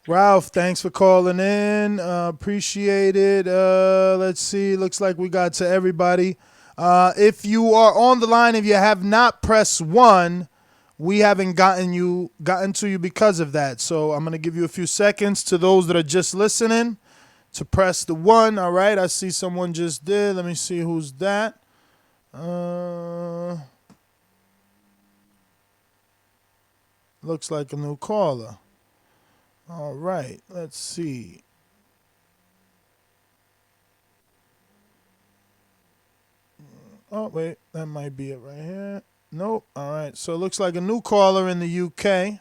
Ralph, thanks for calling in. Appreciate it. Let's see. Looks like we got to everybody. If you are on the line, if you have not pressed 1, we haven't gotten to you because of that. So I'm going to give you a few seconds to those that are just listening to press the 1. All right. I see someone just did. Let me see who's that. Looks like a new caller. All right. Let's see. Oh, wait. That might be it right here. Nope. All right. So it looks like a new caller in the UK.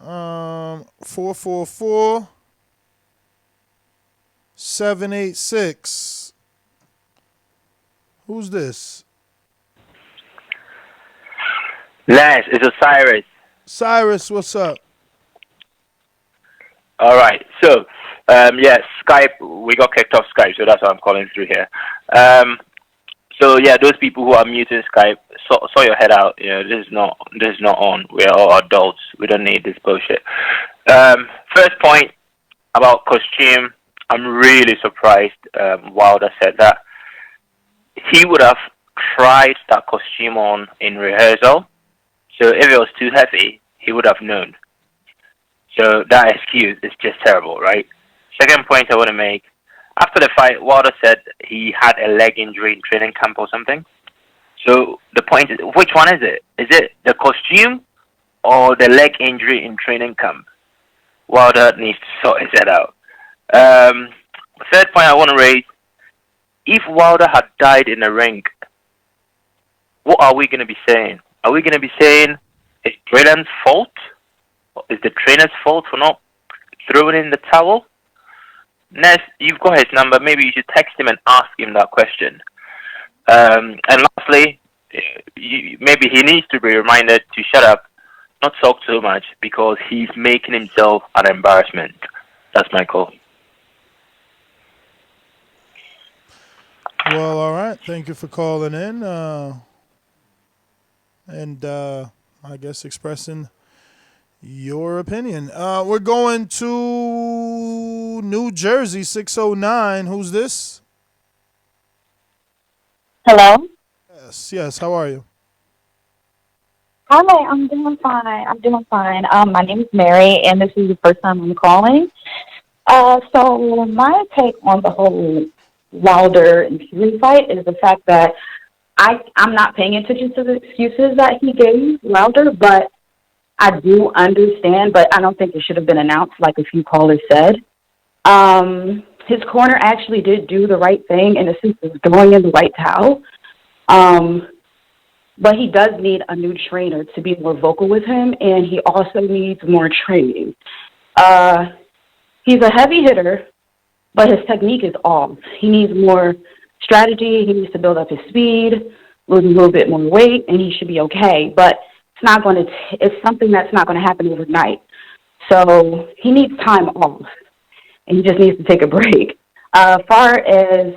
444-786. Who's this? Nice. It's Osiris. Cyrus, what's up? All right. So, Skype, we got kicked off Skype, so that's why I'm calling through here. So yeah, those people who are muting Skype, saw your head out. This is not on. We're all adults. We don't need this bullshit. First point about costume. I'm really surprised Wilder said that. He would have tried that costume on in rehearsal. So if it was too heavy, he would have known. So that excuse is just terrible, right? Second point I want to make. After the fight, Wilder said he had a leg injury in training camp or something. So the point is, which one is it? Is it the costume or the leg injury in training camp? Wilder needs to sort his head out. Third point I want to raise, if Wilder had died in the ring, what are we going to be saying? Are we going to be saying it's Drayden's fault? Is the trainer's fault for not throwing in the towel? Ness, you've got his number. Maybe you should text him and ask him that question. And lastly, maybe he needs to be reminded to shut up, not talk so much, because he's making himself an embarrassment. That's my call. Well, all right. Thank you for calling in. And I guess expressing your opinion. We're going to New Jersey, 609. Who's this? Hello? Yes. How are you? Hi, I'm doing fine. My name is Mary, and this is the first time I'm calling. So my take on the whole Wilder and Fury fight is the fact that I'm not paying attention to the excuses that he gave Wilder, but I do understand, but I don't think it should have been announced like a few callers said. His corner actually did do the right thing in the sense of throwing in the right towel. But he does need a new trainer to be more vocal with him, and he also needs more training. He's a heavy hitter, but his technique is off. He needs more strategy. He needs to build up his speed, lose a little bit more weight, and he should be okay. But it's something that's not going to happen overnight. So he needs time off, and he just needs to take a break. Far as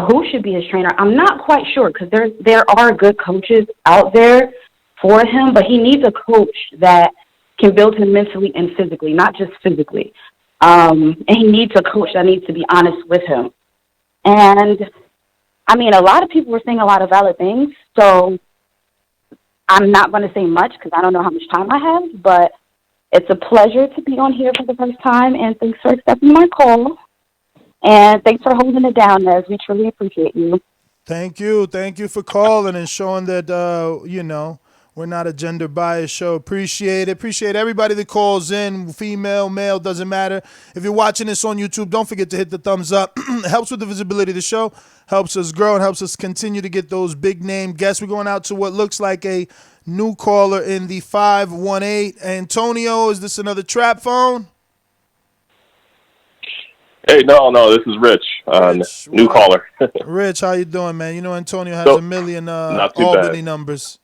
who should be his trainer, I'm not quite sure because there are good coaches out there for him, but he needs a coach that can build him mentally and physically, not just physically. And he needs a coach that needs to be honest with him. And, I mean, a lot of people were saying a lot of valid things, so I'm not going to say much because I don't know how much time I have, but it's a pleasure to be on here for the first time, and thanks for accepting my call. And thanks for holding it down, Nez. We truly appreciate you. Thank you. Thank you for calling and showing that, we're not a gender-biased show. Appreciate it. Appreciate everybody that calls in, female, male, doesn't matter. If you're watching this on YouTube, don't forget to hit the thumbs up. It helps with the visibility of the show, helps us grow, and helps us continue to get those big-name guests. We're going out to what looks like a new caller in the 518. Antonio, is this another trap phone? Hey, no, this is Rich, new caller. Rich, how you doing, man? You know Antonio has a million Albany numbers.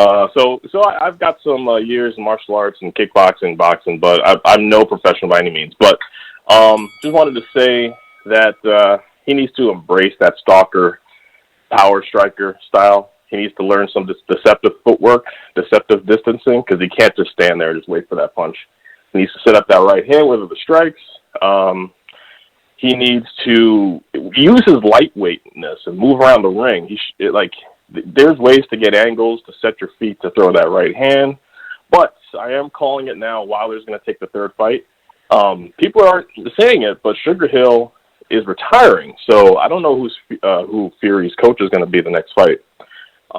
So I've got some years in martial arts and kickboxing, boxing, but I'm no professional by any means. But just wanted to say that he needs to embrace that stalker, power striker style. He needs to learn some deceptive footwork, deceptive distancing, because he can't just stand there and just wait for that punch. He needs to set up that right hand, whether the strikes. He needs to use his lightweightness and move around the ring. There's ways to get angles, to set your feet, to throw that right hand. But I am calling it now. Wilder's going to take the third fight. People aren't saying it, but Sugar Hill is retiring. So I don't know who Fury's coach is going to be the next fight.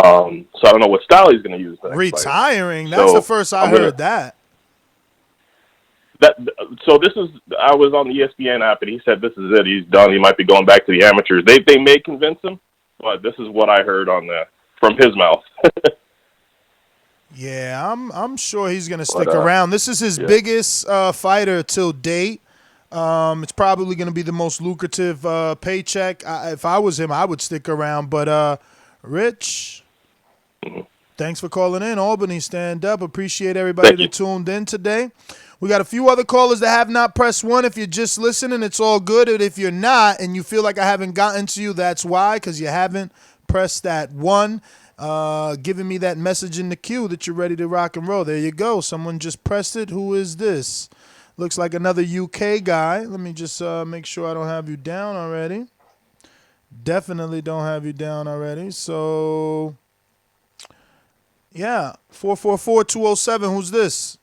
So I don't know what style he's going to use the next fight. Retiring? That's the first I heard that. I was on the ESPN app, and he said this is it. He's done. He might be going back to the amateurs. They may convince him, but this is what I heard from his mouth. Yeah, I'm sure he's going to stick around. This is his biggest fighter till date. It's probably going to be the most lucrative paycheck. If I was him, I would stick around. But Rich, thanks for calling in. Albany, stand up. Appreciate everybody that tuned in today. We got a few other callers that have not pressed 1. If you're just listening, it's all good. And if you're not and you feel like I haven't gotten to you, that's why, because you haven't pressed that 1. Giving me that message in the queue that you're ready to rock and roll. There you go. Someone just pressed it. Who is this? Looks like another UK guy. Let me just make sure I don't have you down already. Definitely don't have you down already. So, yeah, 444-207. Who's this?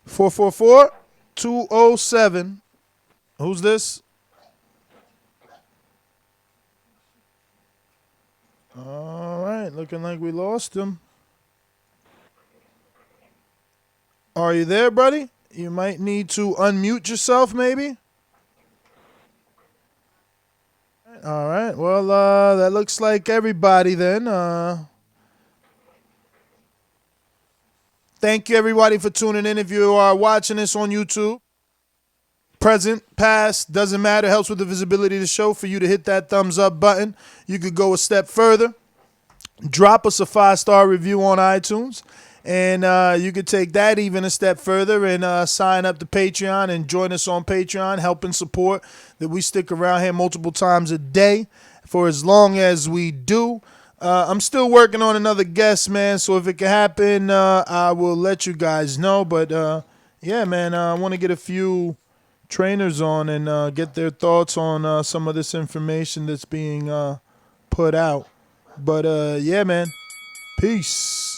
$444-207. Who's this? All right, looking like we lost him. Are you there, buddy? You might need to unmute yourself, maybe. All right. Well, that looks like everybody then. Thank you, everybody, for tuning in. If you are watching this on YouTube, present, past, doesn't matter. Helps with the visibility of the show for you to hit that thumbs up button. You could go a step further. Drop us a 5-star review on iTunes. And you could take that even a step further and sign up to Patreon and join us on Patreon, helping support that we stick around here multiple times a day for as long as we do. I'm still working on another guest, man, so if it can happen, I will let you guys know. But, yeah, man, I want to get a few trainers on and get their thoughts on some of this information that's being put out. But, yeah, man, peace.